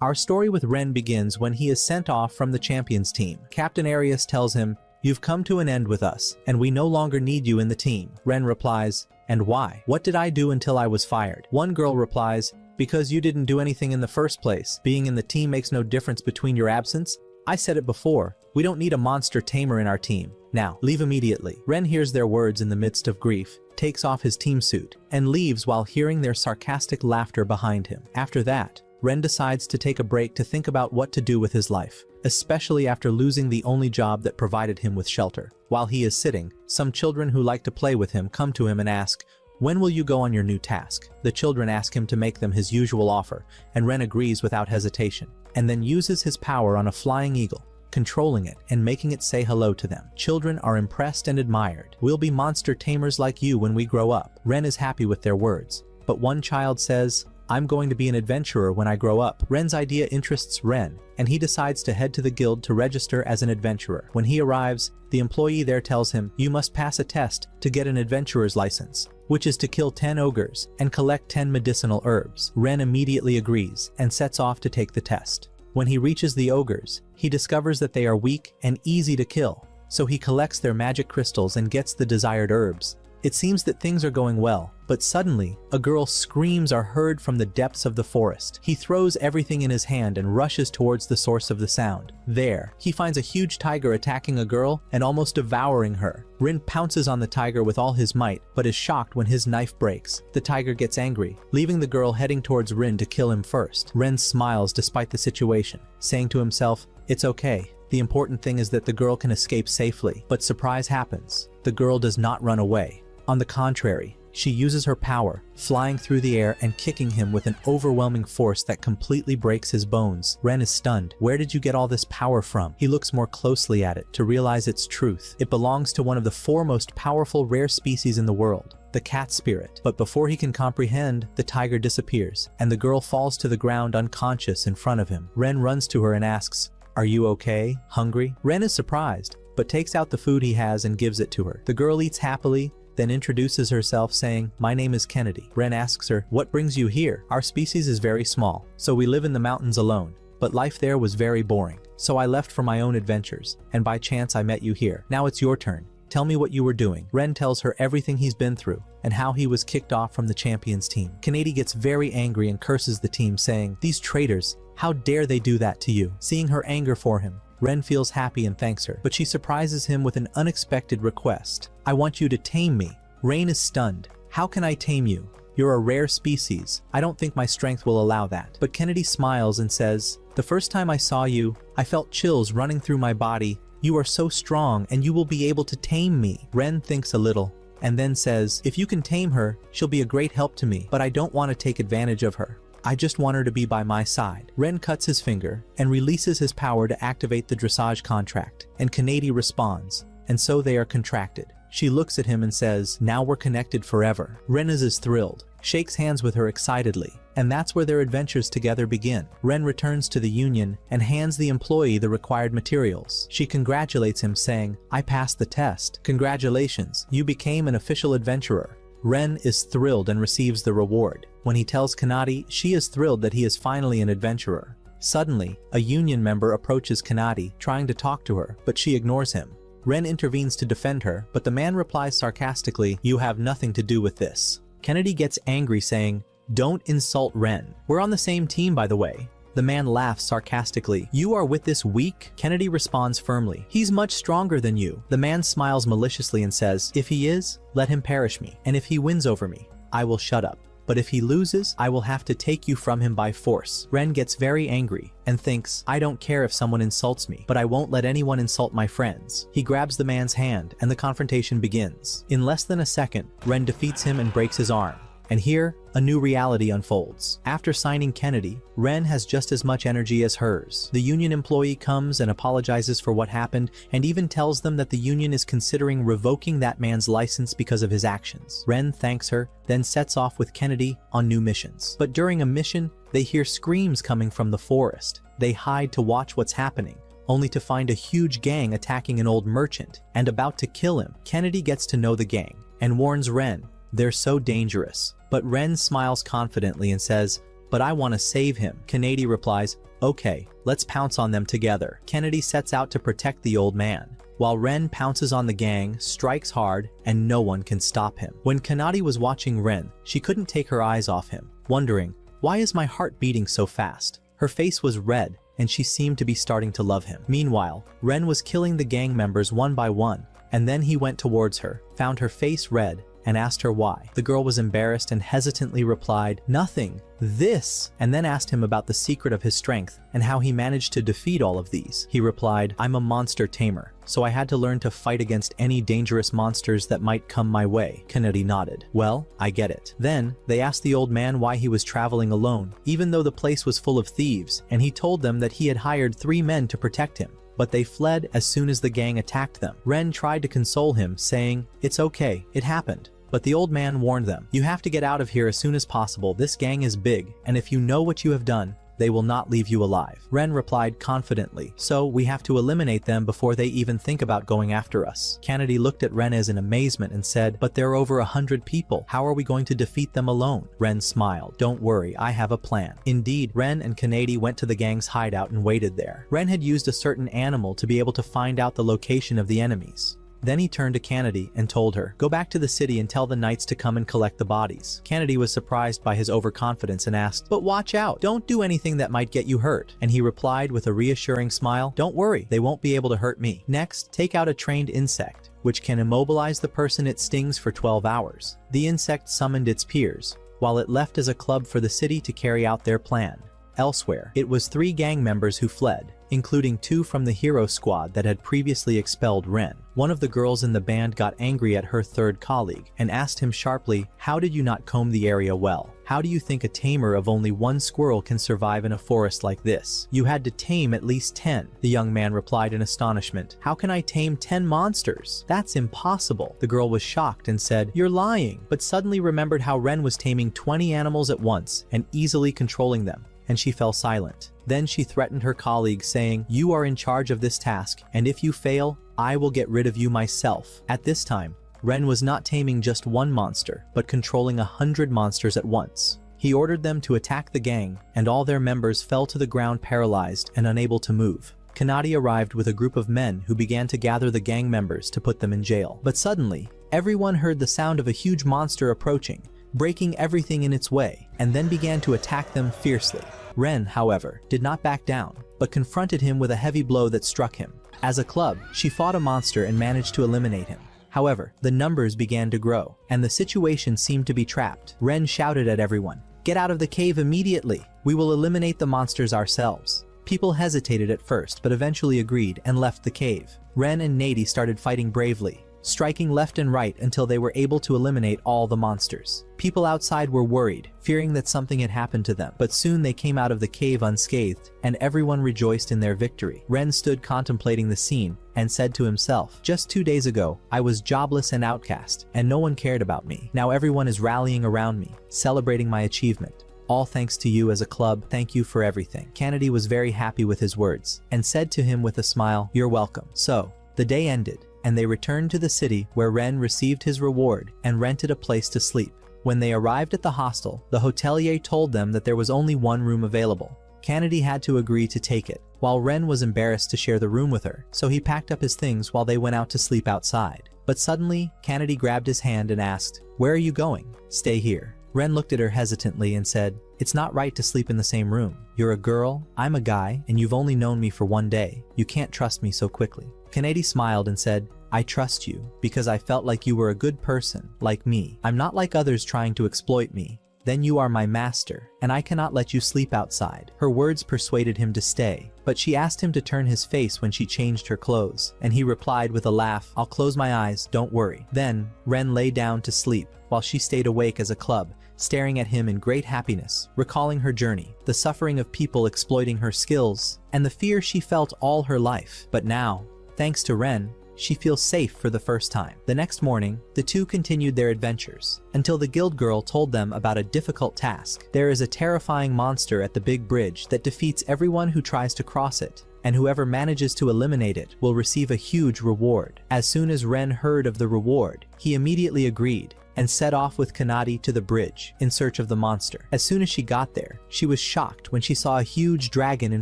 Our story with Ren begins when he is sent off from the champions team. Captain Arias tells him, "You've come to an end with us, and we no longer need you in the team." Ren replies, "And why? What did I do until I was fired?" One girl replies, "Because you didn't do anything in the first place. Being in the team makes no difference between your absence. I said it before, we don't need a monster tamer in our team. Now, leave immediately." Ren hears their words in the midst of grief, takes off his team suit, and leaves while hearing their sarcastic laughter behind him. After that, Ren decides to take a break to think about what to do with his life, especially after losing the only job that provided him with shelter. While he is sitting, some children who like to play with him come to him and ask, "When will you go on your new task?" The children ask him to make them his usual offer, and Ren agrees without hesitation, and then uses his power on a flying eagle, controlling it and making it say hello to them. Children are impressed and admired. "We'll be monster tamers like you when we grow up." Ren is happy with their words, but one child says, "I'm going to be an adventurer when I grow up." Ren's idea interests Ren, and he decides to head to the guild to register as an adventurer. When he arrives, the employee there tells him, "You must pass a test to get an adventurer's license, which is to kill 10 ogres and collect 10 medicinal herbs." Ren immediately agrees and sets off to take the test. When he reaches the ogres, he discovers that they are weak and easy to kill, so he collects their magic crystals and gets the desired herbs. It seems that things are going well, but suddenly, a girl's screams are heard from the depths of the forest. He throws everything in his hand and rushes towards the source of the sound. There, he finds a huge tiger attacking a girl and almost devouring her. Ren pounces on the tiger with all his might, but is shocked when his knife breaks. The tiger gets angry, leaving the girl heading towards Ren to kill him first. Ren smiles despite the situation, saying to himself, "It's okay. The important thing is that the girl can escape safely." But surprise happens. The girl does not run away. On the contrary, she uses her power, flying through the air and kicking him with an overwhelming force that completely breaks his bones. Ren is stunned. Where did you get all this power from? He looks more closely at it to realize its truth. It belongs to one of the 4 most powerful rare species in the world, the cat spirit. But before he can comprehend, the tiger disappears, and the girl falls to the ground unconscious in front of him. Ren runs to her and asks, "Are you okay? Hungry?" Ren is surprised, but takes out the food he has and gives it to her. The girl eats happily, then introduces herself saying, "My name is Kennedy." Ren asks her, "What brings you here?" "Our species is very small, so we live in the mountains alone, but life there was very boring. So I left for my own adventures, and by chance I met you here. Now it's your turn. Tell me what you were doing." Ren tells her everything he's been through, and how he was kicked off from the champions team. Kennedy gets very angry and curses the team, saying, "These traitors, how dare they do that to you?" Seeing her anger for him, Ren feels happy and thanks her, but she surprises him with an unexpected request. "I want you to tame me." Ren is stunned. "How can I tame you? You're a rare species. I don't think my strength will allow that." But Kennedy smiles and says, "The first time I saw you, I felt chills running through my body. You are so strong and you will be able to tame me." Ren thinks a little, and then says, "If you can tame her, she'll be a great help to me, but I don't want to take advantage of her. I just want her to be by my side." Ren cuts his finger and releases his power to activate the dressage contract, and Kennedy responds, and so they are contracted. She looks at him and says, "Now we're connected forever." Ren is thrilled, shakes hands with her excitedly, and that's where their adventures together begin. Ren returns to the union and hands the employee the required materials. She congratulates him, saying, "I passed the test. Congratulations, you became an official adventurer." Ren is thrilled and receives the reward. When he tells Kanade, she is thrilled that he is finally an adventurer. Suddenly, a union member approaches Kanade, trying to talk to her, but she ignores him. Ren intervenes to defend her, but the man replies sarcastically, "You have nothing to do with this." Kennedy gets angry, saying, "Don't insult Ren. We're on the same team, by the way." The man laughs sarcastically. "You are with this weak?" Kennedy responds firmly, "He's much stronger than you." The man smiles maliciously and says, "If he is, let him perish me, and if he wins over me, I will shut up. But if he loses, I will have to take you from him by force." Ren gets very angry and thinks, "I don't care if someone insults me, but I won't let anyone insult my friends." He grabs the man's hand and the confrontation begins. In less than a second, Ren defeats him and breaks his arm. And here, a new reality unfolds. After signing Kennedy, Ren has just as much energy as hers. The union employee comes and apologizes for what happened, and even tells them that the union is considering revoking that man's license because of his actions. Ren thanks her, then sets off with Kennedy on new missions. But during a mission, they hear screams coming from the forest. They hide to watch what's happening, only to find a huge gang attacking an old merchant and about to kill him. Kennedy gets to know the gang and warns Ren, "They're so dangerous." But Ren smiles confidently and says, but I want to save him. Kennedy replies, okay, let's pounce on them together. Kennedy sets out to protect the old man, while Ren pounces on the gang, strikes hard, and no one can stop him. When Kennedy was watching Ren, she couldn't take her eyes off him, wondering, why is my heart beating so fast? Her face was red, and she seemed to be starting to love him. Meanwhile, Ren was killing the gang members one by one, and then he went towards her, found her face red, and asked her why. The girl was embarrassed and hesitantly replied, nothing, this, and then asked him about the secret of his strength and how he managed to defeat all of these. He replied, I'm a monster tamer, so I had to learn to fight against any dangerous monsters that might come my way. Kennedy nodded. Well, I get it. Then, they asked the old man why he was traveling alone, even though the place was full of thieves, and he told them that he had hired 3 men to protect him. But they fled as soon as the gang attacked them. Ren tried to console him, saying, it's okay, it happened. But the old man warned them, you have to get out of here as soon as possible, this gang is big, and if you know what you have done, they will not leave you alive. Ren replied confidently, so we have to eliminate them before they even think about going after us. Kennedy looked at Ren as in amazement and said, but there are over 100 people, how are we going to defeat them alone? Ren smiled, don't worry, I have a plan. Indeed, Ren and Kennedy went to the gang's hideout and waited there. Ren had used a certain animal to be able to find out the location of the enemies. Then he turned to Kennedy and told her, go back to the city and tell the knights to come and collect the bodies. Kennedy was surprised by his overconfidence and asked, but watch out, don't do anything that might get you hurt. And he replied with a reassuring smile, don't worry, they won't be able to hurt me. Next, take out a trained insect, which can immobilize the person it stings for 12 hours. The insect summoned its peers, while it left as a club for the city to carry out their plan. Elsewhere, it was 3 gang members who fled, including 2 from the hero squad that had previously expelled Ren. One of the girls in the band got angry at her 3rd colleague and asked him sharply, how did you not comb the area well? How do you think a tamer of only 1 squirrel can survive in a forest like this? You had to tame at least 10. The young man replied in astonishment, how can I tame 10 monsters? That's impossible. The girl was shocked and said, you're lying, but suddenly remembered how Ren was taming 20 animals at once and easily controlling them, and she fell silent. Then she threatened her colleague, saying, you are in charge of this task, and if you fail, I will get rid of you myself. At this time, Ren was not taming just 1 monster, but controlling 100 monsters at once. He ordered them to attack the gang, and all their members fell to the ground paralyzed and unable to move. Kennedy arrived with a group of men who began to gather the gang members to put them in jail. But suddenly, everyone heard the sound of a huge monster approaching, breaking everything in its way, and then began to attack them fiercely. Ren, however, did not back down, but confronted him with a heavy blow that struck him. As a club, she fought a monster and managed to eliminate him. However, the numbers began to grow, and the situation seemed to be trapped. Ren shouted at everyone, get out of the cave immediately! We will eliminate the monsters ourselves. People hesitated at first, but eventually agreed and left the cave. Ren and Nady started fighting bravely, striking left and right until they were able to eliminate all the monsters. People outside were worried, fearing that something had happened to them, but soon they came out of the cave unscathed, and everyone rejoiced in their victory. Ren stood contemplating the scene and said to himself, just 2 days ago, I was jobless and outcast, and no one cared about me. Now everyone is rallying around me, celebrating my achievement. All thanks to you as a club, thank you for everything. Kennedy was very happy with his words, and said to him with a smile, you're welcome. So, the day ended, and they returned to the city where Ren received his reward and rented a place to sleep. When they arrived at the hostel, the hotelier told them that there was only 1 room available. Kennedy had to agree to take it, while Ren was embarrassed to share the room with her, so he packed up his things while they went out to sleep outside. But suddenly, Kennedy grabbed his hand and asked, where are you going? Stay here. Ren looked at her hesitantly and said, it's not right to sleep in the same room. You're a girl, I'm a guy, and you've only known me for 1 day. You can't trust me so quickly. Kennedy smiled and said, I trust you, because I felt like you were a good person, like me. I'm not like others trying to exploit me. Then you are my master, and I cannot let you sleep outside. Her words persuaded him to stay, but she asked him to turn his face when she changed her clothes, and he replied with a laugh, I'll close my eyes, don't worry. Then, Ren lay down to sleep, while she stayed awake as a club, staring at him in great happiness, recalling her journey, the suffering of people exploiting her skills, and the fear she felt all her life. But now, thanks to Ren, she feels safe for the first time. The next morning, the two continued their adventures, until the guild girl told them about a difficult task. There is a terrifying monster at the big bridge that defeats everyone who tries to cross it, and whoever manages to eliminate it will receive a huge reward. As soon as Ren heard of the reward, he immediately agreed, and set off with Kanade to the bridge in search of the monster. As soon as she got there, she was shocked when she saw a huge dragon in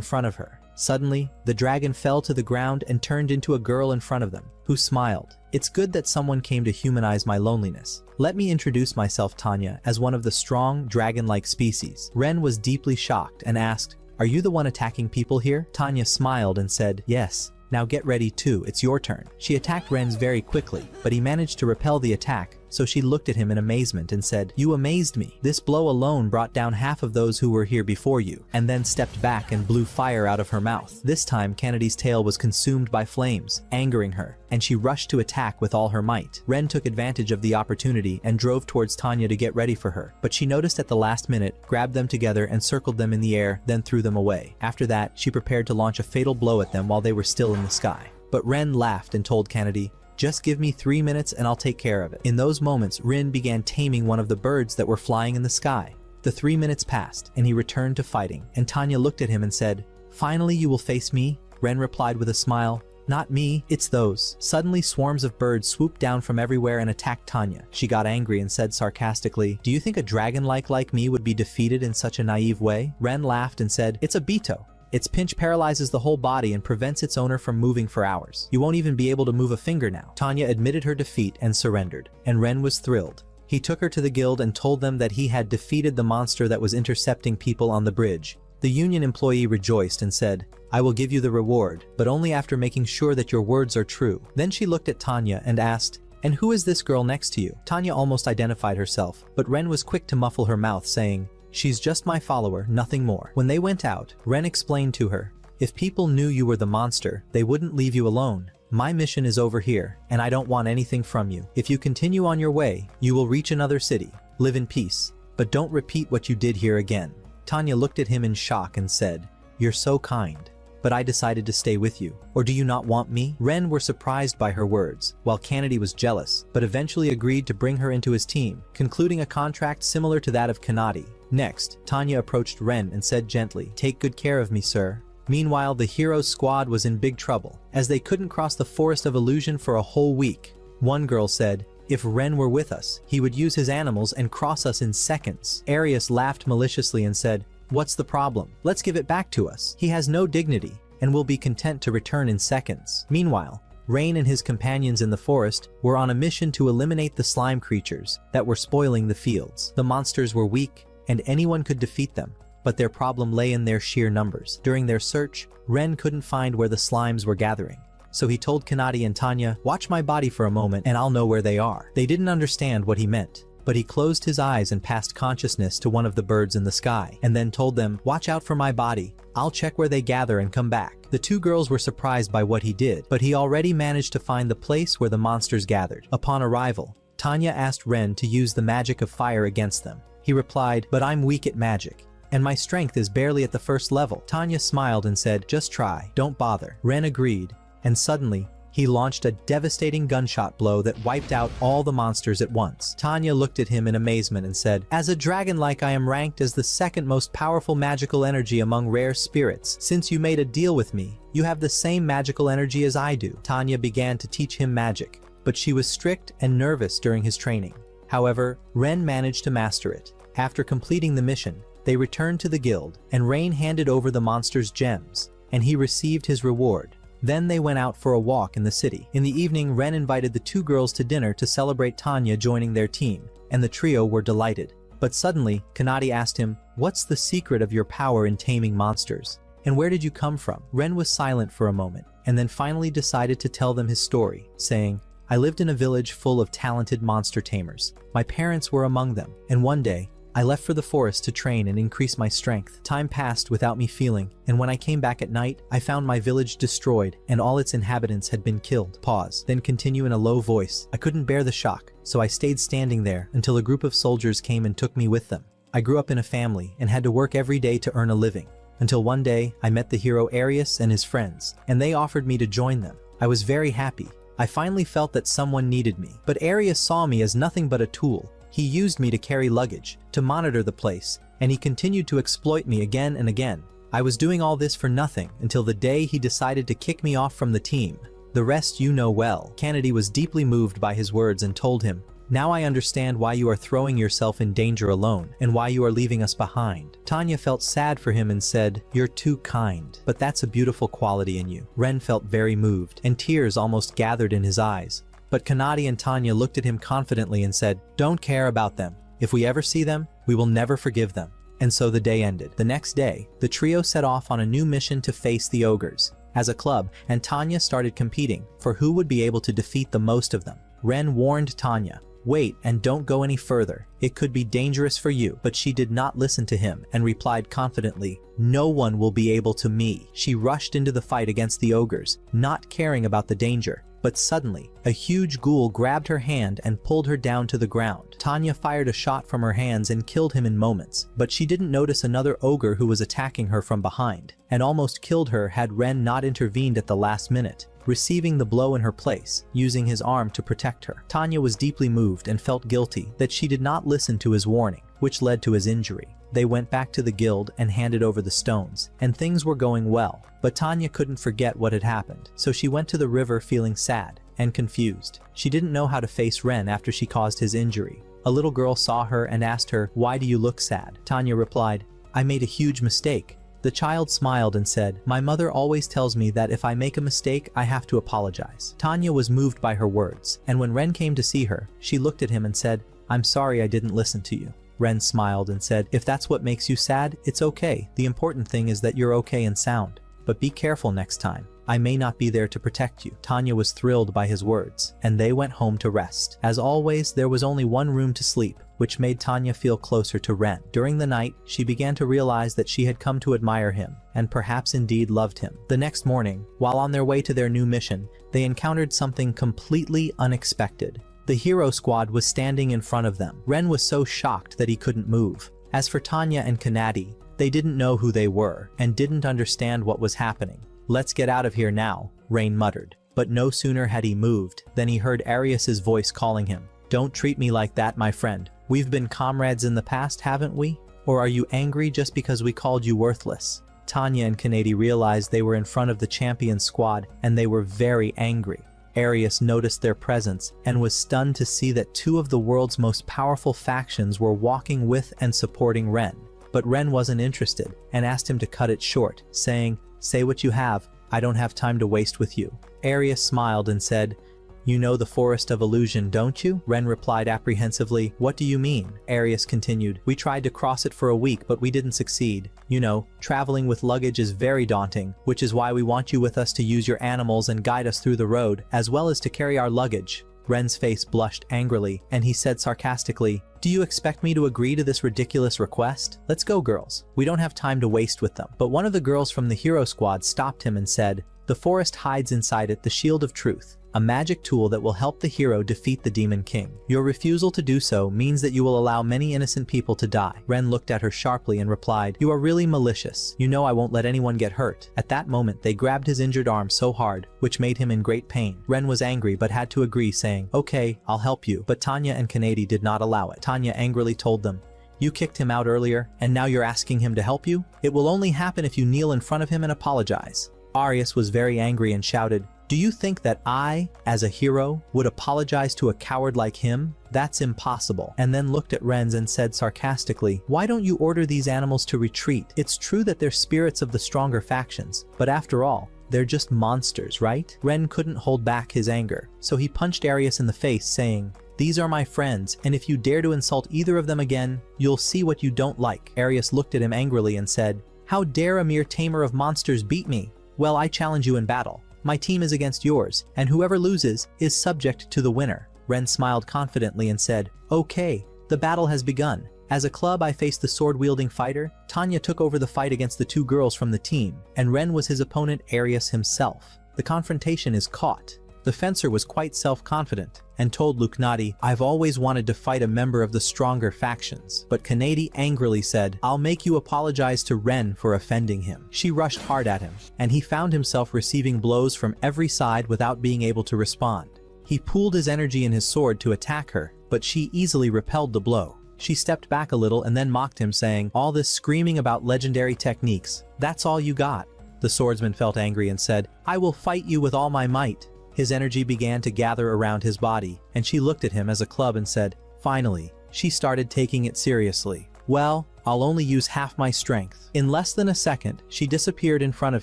front of her. Suddenly, the dragon fell to the ground and turned into a girl in front of them, who smiled. It's good that someone came to humanize my loneliness. Let me introduce myself, Tanya, as one of the strong, dragon-like species. Ren was deeply shocked and asked, "Are you the one attacking people here?" Tanya smiled and said, "Yes. Now get ready too, it's your turn." She attacked Ren's very quickly, but he managed to repel the attack, so she looked at him in amazement and said, "You amazed me. This blow alone brought down half of those who were here before you," and then stepped back and blew fire out of her mouth. This time Kanade's tail was consumed by flames, angering her, and she rushed to attack with all her might. Ren took advantage of the opportunity and drove towards Tanya to get ready for her, but she noticed at the last minute, grabbed them together and circled them in the air, then threw them away. After that, she prepared to launch a fatal blow at them while they were still in the sky. But Ren laughed and told Kanade, "Just give me 3 minutes and I'll take care of it." In those moments, Ren began taming one of the birds that were flying in the sky. The 3 minutes passed, and he returned to fighting, and Tanya looked at him and said, "Finally you will face me?" Ren replied with a smile, "Not me, it's those." Suddenly swarms of birds swooped down from everywhere and attacked Tanya. She got angry and said sarcastically, "Do you think a dragon-like me would be defeated in such a naive way?" Ren laughed and said, "It's a Beto. Its pinch paralyzes the whole body and prevents its owner from moving for hours. You won't even be able to move a finger now." Tanya admitted her defeat and surrendered, and Ren was thrilled. He took her to the guild and told them that he had defeated the monster that was intercepting people on the bridge. The union employee rejoiced and said, "I will give you the reward, but only after making sure that your words are true." Then she looked at Tanya and asked, "And who is this girl next to you?" Tanya almost identified herself, but Ren was quick to muffle her mouth, saying, "She's just my follower, nothing more." When they went out, Ren explained to her, "If people knew you were the monster, they wouldn't leave you alone. My mission is over here, and I don't want anything from you. If you continue on your way, you will reach another city. Live in peace, but don't repeat what you did here again." Tanya looked at him in shock and said, "You're so kind. But I decided to stay with you. Or do you not want me?" Ren were surprised by her words, while Kanade was jealous, but eventually agreed to bring her into his team, concluding a contract similar to that of Kanade. Next, Tanya approached Ren and said gently, "Take good care of me, sir." Meanwhile, the hero's squad was in big trouble, as they couldn't cross the Forest of Illusion for a whole week. One girl said, "If Ren were with us, he would use his animals and cross us in seconds." Arius laughed maliciously and said, "What's the problem? Let's give it back to us. He has no dignity, and will be content to return in seconds." Meanwhile, Rain and his companions in the forest were on a mission to eliminate the slime creatures that were spoiling the fields. The monsters were weak, and anyone could defeat them, but their problem lay in their sheer numbers. During their search, Ren couldn't find where the slimes were gathering. So he told Kanade and Tanya, "Watch my body for a moment and I'll know where they are." They didn't understand what he meant, but he closed his eyes and passed consciousness to one of the birds in the sky, and then told them, "Watch out for my body. I'll check where they gather and come back." The two girls were surprised by what he did, but he already managed to find the place where the monsters gathered. Upon arrival, Tanya asked Ren to use the magic of fire against them. He replied, "But I'm weak at magic, and my strength is barely at the first level." Tanya smiled and said, "Just try, don't bother." Ren agreed, and suddenly, he launched a devastating gunshot blow that wiped out all the monsters at once. Tanya looked at him in amazement and said, "As a dragon-like, I am ranked as the second most powerful magical energy among rare spirits. Since you made a deal with me, you have the same magical energy as I do." Tanya began to teach him magic, but she was strict and nervous during his training. However, Ren managed to master it. After completing the mission, they returned to the guild, and Rain handed over the monster's gems, and he received his reward. Then they went out for a walk in the city. In the evening, Ren invited the two girls to dinner to celebrate Tanya joining their team, and the trio were delighted. But suddenly, Kanade asked him, "What's the secret of your power in taming monsters? And where did you come from?" Ren was silent for a moment, and then finally decided to tell them his story, saying, "I lived in a village full of talented monster tamers. My parents were among them, and one day, I left for the forest to train and increase my strength. Time passed without me feeling, and when I came back at night, I found my village destroyed and all its inhabitants had been killed." Pause, then continue in a low voice. "I couldn't bear the shock, so I stayed standing there until a group of soldiers came and took me with them. I grew up in a family and had to work every day to earn a living, until one day I met the hero Arius and his friends, and they offered me to join them. I was very happy. I finally felt that someone needed me. But Arius saw me as nothing but a tool. He used me to carry luggage, to monitor the place, and he continued to exploit me again and again. I was doing all this for nothing until the day he decided to kick me off from the team. The rest you know well." Kanade was deeply moved by his words and told him, Now I understand why you are throwing yourself in danger alone, and why you are leaving us behind. Tanya felt sad for him and said, "You're too kind. But that's a beautiful quality in you." Ren felt very moved, and tears almost gathered in his eyes. But Kanade and Tanya looked at him confidently and said, "Don't care about them. If we ever see them, we will never forgive them." And so the day ended. The next day, the trio set off on a new mission to face the ogres as a club, and Tanya started competing for who would be able to defeat the most of them. Ren warned Tanya, "Wait and don't go any further. It could be dangerous for you." But she did not listen to him and replied confidently, "No one will be able to me." She rushed into the fight against the ogres, not caring about the danger. But suddenly, a huge ghoul grabbed her hand and pulled her down to the ground. Tanya fired a shot from her hands and killed him in moments, but she didn't notice another ogre who was attacking her from behind, and almost killed her had Ren not intervened at the last minute, receiving the blow in her place, using his arm to protect her. Tanya was deeply moved and felt guilty that she did not listen to his warning, which led to his injury. They went back to the guild and handed over the stones, and things were going well. But Tanya couldn't forget what had happened, so she went to the river feeling sad and confused. She didn't know how to face Ren after she caused his injury. A little girl saw her and asked her, "Why do you look sad?" Tanya replied, "I made a huge mistake." The child smiled and said, "My mother always tells me that if I make a mistake, I have to apologize." Tanya was moved by her words, and when Ren came to see her, she looked at him and said, "I'm sorry I didn't listen to you." Ren smiled and said, "If that's what makes you sad, it's okay. The important thing is that you're okay and sound. But be careful next time. I may not be there to protect you." Tanya was thrilled by his words, and they went home to rest. As always, there was only one room to sleep, which made Tanya feel closer to Ren. During the night, she began to realize that she had come to admire him, and perhaps indeed loved him. The next morning, while on their way to their new mission, they encountered something completely unexpected. The hero squad was standing in front of them. Ren was so shocked that he couldn't move. As for Tanya and Kanade, they didn't know who they were, and didn't understand what was happening. "Let's get out of here now," Rain muttered. But no sooner had he moved than he heard Arius's voice calling him. "Don't treat me like that, my friend. We've been comrades in the past, haven't we? Or are you angry just because we called you worthless?" Tanya and Kanade realized they were in front of the champion squad, and they were very angry. Arius noticed their presence and was stunned to see that two of the world's most powerful factions were walking with and supporting Ren. But Ren wasn't interested and asked him to cut it short, saying, "Say what you have. I don't have time to waste with you." Arius smiled and said, "You know the Forest of Illusion, don't you?" Ren replied apprehensively, "What do you mean?" Arius continued, "We tried to cross it for a week, but we didn't succeed. You know, traveling with luggage is very daunting, which is why we want you with us to use your animals and guide us through the road, as well as to carry our luggage." Ren's face blushed angrily, and he said sarcastically, "Do you expect me to agree to this ridiculous request? Let's go, girls. We don't have time to waste with them." But one of the girls from the hero squad stopped him and said, "The forest hides inside it the Shield of Truth, a magic tool that will help the hero defeat the Demon King. Your refusal to do so means that you will allow many innocent people to die." Ren looked at her sharply and replied, "You are really malicious. You know I won't let anyone get hurt." At that moment, they grabbed his injured arm so hard, which made him in great pain. Ren was angry but had to agree, saying, "Okay, I'll help you." But Tanya and Kanade did not allow it. Tanya angrily told them, "You kicked him out earlier, and now you're asking him to help you? It will only happen if you kneel in front of him and apologize." Arius was very angry and shouted, "Do you think that I, as a hero, would apologize to a coward like him? That's impossible." And then looked at Ren and said sarcastically, "Why don't you order these animals to retreat? It's true that they're spirits of the stronger factions, but after all, they're just monsters, right?" Ren couldn't hold back his anger, so he punched Arius in the face, saying, "These are my friends, and if you dare to insult either of them again, you'll see what you don't like." Arius looked at him angrily and said, "How dare a mere tamer of monsters beat me? Well, I challenge you in battle. My team is against yours, and whoever loses is subject to the winner." Ren smiled confidently and said, "Okay, the battle has begun. As a club, I faced the sword-wielding fighter. Tanya took over the fight against the two girls from the team, and Ren was his opponent, Arius himself. The confrontation is caught." The fencer was quite self-confident and told Luknadi, "I've always wanted to fight a member of the stronger factions." But Kanade angrily said, "I'll make you apologize to Ren for offending him." She rushed hard at him, and he found himself receiving blows from every side without being able to respond. He pooled his energy in his sword to attack her, but she easily repelled the blow. She stepped back a little and then mocked him, saying, "All this screaming about legendary techniques, that's all you got?" The swordsman felt angry and said, "I will fight you with all my might." His energy began to gather around his body, and she looked at him as a club and said, finally, she started taking it seriously. Well, I'll only use half my strength. In less than a second, she disappeared in front of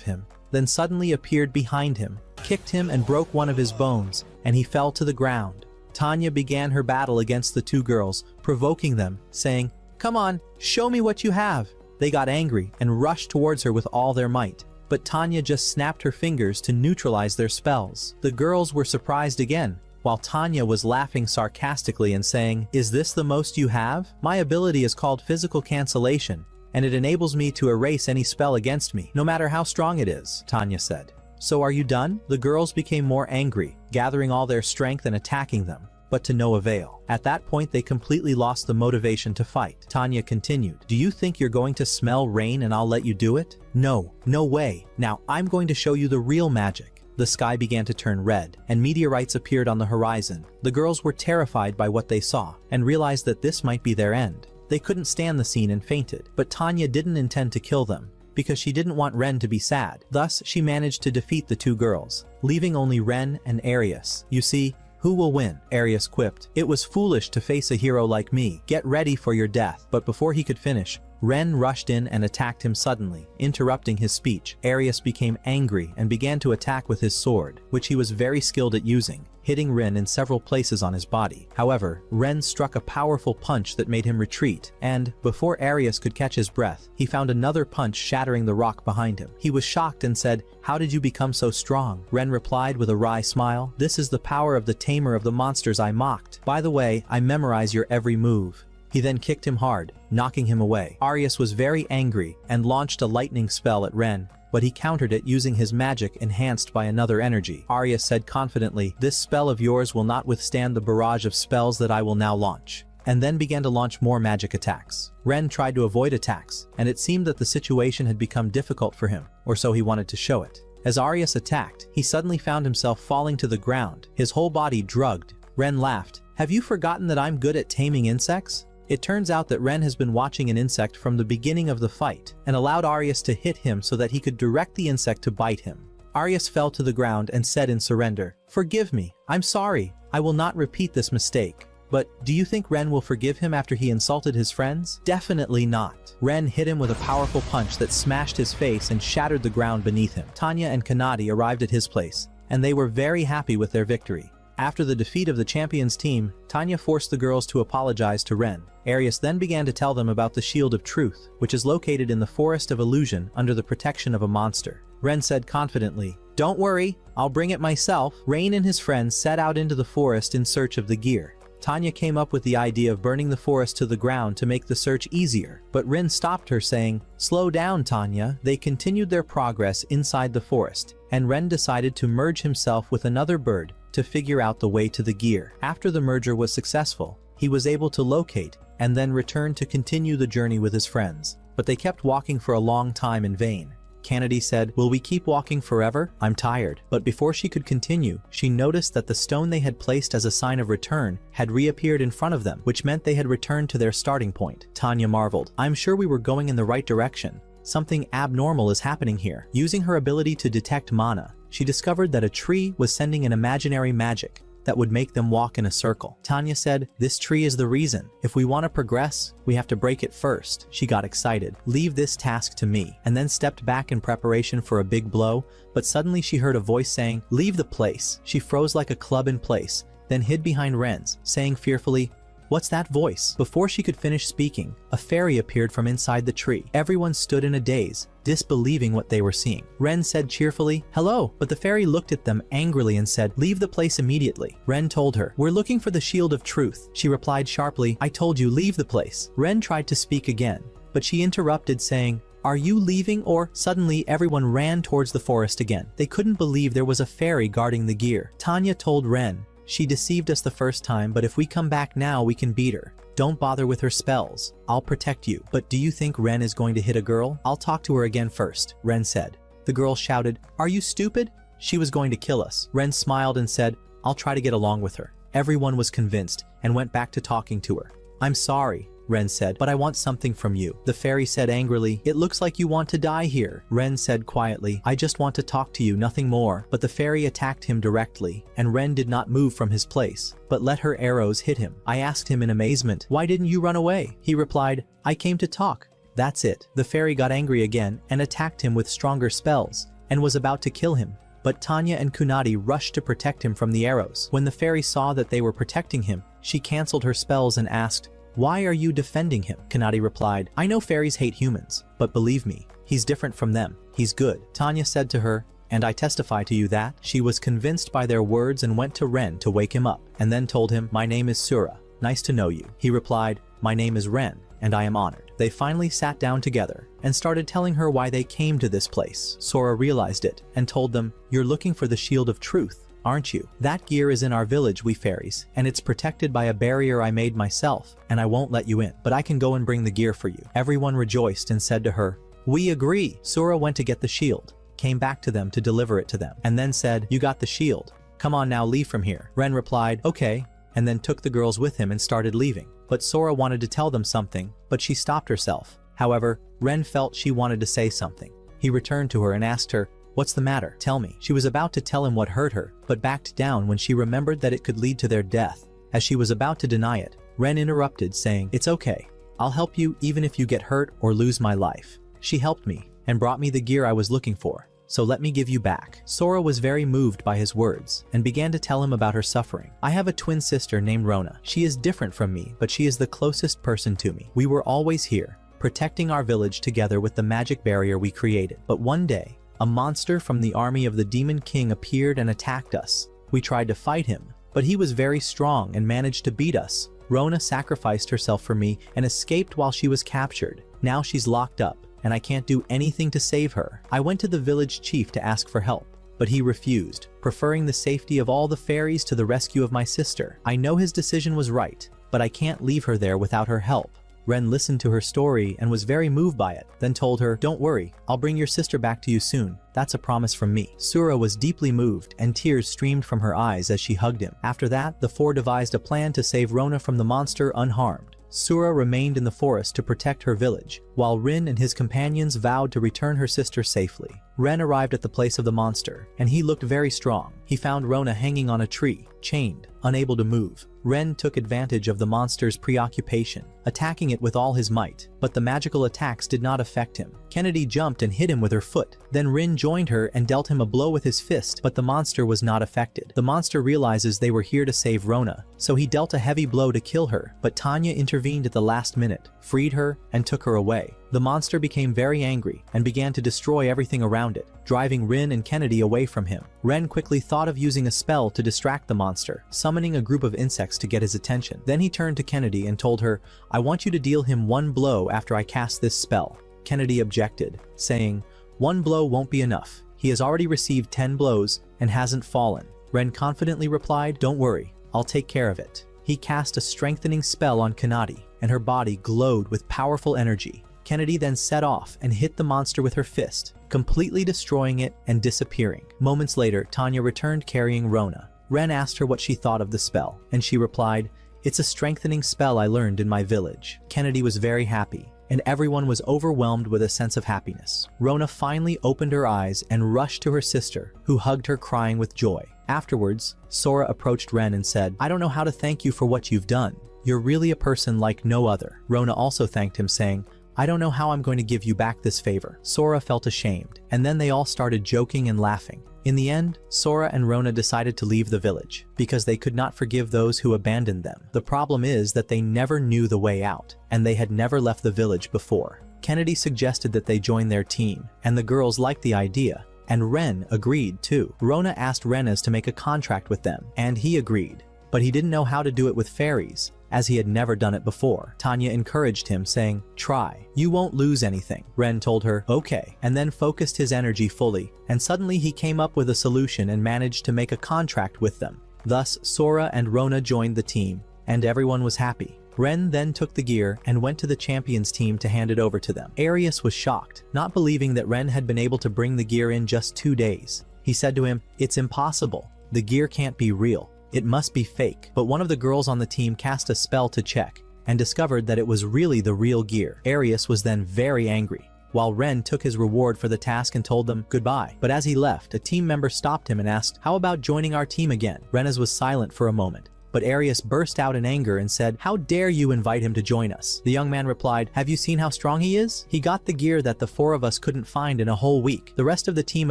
him, then suddenly appeared behind him, kicked him and broke one of his bones, and he fell to the ground. Tanya began her battle against the two girls, provoking them, saying, come on, show me what you have. They got angry and rushed towards her with all their might, but Tanya just snapped her fingers to neutralize their spells. The girls were surprised again, while Tanya was laughing sarcastically and saying, is this the most you have? My ability is called physical cancellation, and it enables me to erase any spell against me, no matter how strong it is, Tanya said. So are you done? The girls became more angry, gathering all their strength and attacking them, but to no avail. At that point they completely lost the motivation to fight. Tanya continued, do you think you're going to smell rain and I'll let you do it? No, no way. Now I'm going to show you the real magic. The sky began to turn red, and meteorites appeared on the horizon. The girls were terrified by what they saw, and realized that this might be their end. They couldn't stand the scene and fainted, but Tanya didn't intend to kill them, because she didn't want Ren to be sad. Thus, she managed to defeat the two girls, leaving only Ren and Arius. You see, who will win? Arius quipped. It was foolish to face a hero like me. Get ready for your death. But before he could finish, Ren rushed in and attacked him suddenly, interrupting his speech. Arius became angry and began to attack with his sword, which he was very skilled at using, hitting Ren in several places on his body. However, Ren struck a powerful punch that made him retreat, and, before Arius could catch his breath, he found another punch shattering the rock behind him. He was shocked and said, how did you become so strong? Ren replied with a wry smile, this is the power of the tamer of the monsters I mocked. By the way, I memorize your every move. He then kicked him hard, knocking him away. Arius was very angry and launched a lightning spell at Ren, but he countered it using his magic enhanced by another energy. Arius said confidently, this spell of yours will not withstand the barrage of spells that I will now launch, and then began to launch more magic attacks. Ren tried to avoid attacks, and it seemed that the situation had become difficult for him, or so he wanted to show it. As Arius attacked, he suddenly found himself falling to the ground, his whole body drugged. Ren laughed, have you forgotten that I'm good at taming insects? It turns out that Ren has been watching an insect from the beginning of the fight, and allowed Arius to hit him so that he could direct the insect to bite him. Arius fell to the ground and said in surrender, forgive me, I'm sorry, I will not repeat this mistake. But, do you think Ren will forgive him after he insulted his friends? Definitely not. Ren hit him with a powerful punch that smashed his face and shattered the ground beneath him. Tanya and Kanade arrived at his place, and they were very happy with their victory. After the defeat of the champions team, Tanya forced the girls to apologize to Ren. Arius then began to tell them about the Shield of Truth, which is located in the Forest of Illusion under the protection of a monster. Ren said confidently, don't worry, I'll bring it myself. Rain and his friends set out into the forest in search of the gear. Tanya came up with the idea of burning the forest to the ground to make the search easier, but Ren stopped her saying, slow down, Tanya. They continued their progress inside the forest, and Ren decided to merge himself with another bird to figure out the way to the gear. After the merger was successful, he was able to locate and then return to continue the journey with his friends. But they kept walking for a long time in vain. Kanade said, will we keep walking forever? I'm tired. But before she could continue, she noticed that the stone they had placed as a sign of return had reappeared in front of them, which meant they had returned to their starting point. Tanya marveled, I'm sure we were going in the right direction. Something abnormal is happening here. Using her ability to detect mana, she discovered that a tree was sending an imaginary magic that would make them walk in a circle. Tanya said, this tree is the reason. If we want to progress, we have to break it first. She got excited. Leave this task to me, and then stepped back in preparation for a big blow, but suddenly she heard a voice saying, leave the place. She froze like a club in place, then hid behind Ren's, saying fearfully, what's that voice? Before she could finish speaking, a fairy appeared from inside the tree. Everyone stood in a daze, disbelieving what they were seeing. Ren said cheerfully, hello, but the fairy looked at them angrily and said, leave the place immediately. Ren told her, we're looking for the Shield of Truth. She replied sharply, I told you, leave the place. Ren tried to speak again, but she interrupted saying, are you leaving? Or suddenly everyone ran towards the forest again. They couldn't believe there was a fairy guarding the gear. Tanya told Ren, she deceived us the first time, but if we come back now, we can beat her. Don't bother with her spells. I'll protect you. But do you think Ren is going to hit a girl? I'll talk to her again first, Ren said. The girl shouted, are you stupid? She was going to kill us. Ren smiled and said, I'll try to get along with her. Everyone was convinced and went back to talking to her. I'm sorry, Ren said, but I want something from you. The fairy said angrily, it looks like you want to die here. Ren said quietly, I just want to talk to you, nothing more. But the fairy attacked him directly, and Ren did not move from his place, but let her arrows hit him. I asked him in amazement, why didn't you run away? He replied, I came to talk. That's it. The fairy got angry again and attacked him with stronger spells, and was about to kill him. But Tanya and Kunadi rushed to protect him from the arrows. When the fairy saw that they were protecting him, she cancelled her spells and asked, why are you defending him? Kunadi replied, I know fairies hate humans, but believe me, he's different from them. He's good. Tanya said to her, and I testify to you that. She was convinced by their words and went to Ren to wake him up, and then told him, my name is Sura. Nice to know you. He replied, my name is Ren, and I am honored. They finally sat down together and started telling her why they came to this place. Sora realized it and told them, you're looking for the shield of truth, aren't you? That gear is in our village, we fairies, and it's protected by a barrier I made myself, and I won't let you in, but I can go and bring the gear for you. Everyone rejoiced and said to her, we agree. Sora went to get the shield, came back to them to deliver it to them, and then said, you got the shield. Come on now, leave from here. Ren replied, okay, and then took the girls with him and started leaving. But Sora wanted to tell them something, but she stopped herself. However, Ren felt she wanted to say something. He returned to her and asked her, what's the matter? Tell me. She was about to tell him what hurt her, but backed down when she remembered that it could lead to their death. As she was about to deny it, Ren interrupted, saying, it's okay. I'll help you even if you get hurt or lose my life. She helped me and brought me the gear I was looking for. So let me give you back. Sora was very moved by his words and began to tell him about her suffering. I have a twin sister named Rona. She is different from me, but she is the closest person to me. We were always here, protecting our village together with the magic barrier we created. But one day, a monster from the army of the Demon King appeared and attacked us. We tried to fight him, but he was very strong and managed to beat us. Rona sacrificed herself for me and escaped while she was captured. Now she's locked up, and I can't do anything to save her. I went to the village chief to ask for help, but he refused, preferring the safety of all the fairies to the rescue of my sister. I know his decision was right, but I can't leave her there without her help. Ren listened to her story and was very moved by it, then told her, don't worry, I'll bring your sister back to you soon. That's a promise from me. Sura was deeply moved and tears streamed from her eyes as she hugged him. After that, the four devised a plan to save Rona from the monster unharmed. Sura remained in the forest to protect her village, while Rin and his companions vowed to return her sister safely. Ren arrived at the place of the monster, and he looked very strong. He found Rona hanging on a tree, chained, unable to move. Ren took advantage of the monster's preoccupation, attacking it with all his might, but the magical attacks did not affect him. Kennedy jumped and hit him with her foot. Then Rin joined her and dealt him a blow with his fist, but the monster was not affected. The monster realizes they were here to save Rona, so he dealt a heavy blow to kill her, but Tanya intervened at the last minute, freed her, and took her away. The monster became very angry and began to destroy everything around it, driving Rin and Kennedy away from him. Ren quickly thought of using a spell to distract the monster, summoning a group of insects to get his attention. Then he turned to Kennedy and told her, I want you to deal him one blow after I cast this spell. Kennedy objected, saying, one blow won't be enough. He has already received 10 blows and hasn't fallen. Ren confidently replied, don't worry, I'll take care of it. He cast a strengthening spell on Kennedy, and her body glowed with powerful energy. Kennedy then set off and hit the monster with her fist, completely destroying it and disappearing. Moments later, Tanya returned carrying Rona. Ren asked her what she thought of the spell, and she replied, it's a strengthening spell I learned in my village. Kennedy was very happy, and everyone was overwhelmed with a sense of happiness. Rona finally opened her eyes and rushed to her sister, who hugged her crying with joy. Afterwards, Sora approached Ren and said, I don't know how to thank you for what you've done. You're really a person like no other. Rona also thanked him, saying, I don't know how I'm going to give you back this favor. Sora felt ashamed, and then they all started joking and laughing. In the end, Sora and Rona decided to leave the village, because they could not forgive those who abandoned them. The problem is that they never knew the way out, and they had never left the village before. Kennedy suggested that they join their team, and the girls liked the idea, and Ren agreed too. Rona asked Renaz to make a contract with them, and he agreed, but he didn't know how to do it with fairies, as he had never done it before. Tanya encouraged him, saying, try, you won't lose anything. Ren told her, okay, and then focused his energy fully, and suddenly he came up with a solution and managed to make a contract with them. Thus, Sora and Rona joined the team, and everyone was happy. Ren then took the gear and went to the champions team to hand it over to them. Arius was shocked, not believing that Ren had been able to bring the gear in just 2 days. He said to him, it's impossible. The gear can't be real. It must be fake. But one of the girls on the team cast a spell to check, and discovered that it was really the real gear. Arius was then very angry, while Ren took his reward for the task and told them goodbye. But as he left, a team member stopped him and asked, "How about joining our team again?" Ren was silent for a moment, but Arius burst out in anger and said, "How dare you invite him to join us?" The young man replied, "Have you seen how strong he is? He got the gear that the 4 of us couldn't find in a whole week." The rest of the team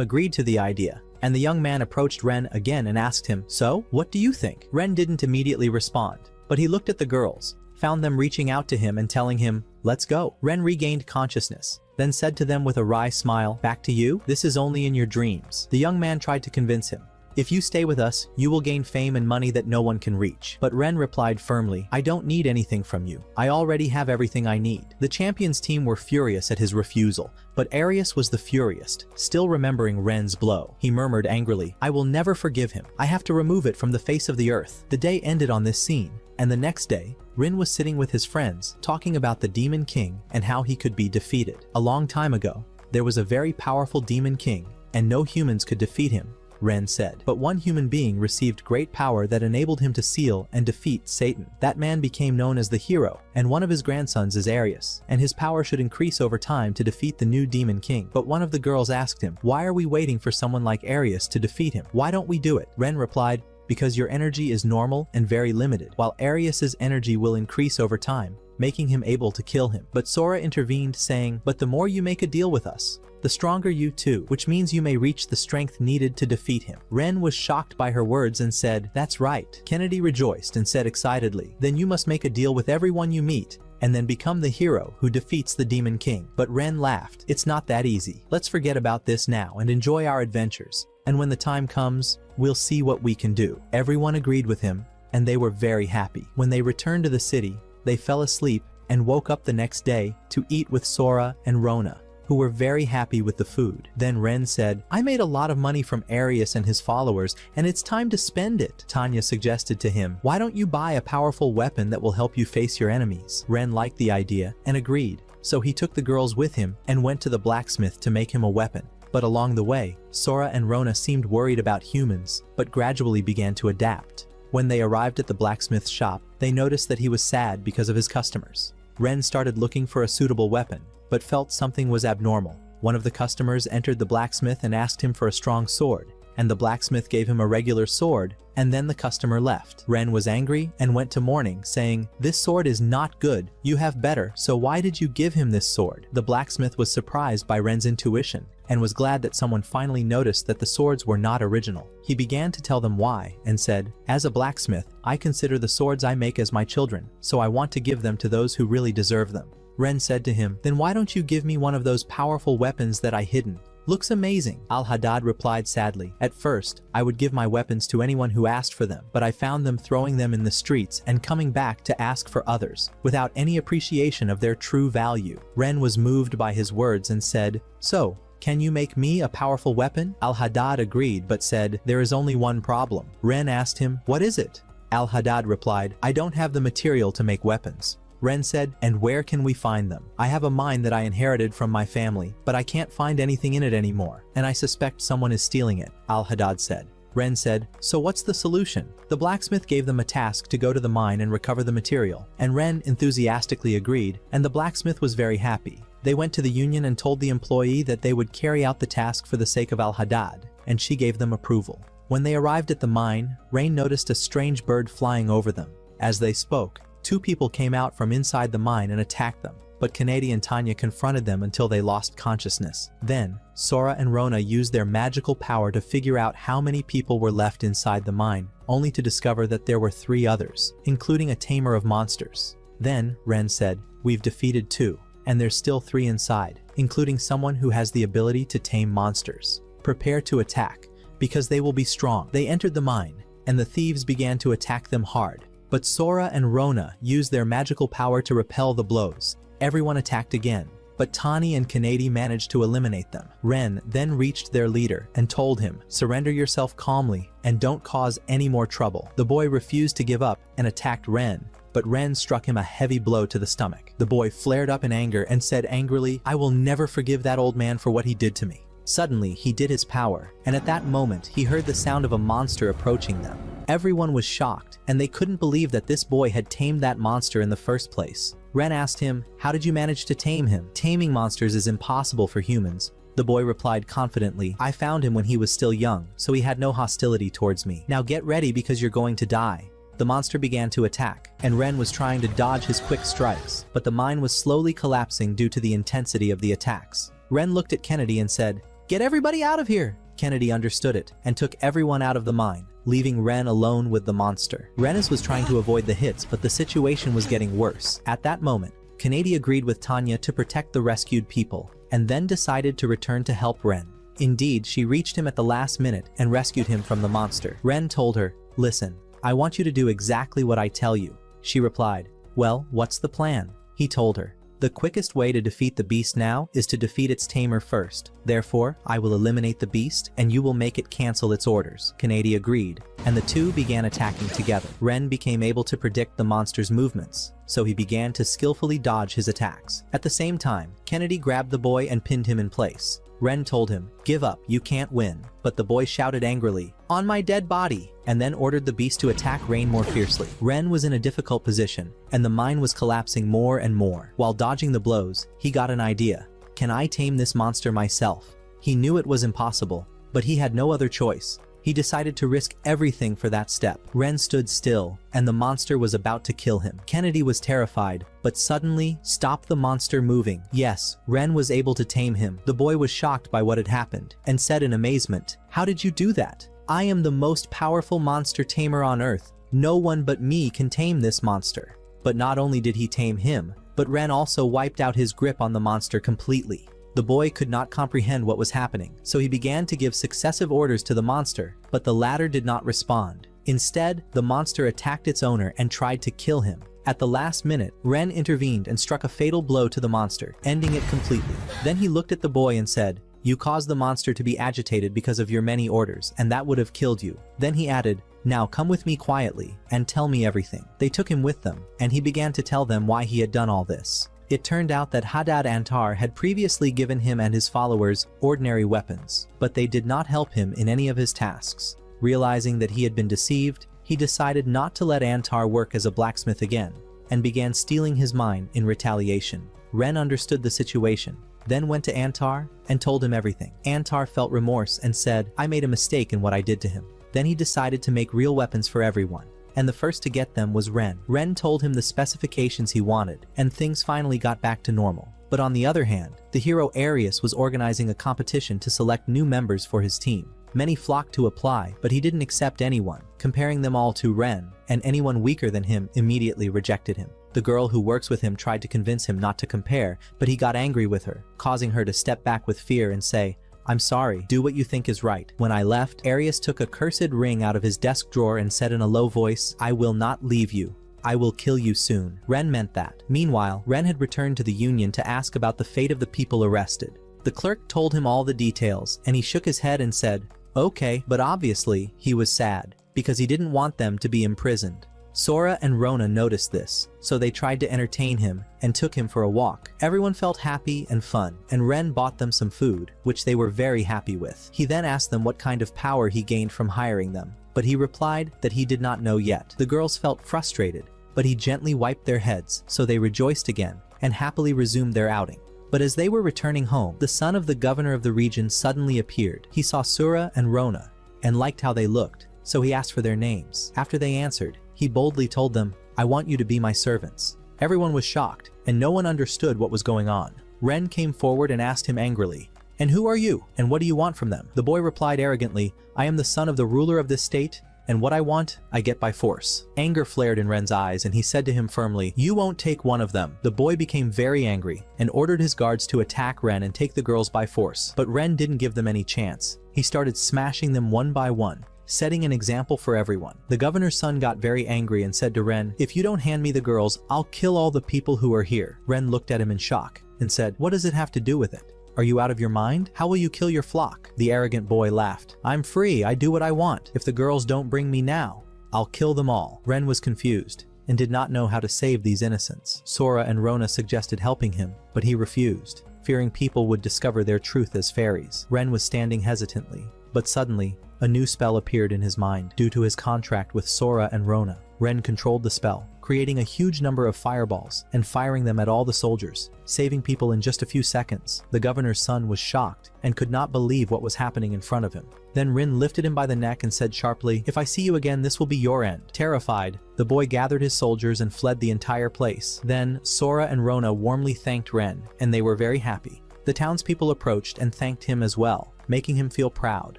agreed to the idea, and the young man approached Ren again and asked him, "So, what do you think?" Ren didn't immediately respond, but he looked at the girls, found them reaching out to him and telling him, "Let's go." Ren regained consciousness, then said to them with a wry smile, "Back to you? This is only in your dreams." The young man tried to convince him, "If you stay with us, you will gain fame and money that no one can reach." But Ren replied firmly, "I don't need anything from you. I already have everything I need." The champions team were furious at his refusal, but Arius was the furious, still remembering Ren's blow. He murmured angrily, "I will never forgive him. I have to remove it from the face of the earth." The day ended on this scene, and the next day, Rin was sitting with his friends, talking about the Demon King and how he could be defeated. A long time ago, there was a very powerful Demon King, and no humans could defeat him, Ren said. But one human being received great power that enabled him to seal and defeat Satan. That man became known as the hero, and one of his grandsons is Arius, and his power should increase over time to defeat the new Demon King. But one of the girls asked him, "Why are we waiting for someone like Arius to defeat him? Why don't we do it?" Ren replied, "Because your energy is normal and very limited, while Arius's energy will increase over time, making him able to kill him." But Sora intervened, saying, "But the more you make a deal with us, the stronger you too, which means you may reach the strength needed to defeat him." Ren was shocked by her words and said, "That's right." Kennedy rejoiced and said excitedly, "Then you must make a deal with everyone you meet, and then become the hero who defeats the Demon King." But Ren laughed, "It's not that easy. Let's forget about this now and enjoy our adventures. And when the time comes, we'll see what we can do." Everyone agreed with him, and they were very happy. When they returned to the city, they fell asleep and woke up the next day to eat with Sora and Rona, who were very happy with the food. Then Ren said, "I made a lot of money from Arius and his followers, and it's time to spend it." Tanya suggested to him, "Why don't you buy a powerful weapon that will help you face your enemies?" Ren liked the idea and agreed, so he took the girls with him and went to the blacksmith to make him a weapon. But along the way, Sora and Rona seemed worried about humans, but gradually began to adapt. When they arrived at the blacksmith's shop, they noticed that he was sad because of his customers. Ren started looking for a suitable weapon, but felt something was abnormal. One of the customers entered the blacksmith and asked him for a strong sword, and the blacksmith gave him a regular sword, and then the customer left. Ren was angry and went to mourning, saying, "This sword is not good. You have better, so why did you give him this sword?" The blacksmith was surprised by Ren's intuition, and was glad that someone finally noticed that the swords were not original. He began to tell them why, and said, "As a blacksmith, I consider the swords I make as my children, so I want to give them to those who really deserve them." Ren said to him, "Then why don't you give me one of those powerful weapons that I hidden? Looks amazing." Al-Haddad replied sadly, "At first, I would give my weapons to anyone who asked for them, but I found them throwing them in the streets and coming back to ask for others, without any appreciation of their true value." Ren was moved by his words and said, "So, can you make me a powerful weapon?" Al-Haddad agreed but said, "There is only one problem." Ren asked him, "What is it?" Al-Haddad replied, "I don't have the material to make weapons." Ren said, "And where can we find them? I have a mine that I inherited from my family, but I can't find anything in it anymore, and I suspect someone is stealing it," Al-Haddad said. Ren said, "So what's the solution?" The blacksmith gave them a task to go to the mine and recover the material, and Ren enthusiastically agreed, and the blacksmith was very happy. They went to the union and told the employee that they would carry out the task for the sake of Al-Haddad, and she gave them approval. When they arrived at the mine, Rain noticed a strange bird flying over them. As they spoke, 2 people came out from inside the mine and attacked them, but Kennedy and Tanya confronted them until they lost consciousness. Then, Sora and Rona used their magical power to figure out how many people were left inside the mine, only to discover that there were 3 others, including a tamer of monsters. Then, Ren said, "We've defeated 2, and there's still 3 inside, including someone who has the ability to tame monsters. Prepare to attack, because they will be strong." They entered the mine, and the thieves began to attack them hard. But Sora and Rona used their magical power to repel the blows. Everyone attacked again, but Tani and Kennedy managed to eliminate them. Ren then reached their leader and told him, "Surrender yourself calmly and don't cause any more trouble." The boy refused to give up and attacked Ren, but Ren struck him a heavy blow to the stomach. The boy flared up in anger and said angrily, "I will never forgive that old man for what he did to me." Suddenly, he did his power, and at that moment, he heard the sound of a monster approaching them. Everyone was shocked, and they couldn't believe that this boy had tamed that monster in the first place. Ren asked him, "How did you manage to tame him? Taming monsters is impossible for humans." The boy replied confidently, "I found him when he was still young, so he had no hostility towards me. Now get ready because you're going to die." The monster began to attack, and Ren was trying to dodge his quick strikes, but the mine was slowly collapsing due to the intensity of the attacks. Ren looked at Kennedy and said, "Get everybody out of here!" Kennedy understood it, and took everyone out of the mine, leaving Ren alone with the monster. Ren was trying to avoid the hits, but the situation was getting worse. At that moment, Kennedy agreed with Tanya to protect the rescued people, and then decided to return to help Ren. Indeed, she reached him at the last minute and rescued him from the monster. Ren told her, "Listen, I want you to do exactly what I tell you." She replied, "Well, what's the plan?" He told her, "The quickest way to defeat the beast now is to defeat its tamer first. Therefore, I will eliminate the beast and you will make it cancel its orders." Kennedy agreed, and the two began attacking together. Ren became able to predict the monster's movements, so he began to skillfully dodge his attacks. At the same time, Kennedy grabbed the boy and pinned him in place. Ren told him, "Give up, you can't win." But the boy shouted angrily, "On my dead body," and then ordered the beast to attack Rain more fiercely. Ren was in a difficult position, and the mine was collapsing more and more. While dodging the blows, he got an idea. Can I tame this monster myself? He knew it was impossible, but he had no other choice. He decided to risk everything for that step. Ren stood still, and the monster was about to kill him. Kennedy was terrified, but suddenly stopped the monster moving. Yes, Ren was able to tame him. The boy was shocked by what had happened, and said in amazement, "How did you do that? I am the most powerful monster tamer on Earth. No one but me can tame this monster." But not only did he tame him, but Ren also wiped out his grip on the monster completely. The boy could not comprehend what was happening, so he began to give successive orders to the monster, but the latter did not respond. Instead, the monster attacked its owner and tried to kill him. At the last minute, Ren intervened and struck a fatal blow to the monster, ending it completely. Then he looked at the boy and said, "You caused the monster to be agitated because of your many orders, and that would have killed you." Then he added, "Now come with me quietly, and tell me everything." They took him with them, and he began to tell them why he had done all this. It turned out that Haddad Antar had previously given him and his followers ordinary weapons, but they did not help him in any of his tasks. Realizing that he had been deceived, he decided not to let Antar work as a blacksmith again, and began stealing his mine in retaliation. Ren understood the situation, then went to Antar and told him everything. Antar felt remorse and said, "I made a mistake in what I did to him." Then he decided to make real weapons for everyone, and the first to get them was Ren. Ren told him the specifications he wanted, and things finally got back to normal. But on the other hand, the hero Arius was organizing a competition to select new members for his team. Many flocked to apply, but he didn't accept anyone, comparing them all to Ren, and anyone weaker than him immediately rejected him. The girl who works with him tried to convince him not to compare, but he got angry with her, causing her to step back with fear and say, "I'm sorry, do what you think is right." When I left, Arius took a cursed ring out of his desk drawer and said in a low voice, "I will not leave you. I will kill you soon." Ren meant that. Meanwhile, Ren had returned to the Union to ask about the fate of the people arrested. The clerk told him all the details, and he shook his head and said, "Okay," but obviously, he was sad, because he didn't want them to be imprisoned. Sora and Rona noticed this, so they tried to entertain him and took him for a walk. Everyone felt happy and fun, and Ren bought them some food, which they were very happy with. He then asked them what kind of power he gained from hiring them, but he replied that he did not know yet. The girls felt frustrated, but he gently wiped their heads, so they rejoiced again and happily resumed their outing. But as they were returning home, the son of the governor of the region suddenly appeared. He saw Sora and Rona and liked how they looked, so he asked for their names. After they answered, he boldly told them, "I want you to be my servants." Everyone was shocked, and no one understood what was going on. Ren came forward and asked him angrily, "And who are you, and what do you want from them?" The boy replied arrogantly, "I am the son of the ruler of this state, and what I want, I get by force." Anger flared in Ren's eyes, and he said to him firmly, "You won't take one of them." The boy became very angry, and ordered his guards to attack Ren and take the girls by force. But Ren didn't give them any chance. He started smashing them one by one, setting an example for everyone. The governor's son got very angry and said to Ren, "If you don't hand me the girls, I'll kill all the people who are here." Ren looked at him in shock and said, "What does it have to do with it? Are you out of your mind? How will you kill your flock?" The arrogant boy laughed. "I'm free, I do what I want. If the girls don't bring me now, I'll kill them all." Ren was confused and did not know how to save these innocents. Sora and Rona suggested helping him, but he refused, fearing people would discover their truth as fairies. Ren was standing hesitantly, but suddenly, A new spell appeared in his mind due to his contract with Sora and Rona. Ren controlled the spell, creating a huge number of fireballs and firing them at all the soldiers, saving people in just a few seconds. The governor's son was shocked and could not believe what was happening in front of him. Then Rin lifted him by the neck and said sharply, "If I see you again, this will be your end." Terrified, the boy gathered his soldiers and fled the entire place. Then Sora and Rona warmly thanked Ren, and they were very happy. The townspeople approached and thanked him as well, making him feel proud.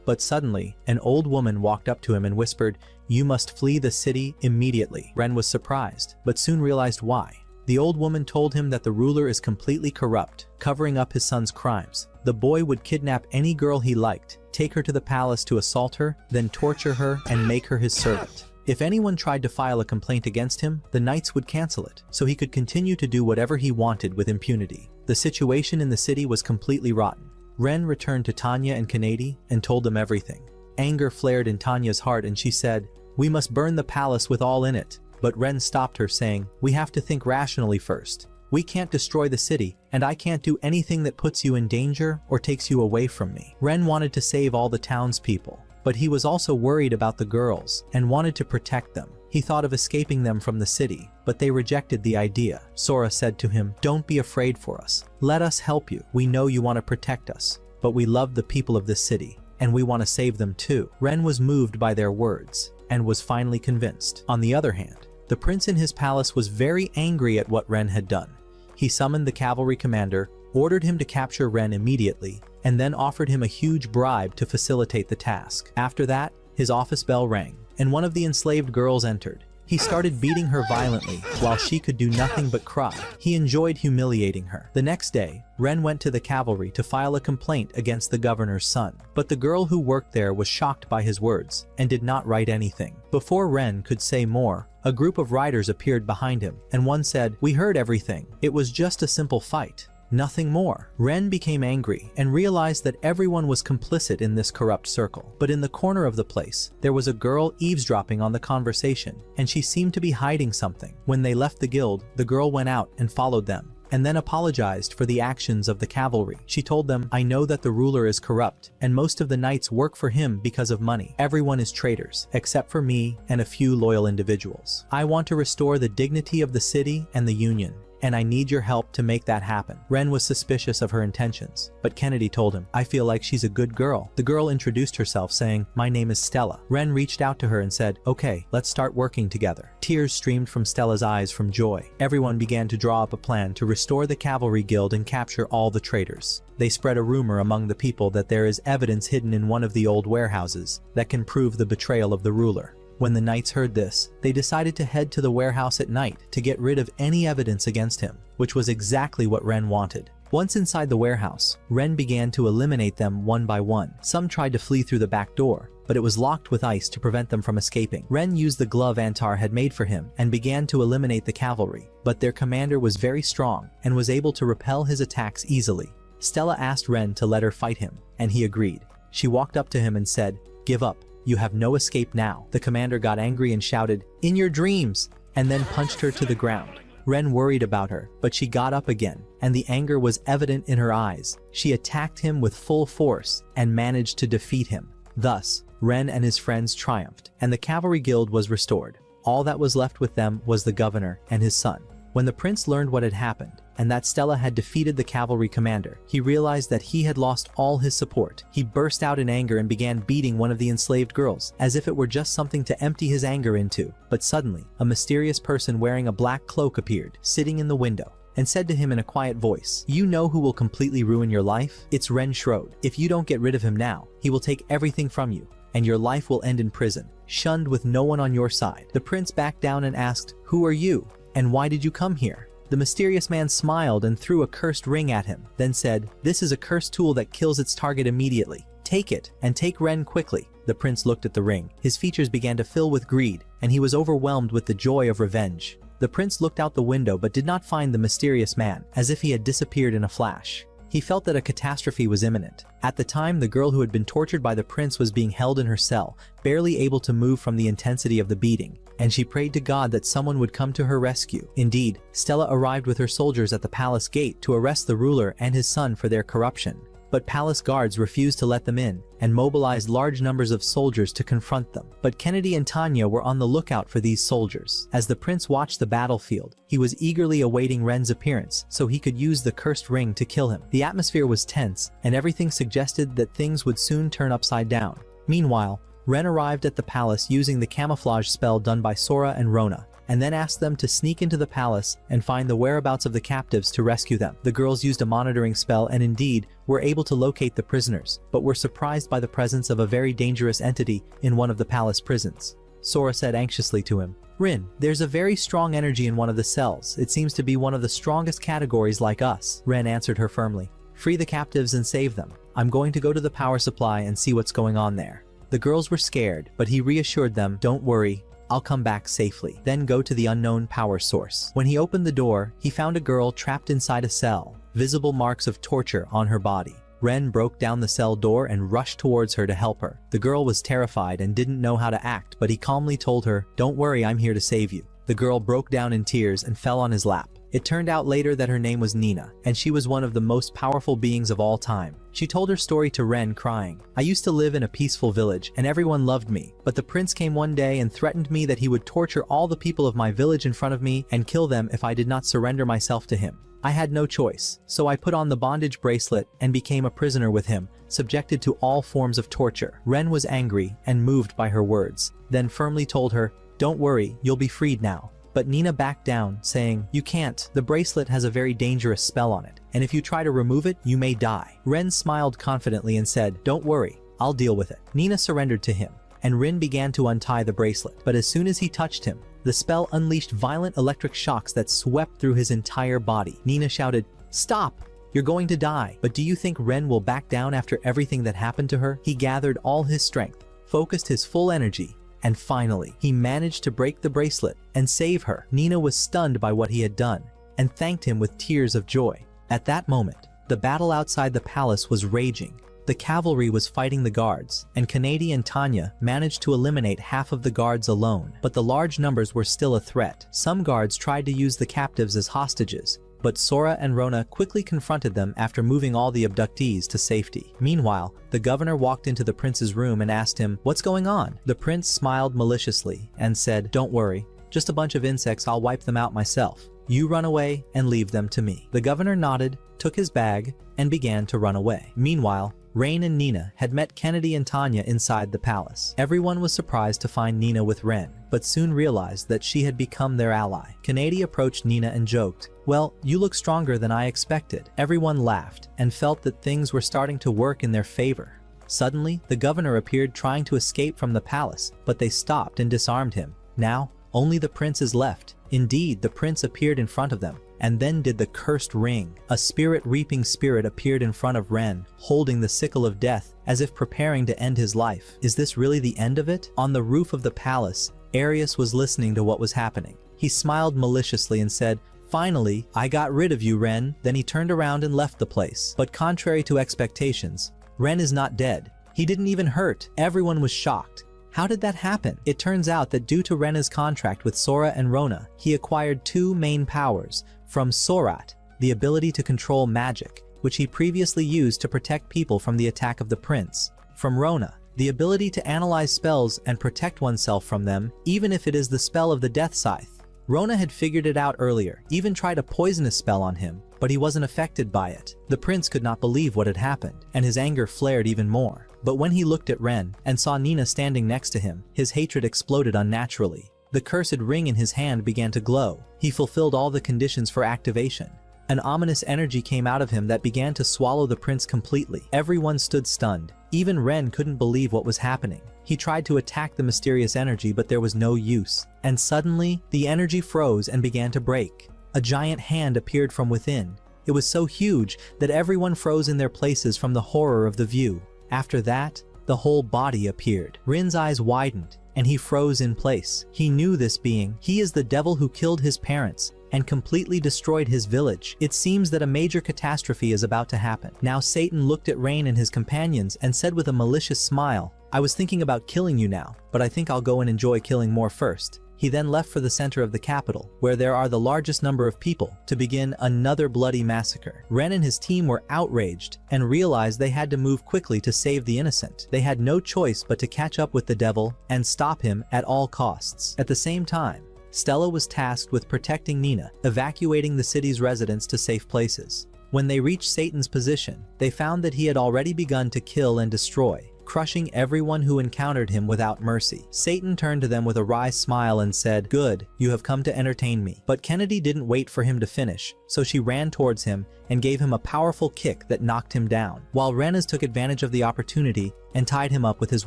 But suddenly, an old woman walked up to him and whispered, "You must flee the city immediately." Ren was surprised, but soon realized why. The old woman told him that the ruler is completely corrupt, covering up his son's crimes. The boy would kidnap any girl he liked, take her to the palace to assault her, then torture her and make her his servant. If anyone tried to file a complaint against him, the knights would cancel it, so he could continue to do whatever he wanted with impunity. The situation in the city was completely rotten. Ren returned to Tanya and Kanade and told them everything. Anger flared in Tanya's heart and she said, "We must burn the palace with all in it." But Ren stopped her, saying, "We have to think rationally first. We can't destroy the city, and I can't do anything that puts you in danger or takes you away from me." Ren wanted to save all the townspeople, but he was also worried about the girls and wanted to protect them. He thought of escaping them from the city, but they rejected the idea. Sora said to him, "Don't be afraid for us. Let us help you. We know you want to protect us, but we love the people of this city, and we want to save them too." Ren was moved by their words and was finally convinced. On the other hand, the prince in his palace was very angry at what Ren had done. He summoned the cavalry commander, ordered him to capture Ren immediately, and then offered him a huge bribe to facilitate the task. After that, his office bell rang, and one of the enslaved girls entered. He started beating her violently, while she could do nothing but cry. He enjoyed humiliating her. The next day, Ren went to the cavalry to file a complaint against the governor's son. But the girl who worked there was shocked by his words, and did not write anything. Before Ren could say more, a group of riders appeared behind him, and one said, "We heard everything. It was just a simple fight. Nothing more." Ren became angry and realized that everyone was complicit in this corrupt circle. But in the corner of the place, there was a girl eavesdropping on the conversation, and she seemed to be hiding something. When they left the guild, the girl went out and followed them, and then apologized for the actions of the cavalry. She told them, "I know that the ruler is corrupt, and most of the knights work for him because of money. Everyone is traitors, except for me and a few loyal individuals. I want to restore the dignity of the city and the union, and I need your help to make that happen." Ren was suspicious of her intentions, but Kanade told him, "I feel like she's a good girl." The girl introduced herself, saying, "My name is Stella." Ren reached out to her and said, "Okay, let's start working together." Tears streamed from Stella's eyes from joy. Everyone began to draw up a plan to restore the cavalry guild and capture all the traitors. They spread a rumor among the people that there is evidence hidden in one of the old warehouses that can prove the betrayal of the ruler. When the knights heard this, they decided to head to the warehouse at night to get rid of any evidence against him, which was exactly what Ren wanted. Once inside the warehouse, Ren began to eliminate them one by one. Some tried to flee through the back door, but it was locked with ice to prevent them from escaping. Ren used the glove Antar had made for him and began to eliminate the cavalry, but their commander was very strong and was able to repel his attacks easily. Stella asked Ren to let her fight him, and he agreed. She walked up to him and said, "Give up. You have no escape now." The commander got angry and shouted, "In your dreams!" and then punched her to the ground. Ren worried about her, but she got up again, and the anger was evident in her eyes. She attacked him with full force and managed to defeat him. Thus, Ren and his friends triumphed, and the cavalry guild was restored. All that was left with them was the governor and his son. When the prince learned what had happened, and that Stella had defeated the cavalry commander, he realized that he had lost all his support. He burst out in anger and began beating one of the enslaved girls, as if it were just something to empty his anger into. But suddenly, a mysterious person wearing a black cloak appeared, sitting in the window, and said to him in a quiet voice, "You know who will completely ruin your life? It's Ren Schrode. If you don't get rid of him now, he will take everything from you, and your life will end in prison, shunned with no one on your side." The prince backed down and asked, "Who are you? And why did you come here?" The mysterious man smiled and threw a cursed ring at him, then said, "This is a cursed tool that kills its target immediately. Take it, and take Ren quickly." The prince looked at the ring. His features began to fill with greed, and he was overwhelmed with the joy of revenge. The prince looked out the window but did not find the mysterious man, as if he had disappeared in a flash. He felt that a catastrophe was imminent. At the time, the girl who had been tortured by the prince was being held in her cell, barely able to move from the intensity of the beating, and she prayed to God that someone would come to her rescue. Indeed, Stella arrived with her soldiers at the palace gate to arrest the ruler and his son for their corruption. but palace guards refused to let them in and mobilized large numbers of soldiers to confront them. But Kennedy and Tanya were on the lookout for these soldiers. As the prince watched the battlefield, he was eagerly awaiting Ren's appearance so he could use the cursed ring to kill him. The atmosphere was tense, and everything suggested that things would soon turn upside down. Meanwhile, Ren arrived at the palace using the camouflage spell done by Sora and Rona, and then asked them to sneak into the palace and find the whereabouts of the captives to rescue them. The girls used a monitoring spell and indeed were able to locate the prisoners, but were surprised by the presence of a very dangerous entity in one of the palace prisons. Sora said anxiously to him, "Rin, there's a very strong energy in one of the cells. It seems to be one of the strongest categories like us." Ren answered her firmly, "Free the captives and save them. I'm going to go to the power supply and see what's going on there." The girls were scared, but he reassured them, "Don't worry, I'll come back safely." Then go to the unknown power source. When he opened the door, he found a girl trapped inside a cell, visible marks of torture on her body. Ren broke down the cell door and rushed towards her to help her. The girl was terrified and didn't know how to act, but he calmly told her, "Don't worry, I'm here to save you." The girl broke down in tears and fell on his lap. It turned out later that her name was Nina, and she was one of the most powerful beings of all time. She told her story to Ren, crying, "I used to live in a peaceful village, and everyone loved me, but the prince came one day and threatened me that he would torture all the people of my village in front of me and kill them if I did not surrender myself to him. I had no choice, so I put on the bondage bracelet and became a prisoner with him, subjected to all forms of torture." Ren was angry and moved by her words, then firmly told her, "Don't worry, you'll be freed now." But Nina backed down, saying, "You can't. The bracelet has a very dangerous spell on it, and if you try to remove it, you may die." Ren smiled confidently and said, "Don't worry, I'll deal with it." Nina surrendered to him, and Ren began to untie the bracelet. But as soon as he touched him, the spell unleashed violent electric shocks that swept through his entire body. Nina shouted, "Stop! You're going to die." But do you think Ren will back down after everything that happened to her? He gathered all his strength, focused his full energy, and finally, he managed to break the bracelet and save her. Nina was stunned by what he had done and thanked him with tears of joy. At that moment, the battle outside the palace was raging. The cavalry was fighting the guards, and Kennedy and Tanya managed to eliminate half of the guards alone. But the large numbers were still a threat. Some guards tried to use the captives as hostages, but Sora and Rona quickly confronted them after moving all the abductees to safety. Meanwhile, the governor walked into the prince's room and asked him, "What's going on?" The prince smiled maliciously and said, "Don't worry, just a bunch of insects, I'll wipe them out myself. You run away and leave them to me." The governor nodded, took his bag, and began to run away. Meanwhile, Rain and Nina had met Kennedy and Tanya inside the palace. Everyone was surprised to find Nina with Ren, but soon realized that she had become their ally. Kennedy approached Nina and joked, "Well, you look stronger than I expected." Everyone laughed and felt that things were starting to work in their favor. Suddenly, the governor appeared trying to escape from the palace, but they stopped and disarmed him. Now, only the prince is left. Indeed, the prince appeared in front of them, and then did the cursed ring. A spirit-reaping spirit appeared in front of Ren, holding the sickle of death, as if preparing to end his life. Is this really the end of it? On the roof of the palace, Arius was listening to what was happening. He smiled maliciously and said, "Finally, I got rid of you, Ren." Then he turned around and left the place. But contrary to expectations, Ren is not dead. He didn't even hurt. Everyone was shocked. How did that happen? It turns out that due to Rena's contract with Sora and Rona, he acquired two main powers. From Sorat, the ability to control magic, which he previously used to protect people from the attack of the prince. From Rona, the ability to analyze spells and protect oneself from them, even if it is the spell of the Death Scythe. Rona had figured it out earlier, even tried a poisonous spell on him, but he wasn't affected by it. The prince could not believe what had happened, and his anger flared even more. But when he looked at Ren and saw Nina standing next to him, his hatred exploded unnaturally. The cursed ring in his hand began to glow. He fulfilled all the conditions for activation. An ominous energy came out of him that began to swallow the prince completely. Everyone stood stunned. Even Ren couldn't believe what was happening. He tried to attack the mysterious energy, but there was no use. And suddenly, the energy froze and began to break. A giant hand appeared from within. It was so huge that everyone froze in their places from the horror of the view. After that, the whole body appeared. Ren's eyes widened, and he froze in place. He knew this being. He is the devil who killed his parents and completely destroyed his village. It seems that a major catastrophe is about to happen. Now Satan looked at Rain and his companions and said with a malicious smile, "I was thinking about killing you now, but I think I'll go and enjoy killing more first." He then left for the center of the capital, where there are the largest number of people, to begin another bloody massacre. Ren and his team were outraged and realized they had to move quickly to save the innocent. They had no choice but to catch up with the devil and stop him at all costs. At the same time, Stella was tasked with protecting Nina, evacuating the city's residents to safe places. When they reached Satan's position, they found that he had already begun to kill and destroy, crushing everyone who encountered him without mercy. Satan turned to them with a wry smile and said, "Good, you have come to entertain me." But Kennedy didn't wait for him to finish, so she ran towards him and gave him a powerful kick that knocked him down, while Renas took advantage of the opportunity and tied him up with his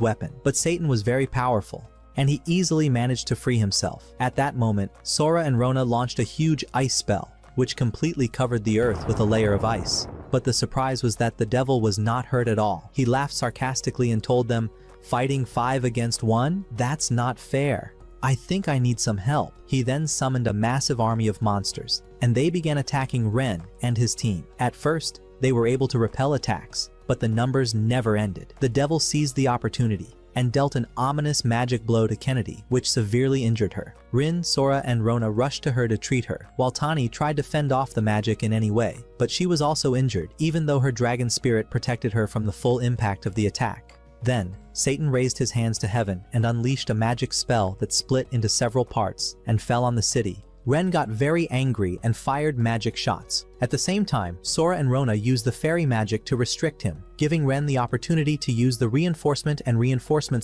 weapon. But Satan was very powerful, and he easily managed to free himself. At that moment, Sora and Rona launched a huge ice spell, which completely covered the earth with a layer of ice. But the surprise was that the devil was not hurt at all. He laughed sarcastically and told them, "Fighting 5 against 1? That's not fair. I think I need some help." He then summoned a massive army of monsters, and they began attacking Ren and his team. At first, they were able to repel attacks, but the numbers never ended. The devil seized the opportunity and dealt an ominous magic blow to Kennedy, which severely injured her. Rin, Sora, and Rona rushed to her to treat her, while Tani tried to fend off the magic in any way, but she was also injured, even though her dragon spirit protected her from the full impact of the attack. Then, Satan raised his hands to heaven and unleashed a magic spell that split into several parts and fell on the city. Ren got very angry and fired magic shots. At the same time, Sora and Rona used the fairy magic to restrict him, giving Ren the opportunity to use the reinforcement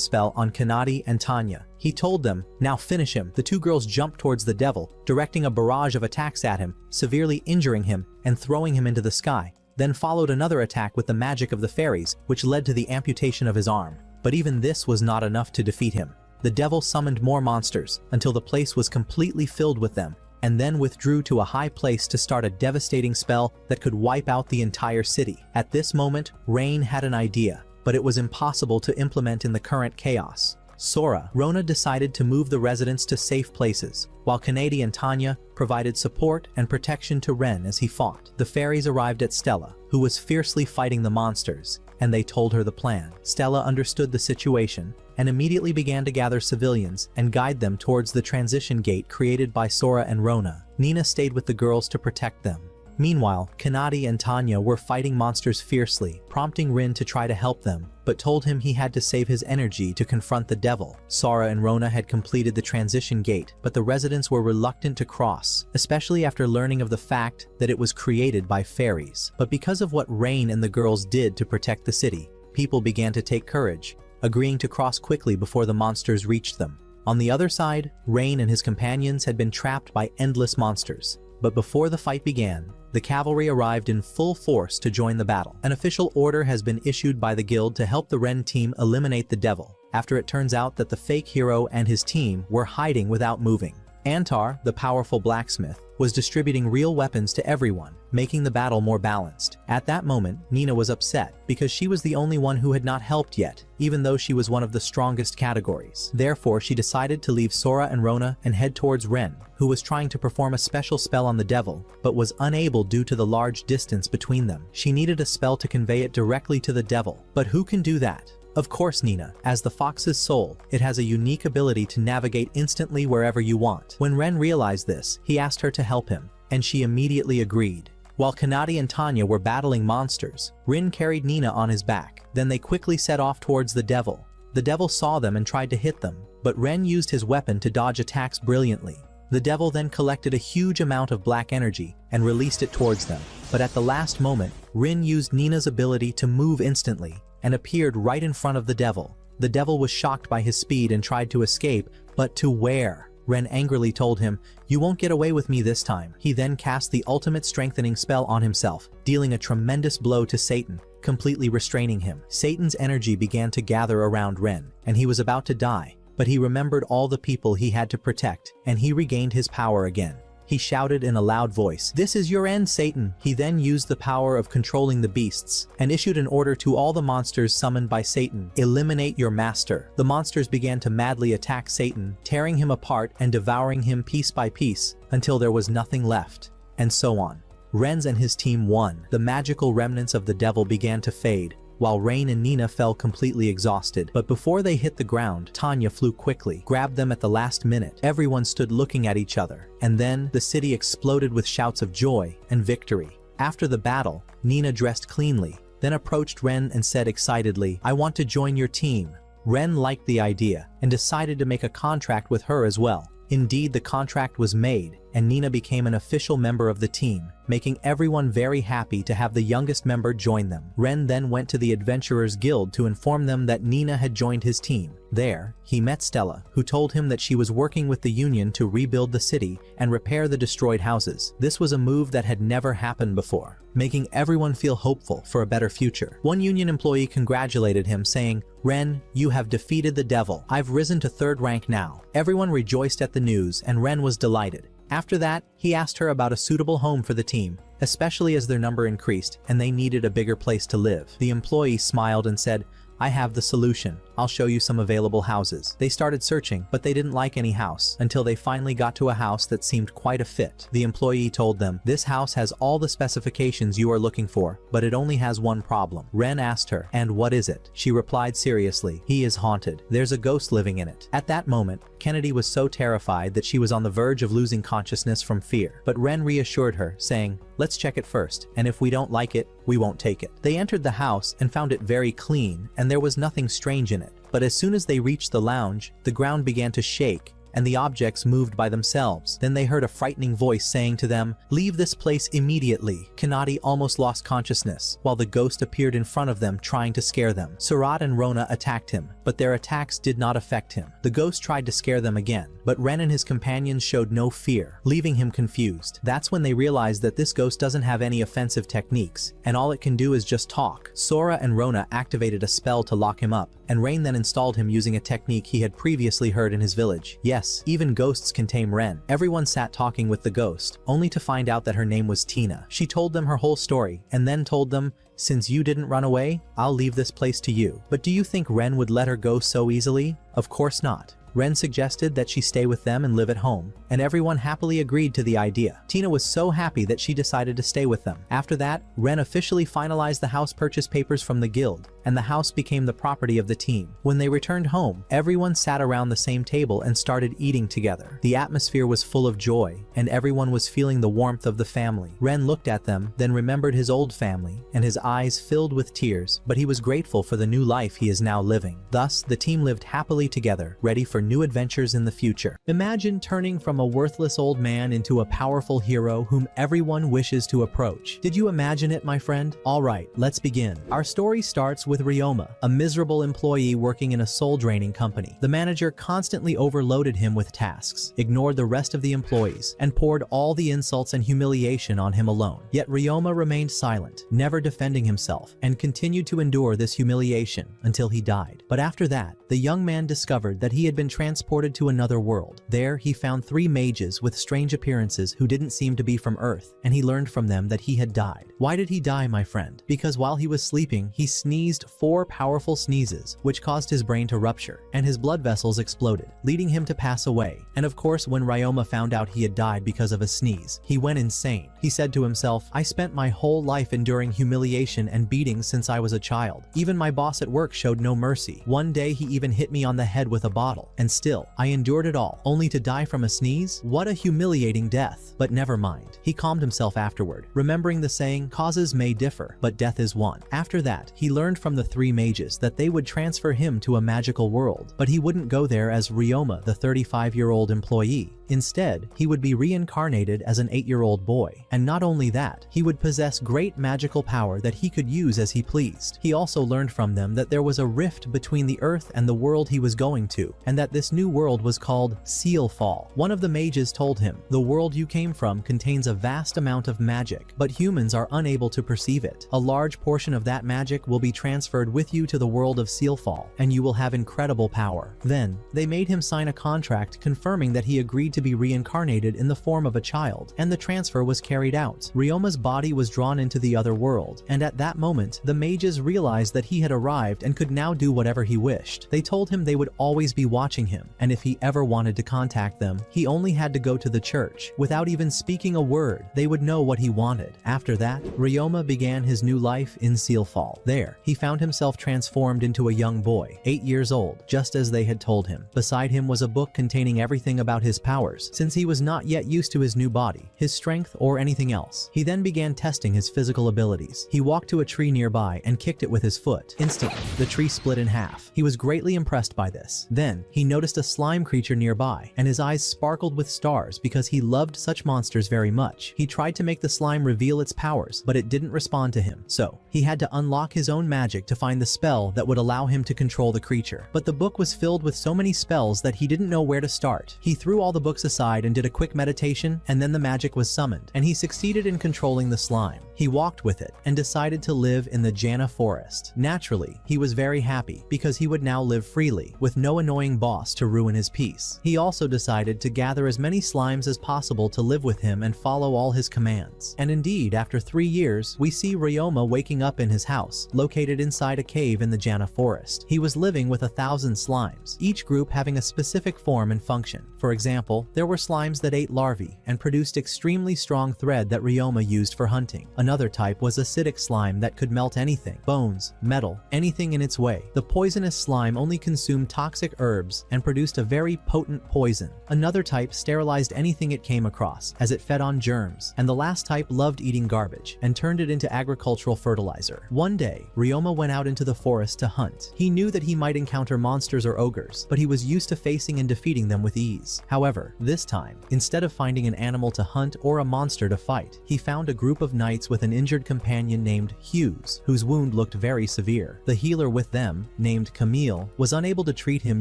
spell on Kanadi and Tanya. He told them, "Now finish him." The two girls jumped towards the devil, directing a barrage of attacks at him, severely injuring him and throwing him into the sky. Then followed another attack with the magic of the fairies, which led to the amputation of his arm. But even this was not enough to defeat him. The devil summoned more monsters until the place was completely filled with them, and then withdrew to a high place to start a devastating spell that could wipe out the entire city. At this moment, Rain had an idea, but it was impossible to implement in the current chaos. Sora, Rona decided to move the residents to safe places, while Kanedi and Tanya provided support and protection to Ren as he fought. The fairies arrived at Stella, who was fiercely fighting the monsters, and they told her the plan. Stella understood the situation and immediately began to gather civilians and guide them towards the transition gate created by Sora and Rona. Nina stayed with the girls to protect them. Meanwhile, Kanadi and Tanya were fighting monsters fiercely, prompting Rin to try to help them, but told him he had to save his energy to confront the devil. Sora and Rona had completed the transition gate, but the residents were reluctant to cross, especially after learning of the fact that it was created by fairies. But because of what Rain and the girls did to protect the city, people began to take courage, agreeing to cross quickly before the monsters reached them. On the other side, Rain and his companions had been trapped by endless monsters. But before the fight began, the cavalry arrived in full force to join the battle. An official order has been issued by the guild to help the Ren team eliminate the devil, after it turns out that the fake hero and his team were hiding without moving. Antar, the powerful blacksmith, was distributing real weapons to everyone, making the battle more balanced. At that moment, Nina was upset because she was the only one who had not helped yet, even though she was one of the strongest categories. Therefore, she decided to leave Sora and Rona and head towards Ren, who was trying to perform a special spell on the devil, but was unable due to the large distance between them. She needed a spell to convey it directly to the devil, but who can do that? Of course Nina. As the fox's soul, it has a unique ability to navigate instantly wherever you want. When Ren realized this, he asked her to help him, and she immediately agreed. While Kanadi and Tanya were battling monsters, Rin carried Nina on his back. Then they quickly set off towards the devil. The devil saw them and tried to hit them, but Ren used his weapon to dodge attacks brilliantly. The devil then collected a huge amount of black energy and released it towards them. But at the last moment, Rin used Nina's ability to move instantly and appeared right in front of the devil. The devil was shocked by his speed and tried to escape, but to where? Ren angrily told him, "You won't get away with me this time." He then cast the ultimate strengthening spell on himself, dealing a tremendous blow to Satan, completely restraining him. Satan's energy began to gather around Ren, and he was about to die, but he remembered all the people he had to protect, and he regained his power again. He shouted in a loud voice, "This is your end, Satan!" He then used the power of controlling the beasts and issued an order to all the monsters summoned by Satan, "Eliminate your master." The monsters began to madly attack Satan, tearing him apart and devouring him piece by piece until there was nothing left, and so on. Renz and his team won. The magical remnants of the devil began to fade, while Rain and Nina fell completely exhausted. But before they hit the ground, Tanya flew quickly, grabbed them at the last minute. Everyone stood looking at each other, and then the city exploded with shouts of joy and victory. After the battle, Nina dressed cleanly, then approached Ren and said excitedly, "I want to join your team." Ren liked the idea and decided to make a contract with her as well. Indeed, the contract was made, and Nina became an official member of the team, making everyone very happy to have the youngest member join them. Ren then went to the Adventurers Guild to inform them that Nina had joined his team. There, he met Stella, who told him that she was working with the Union to rebuild the city and repair the destroyed houses. This was a move that had never happened before, making everyone feel hopeful for a better future. One Union employee congratulated him, saying, "Ren, you have defeated the devil. I've risen to 3rd rank now." Everyone rejoiced at the news, and Ren was delighted. After that, he asked her about a suitable home for the team, especially as their number increased and they needed a bigger place to live. The employee smiled and said, "I have the solution. I'll show you some available houses." They started searching, but they didn't like any house until they finally got to a house that seemed quite a fit. The employee told them, "This house has all the specifications you are looking for, but it only has one problem." Ren asked her, "And what is it?" She replied seriously, "He is haunted. There's a ghost living in it." At that moment, Kennedy was so terrified that she was on the verge of losing consciousness from fear. But Ren reassured her, saying, "Let's check it first, and if we don't like it, we won't take it." They entered the house and found it very clean, and there was nothing strange in it. But as soon as they reached the lounge, the ground began to shake, and the objects moved by themselves. Then they heard a frightening voice saying to them, "Leave this place immediately." Kennedy almost lost consciousness, while the ghost appeared in front of them trying to scare them. Surat and Rona attacked him, but their attacks did not affect him. The ghost tried to scare them again, but Ren and his companions showed no fear, leaving him confused. That's when they realized that this ghost doesn't have any offensive techniques, and all it can do is just talk. Sora and Rona activated a spell to lock him up, and Rain then installed him using a technique he had previously heard in his village. Yes, even ghosts can tame Ren. Everyone sat talking with the ghost, only to find out that her name was Tina. She told them her whole story, and then told them, "Since you didn't run away, I'll leave this place to you." But do you think Ren would let her go so easily? Of course not. Ren suggested that she stay with them and live at home, and everyone happily agreed to the idea. Tina was so happy that she decided to stay with them. After that, Ren officially finalized the house purchase papers from the guild, and the house became the property of the team. When they returned home, everyone sat around the same table and started eating together. The atmosphere was full of joy, and everyone was feeling the warmth of the family. Ren looked at them, then remembered his old family, and his eyes filled with tears, but he was grateful for the new life he is now living. Thus, the team lived happily together, ready for new adventures in the future. Imagine turning from a worthless old man into a powerful hero whom everyone wishes to approach. Did you imagine it, my friend? Alright, let's begin. Our story starts with Ryoma, a miserable employee working in a soul-draining company. The manager constantly overloaded him with tasks, ignored the rest of the employees, and poured all the insults and humiliation on him alone. Yet Ryoma remained silent, never defending himself, and continued to endure this humiliation until he died. But after that, the young man discovered that he had been transported to another world. There, he found 3 mages with strange appearances who didn't seem to be from Earth, and he learned from them that he had died. Why did he die, my friend? Because while he was sleeping, he sneezed 4 powerful sneezes, which caused his brain to rupture, and his blood vessels exploded, leading him to pass away. And of course, when Ryoma found out he had died because of a sneeze, he went insane. He said to himself, "I spent my whole life enduring humiliation and beatings since I was a child. Even my boss at work showed no mercy. One day he even hit me on the head with a bottle, and still, I endured it all, only to die from a sneeze? What a humiliating death." But never mind. He calmed himself afterward, remembering the saying, "Causes may differ, but death is one." After that, he learned from the 3 mages that they would transfer him to a magical world, but he wouldn't go there as Ryoma, the 35-year-old employee. Instead, he would be reincarnated as an 8-year-old boy. And not only that, he would possess great magical power that he could use as he pleased. He also learned from them that there was a rift between the Earth and the world he was going to, and that this new world was called Seal Fall. One of the mages told him, "The world you came from contains a vast amount of magic, but humans are unable to perceive it. A large portion of that magic will be transferred with you to the world of Seal Fall, and you will have incredible power." Then, they made him sign a contract confirming that he agreed to be reincarnated in the form of a child, and the transfer was carried out. Ryoma's body was drawn into the other world, and at that moment, the mages realized that he had arrived and could now do whatever he wished. They told him they would always be watching him, and if he ever wanted to contact them, he only had to go to the church. Without even speaking a word, they would know what he wanted. After that, Ryoma began his new life in Sealfall. There, he found himself transformed into a young boy, 8 years old, just as they had told him. Beside him was a book containing everything about his powers, since he was not yet used to his new body, his strength, or anything else. He then began testing his physical abilities. He walked to a tree nearby and kicked it with his foot. Instantly, the tree split in half. He was greatly impressed by this. Then, he noticed a slime creature nearby, and his eyes sparkled with stars because he loved such monsters very much. He tried to make the slime reveal its powers, but it didn't respond to him. So, he had to unlock his own magic to find the spell that would allow him to control the creature. But the book was filled with so many spells that he didn't know where to start. He threw all the books aside and did a quick meditation, and then the magic was summoned, and he succeeded in controlling the slime. He walked with it and decided to live in the Jana forest. Naturally, he was very happy because he would now live freely, with no annoying boss to ruin his peace. He also decided to gather as many slimes as possible to live with him and follow all his commands. And indeed, after 3 years, we see Ryoma waking up in his house, located inside a cave in the Jana forest. He was living with 1,000 slimes, each group having a specific form and function. For example, there were slimes that ate larvae and produced extremely strong thread that Ryoma used for hunting. Another type was acidic slime that could melt anything, bones, metal, anything in its way. The poisonous slime only consumed toxic herbs and produced a very potent poison. Another type sterilized anything it came across, as it fed on germs. And the last type loved eating garbage and turned it into agricultural fertilizer. One day, Ryoma went out into the forest to hunt. He knew that he might encounter monsters or ogres, but he was used to facing and defeating them with ease. However, this time, instead of finding an animal to hunt or a monster to fight, he found a group of knights with an injured companion named Hughes, whose wound looked very severe. The healer with them, named Camille, was unable to treat him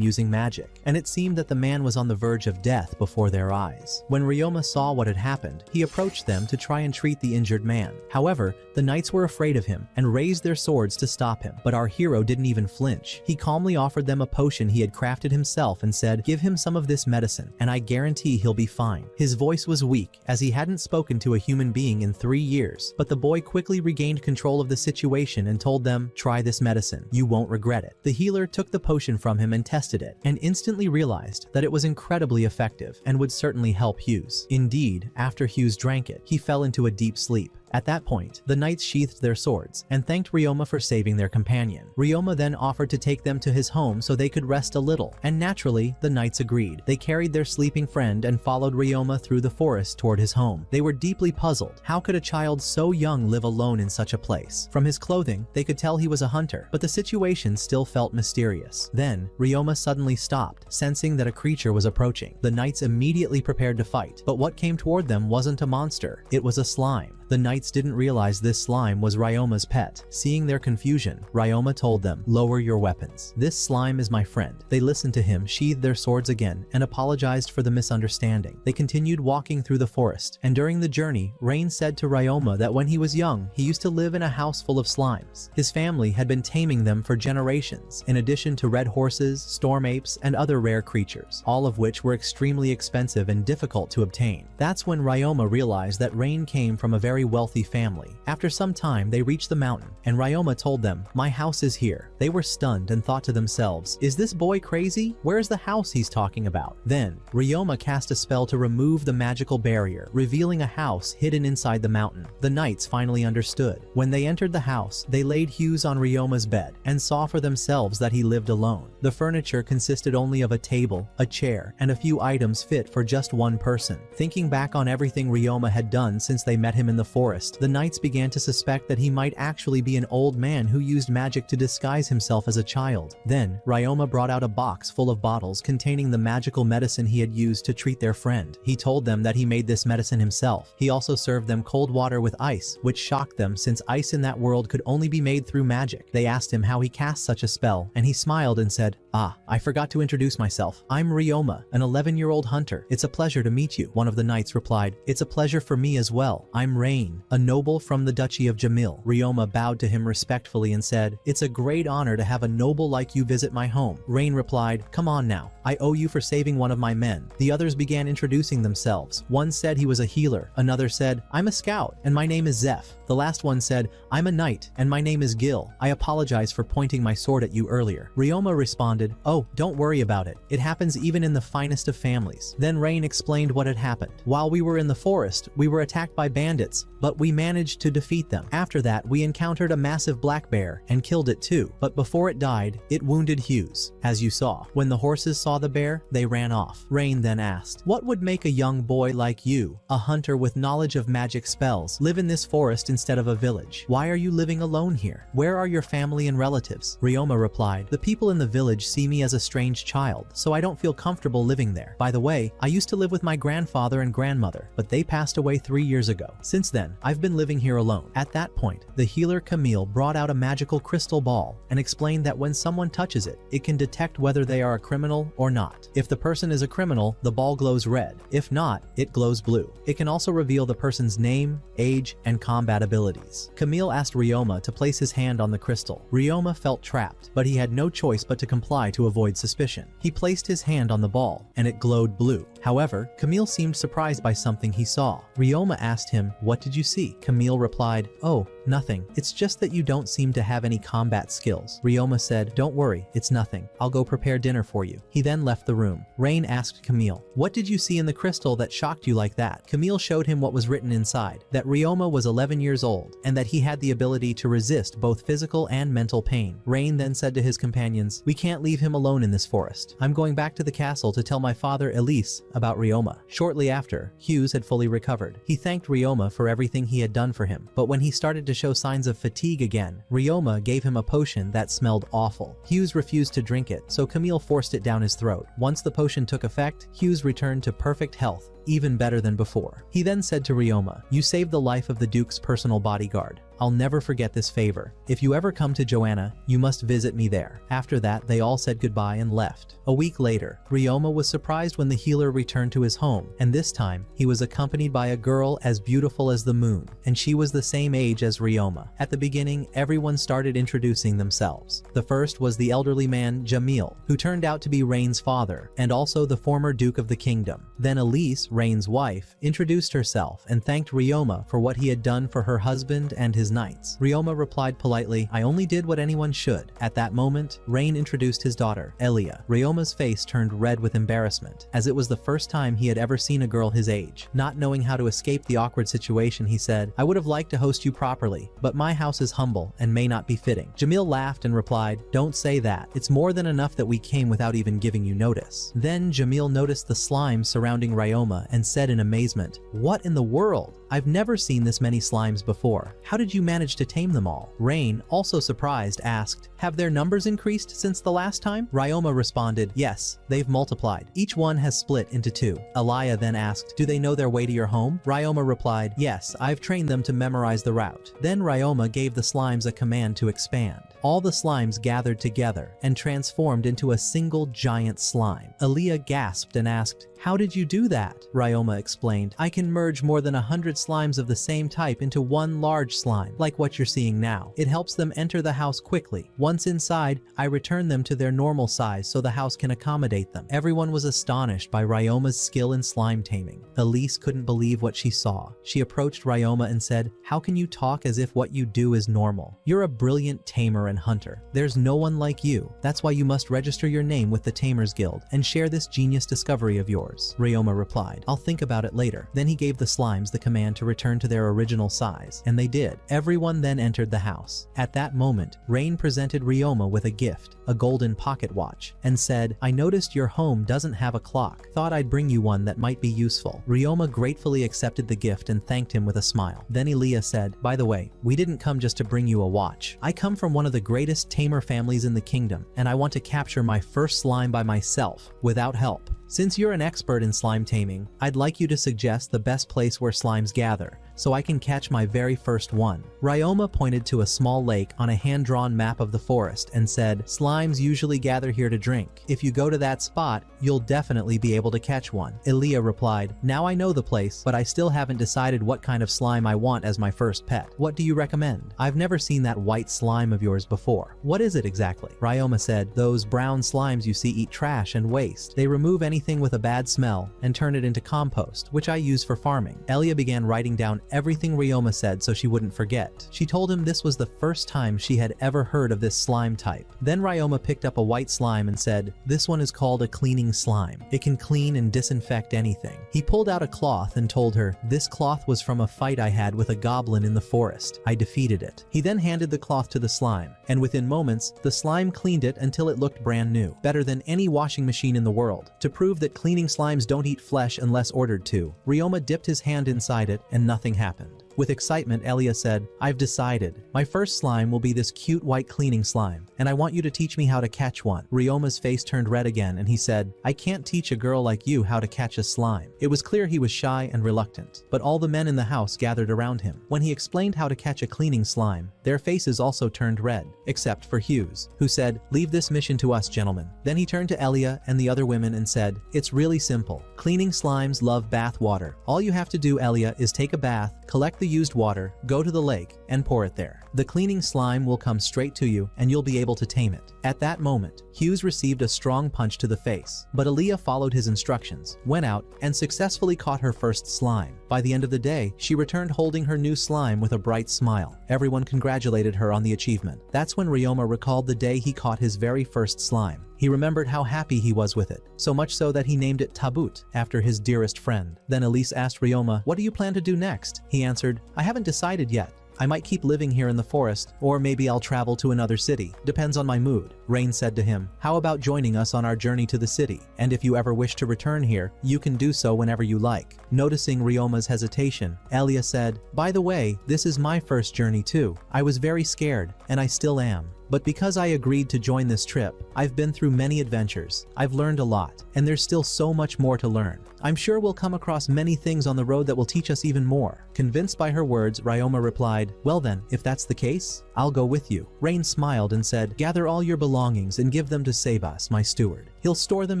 using magic, and it seemed that the man was on the verge of death before their eyes. When Ryoma saw what had happened, he approached them to try and treat the injured man. However, the knights were afraid of him and raised their swords to stop him, but our hero didn't even flinch. He calmly offered them a potion he had crafted himself and said, "Give him some of this medicine, and I guarantee he'll be fine." His voice was weak, as he hadn't spoken to a human being in 3 years, but the boy quickly regained control of the situation and told them, "Try this medicine. You won't regret it." The healer took the potion from him and tested it, and instantly realized that it was incredibly effective and would certainly help Hughes. Indeed, after Hughes drank it, he fell into a deep sleep. At that point, the knights sheathed their swords and thanked Ryoma for saving their companion. Ryoma then offered to take them to his home so they could rest a little, and naturally, the knights agreed. They carried their sleeping friend and followed Ryoma through the forest toward his home. They were deeply puzzled. How could a child so young live alone in such a place? From his clothing, they could tell he was a hunter, but the situation still felt mysterious. Then, Ryoma suddenly stopped, sensing that a creature was approaching. The knights immediately prepared to fight, but what came toward them wasn't a monster, it was a slime. The knights didn't realize this slime was Ryoma's pet. Seeing their confusion, Ryoma told them, "Lower your weapons. This slime is my friend." They listened to him, sheathed their swords again, and apologized for the misunderstanding. They continued walking through the forest, and during the journey, Rain said to Ryoma that when he was young, he used to live in a house full of slimes. His family had been taming them for generations, in addition to red horses, storm apes, and other rare creatures, all of which were extremely expensive and difficult to obtain. That's when Ryoma realized that Rain came from a very wealthy family. After some time, they reached the mountain, and Ryoma told them, "My house is here." They were stunned and thought to themselves, "Is this boy crazy? Where's the house he's talking about?" Then, Ryoma cast a spell to remove the magical barrier, revealing a house hidden inside the mountain. The knights finally understood. When they entered the house, they laid Hughes on Ryoma's bed, and saw for themselves that he lived alone. The furniture consisted only of a table, a chair, and a few items fit for just one person. Thinking back on everything Ryoma had done since they met him in the forest, the knights began to suspect that he might actually be an old man who used magic to disguise himself as a child. Then, Ryoma brought out a box full of bottles containing the magical medicine he had used to treat their friend. He told them that he made this medicine himself. He also served them cold water with ice, which shocked them since ice in that world could only be made through magic. They asked him how he cast such a spell, and he smiled and said, "Ah, I forgot to introduce myself. I'm Ryoma, an 11-year-old hunter. It's a pleasure to meet you." One of the knights replied, "It's a pleasure for me as well. I'm Rain, Rain, a noble from the Duchy of Jamil. Ryoma bowed to him respectfully and said, "It's a great honor to have a noble like you visit my home." Rain replied, "Come on now. I owe you for saving one of my men." The others began introducing themselves. One said he was a healer. Another said, "I'm a scout, and my name is Zeph." The last one said, "I'm a knight, and my name is Gil. I apologize for pointing my sword at you earlier." Ryoma responded, "Oh, don't worry about it. It happens even in the finest of families." Then Rain explained what had happened. "While we were in the forest, we were attacked by bandits, but we managed to defeat them. After that, we encountered a massive black bear and killed it too. But before it died, it wounded Hughes, as you saw. When the horses saw the bear, they ran off." Rain then asked, "What would make a young boy like you, a hunter with knowledge of magic spells, live in this forest instead of a village? Why are you living alone here? Where are your family and relatives?" Ryoma replied, "The people in the village see me as a strange child, so I don't feel comfortable living there. By the way, I used to live with my grandfather and grandmother, but they passed away 3 years ago. Since then, I've been living here alone." At that point, the healer Camille brought out a magical crystal ball and explained that when someone touches it, it can detect whether they are a criminal or not. If the person is a criminal, the ball glows red. If not, it glows blue. It can also reveal the person's name, age, and combat abilities. Camille asked Ryoma to place his hand on the crystal. Ryoma felt trapped, but he had no choice but to comply to avoid suspicion. He placed his hand on the ball, and it glowed blue. However, Camille seemed surprised by something he saw. Ryoma asked him, "What did you see?" Camille replied, "Oh, nothing. It's just that you don't seem to have any combat skills." Ryoma said, "Don't worry, it's nothing. I'll go prepare dinner for you." He then left the room. Rain asked Camille, "What did you see in the crystal that shocked you like that?" Camille showed him what was written inside, that Ryoma was 11 years old, and that he had the ability to resist both physical and mental pain. Rain then said to his companions, "We can't leave him alone in this forest. I'm going back to the castle to tell my father Elise about Ryoma." Shortly after, Hughes had fully recovered. He thanked Ryoma for everything he had done for him, but when he started to show signs of fatigue again, Ryoma gave him a potion that smelled awful. Hughes refused to drink it, so Camille forced it down his throat. Once the potion took effect, Hughes returned to perfect health, even better than before. He then said to Ryoma, "You saved the life of the Duke's personal bodyguard. I'll never forget this favor. If you ever come to Joanna, you must visit me there." After that, they all said goodbye and left. A week later, Ryoma was surprised when the healer returned to his home, and this time, he was accompanied by a girl as beautiful as the moon, and she was the same age as Ryoma. At the beginning, everyone started introducing themselves. The first was the elderly man, Jamil, who turned out to be Rain's father, and also the former Duke of the Kingdom. Then Elise, Rain's wife, introduced herself and thanked Ryoma for what he had done for her husband and his knights. Ryoma replied politely, "I only did what anyone should." At that moment, Rain introduced his daughter, Elia. Ryoma's face turned red with embarrassment, as it was the first time he had ever seen a girl his age. Not knowing how to escape the awkward situation, he said, "I would have liked to host you properly, but my house is humble and may not be fitting." Jamil laughed and replied, "Don't say that. It's more than enough that we came without even giving you notice." Then Jamil noticed the slime surrounding Ryoma and said in amazement, "What in the world? I've never seen this many slimes before. How did you manage to tame them all?" Rain, also surprised, asked, "Have their numbers increased since the last time?" Ryoma responded, "Yes, they've multiplied. Each one has split into 2. Elia then asked, "Do they know their way to your home?" Ryoma replied, "Yes, I've trained them to memorize the route." Then Ryoma gave the slimes a command to expand. All the slimes gathered together and transformed into a single giant slime. Elia gasped and asked, "How did you do that?" Ryoma explained, "I can merge more than 100 slimes of the same type into one large slime, like what you're seeing now. It helps them enter the house quickly. Once inside, I return them to their normal size so the house can accommodate them." Everyone was astonished by Ryoma's skill in slime taming. Elise couldn't believe what she saw. She approached Ryoma and said, "How can you talk as if what you do is normal? You're a brilliant tamer and hunter. There's no one like you. That's why you must register your name with the Tamers Guild and share this genius discovery of yours." Ryoma replied, "I'll think about it later." Then he gave the slimes the command to return to their original size, and they did. Everyone then entered the house. At that moment, Rain presented Ryoma with a gift, a golden pocket watch, and said, "I noticed your home doesn't have a clock. Thought I'd bring you one that might be useful." Ryoma gratefully accepted the gift and thanked him with a smile. Then Elia said, "By the way, we didn't come just to bring you a watch. I come from one of the greatest tamer families in the kingdom, and I want to capture my first slime by myself, without help. Since you're an expert in slime taming, I'd like you to suggest the best place where slimes gather, so I can catch my very first one. Ryoma pointed to a small lake on a hand-drawn map of the forest and said, slimes usually gather here to drink. If you go to that spot, you'll definitely be able to catch one. Ilia replied, now I know the place, but I still haven't decided what kind of slime I want as my first pet. What do you recommend? I've never seen that white slime of yours before. What is it exactly? Ryoma said, those brown slimes you see eat trash and waste. They remove anything with a bad smell and turn it into compost, which I use for farming. Elia began writing down everything Ryoma said so she wouldn't forget. She told him this was the first time she had ever heard of this slime type. Then Ryoma picked up a white slime and said, this one is called a cleaning slime. It can clean and disinfect anything. He pulled out a cloth and told her, this cloth was from a fight I had with a goblin in the forest. I defeated it. He then handed the cloth to the slime, and within moments, the slime cleaned it until it looked brand new, better than any washing machine in the world. To prove that cleaning slimes don't eat flesh unless ordered to, Ryoma dipped his hand inside it and nothing happened. With excitement, Elia said, I've decided. My first slime will be this cute white cleaning slime, and I want you to teach me how to catch one. Ryoma's face turned red again and he said, I can't teach a girl like you how to catch a slime. It was clear he was shy and reluctant, but all the men in the house gathered around him. When he explained how to catch a cleaning slime, their faces also turned red, except for Hughes, who said, leave this mission to us, gentlemen. Then he turned to Elia and the other women and said, it's really simple. Cleaning slimes love bath water. All you have to do, Elia, is take a bath, collect the used water, go to the lake, and pour it there. The cleaning slime will come straight to you and you'll be able to tame it. At that moment, Hughes received a strong punch to the face, but Elia followed his instructions, went out, and successfully caught her first slime. By the end of the day, she returned holding her new slime with a bright smile. Everyone congratulated her on the achievement. That's when Ryoma recalled the day he caught his very first slime. He remembered how happy he was with it, so much so that he named it Tabut, after his dearest friend. Then Elise asked Ryoma, what do you plan to do next? He answered, I haven't decided yet. I might keep living here in the forest, or maybe I'll travel to another city. Depends on my mood. Rain said to him, how about joining us on our journey to the city? And if you ever wish to return here, you can do so whenever you like. Noticing Ryoma's hesitation, Elia said, by the way, this is my first journey too. I was very scared, and I still am. But because I agreed to join this trip, I've been through many adventures. I've learned a lot, and there's still so much more to learn. I'm sure we'll come across many things on the road that will teach us even more. Convinced by her words, Ryoma replied, well then, if that's the case, I'll go with you. Rain smiled and said, gather all your belongings and give them to Sebas, my steward. He'll store them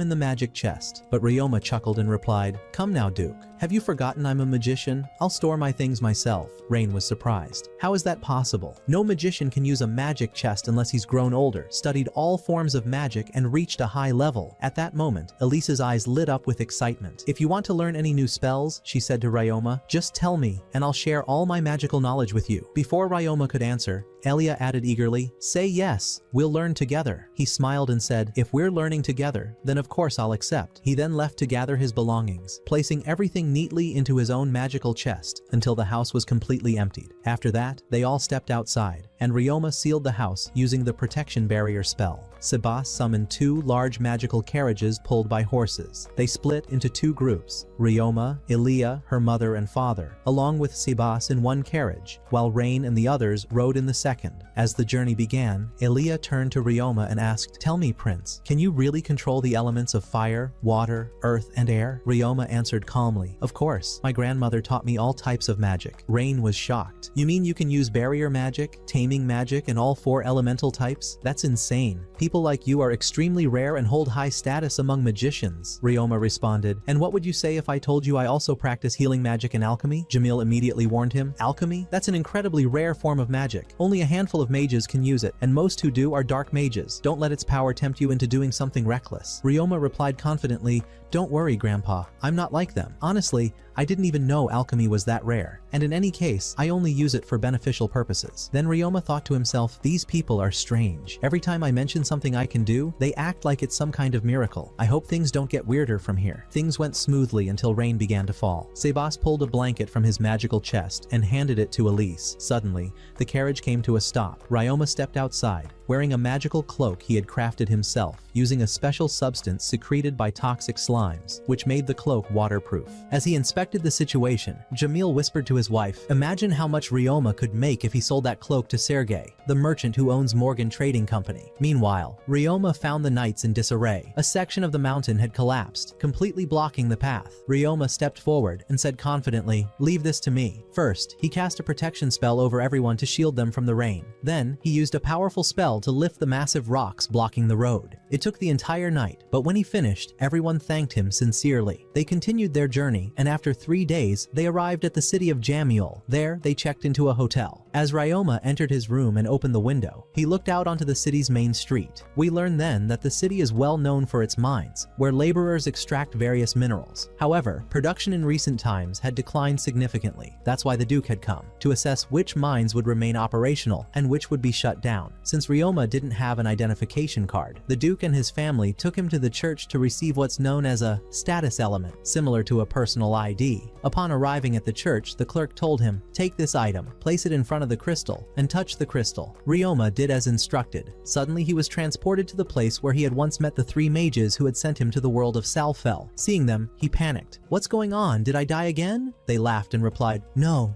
in the magic chest. But Ryoma chuckled and replied, come now, Duke. Have you forgotten I'm a magician? I'll store my things myself. Rain was surprised. How is that possible? No magician can use a magic chest unless he's grown older, studied all forms of magic, and reached a high level. At that moment, Elise's eyes lit up with excitement. If you want to learn any new spells, she said to Ryoma, just tell me, and I'll share all my magical knowledge with you. Before Ryoma could answer, Elia added eagerly, say yes, we'll learn together. He smiled and said, if we're learning together, then of course I'll accept. He then left to gather his belongings, placing everything neatly into his own magical chest until the house was completely emptied. After that, they all stepped outside, and Ryoma sealed the house using the protection barrier spell. Sebas summoned 2 large magical carriages pulled by horses. They split into 2 groups, Ryoma, Elia, her mother and father, along with Sebas in one carriage, while Rain and the others rode in the second. As the journey began, Elia turned to Ryoma and asked, tell me, Prince, can you really control the elements of fire, water, earth, and air? Ryoma answered calmly, of course, my grandmother taught me all types of magic. Rain was shocked. You mean you can use barrier magic, taming magic, and all 4 elemental types? That's insane. People like you are extremely rare and hold high status among magicians, Ryoma responded. And what would you say if I told you I also practice healing magic and alchemy? Jamil immediately warned him. Alchemy? That's an incredibly rare form of magic. Only a handful of mages can use it, and most who do are dark mages. Don't let its power tempt you into doing something reckless. Ryoma replied confidently, don't worry, Grandpa, I'm not like them. Honestly, I didn't even know alchemy was that rare, and in any case, I only use it for beneficial purposes. Then Ryoma thought to himself, these people are strange. Every time I mention something I can do, they act like it's some kind of miracle. I hope things don't get weirder from here. Things went smoothly until rain began to fall. Sebas pulled a blanket from his magical chest and handed it to Elise. Suddenly, the carriage came to a stop. Ryoma stepped outside, wearing a magical cloak he had crafted himself, using a special substance secreted by toxic slimes, which made the cloak waterproof. As he inspected the situation, Jamil whispered to his wife, "Imagine how much Ryoma could make if he sold that cloak to Sergei, the merchant who owns Morgan Trading Company." Meanwhile, Ryoma found the knights in disarray. A section of the mountain had collapsed, completely blocking the path. Ryoma stepped forward and said confidently, "Leave this to me." First, he cast a protection spell over everyone to shield them from the rain. Then, he used a powerful spell to lift the massive rocks blocking the road. It took the entire night, but when he finished, everyone thanked him sincerely. They continued their journey, and after 3 days, they arrived at the city of Jamiul. There, they checked into a hotel. As Ryoma entered his room and opened the window, he looked out onto the city's main street. We learn then that the city is well known for its mines, where laborers extract various minerals. However, production in recent times had declined significantly. That's why the Duke had come, to assess which mines would remain operational and which would be shut down. Since Ryoma didn't have an identification card, the Duke and his family took him to the church to receive what's known as a status element, similar to a personal ID. Upon arriving at the church, the clerk told him, "Take this item, place it in front of the crystal, and touch the crystal." Ryoma did as instructed. Suddenly he was transported to the place where he had once met the 3 mages who had sent him to the world of Salfel. Seeing them, he panicked. "What's going on? Did I die again?" They laughed and replied, "No,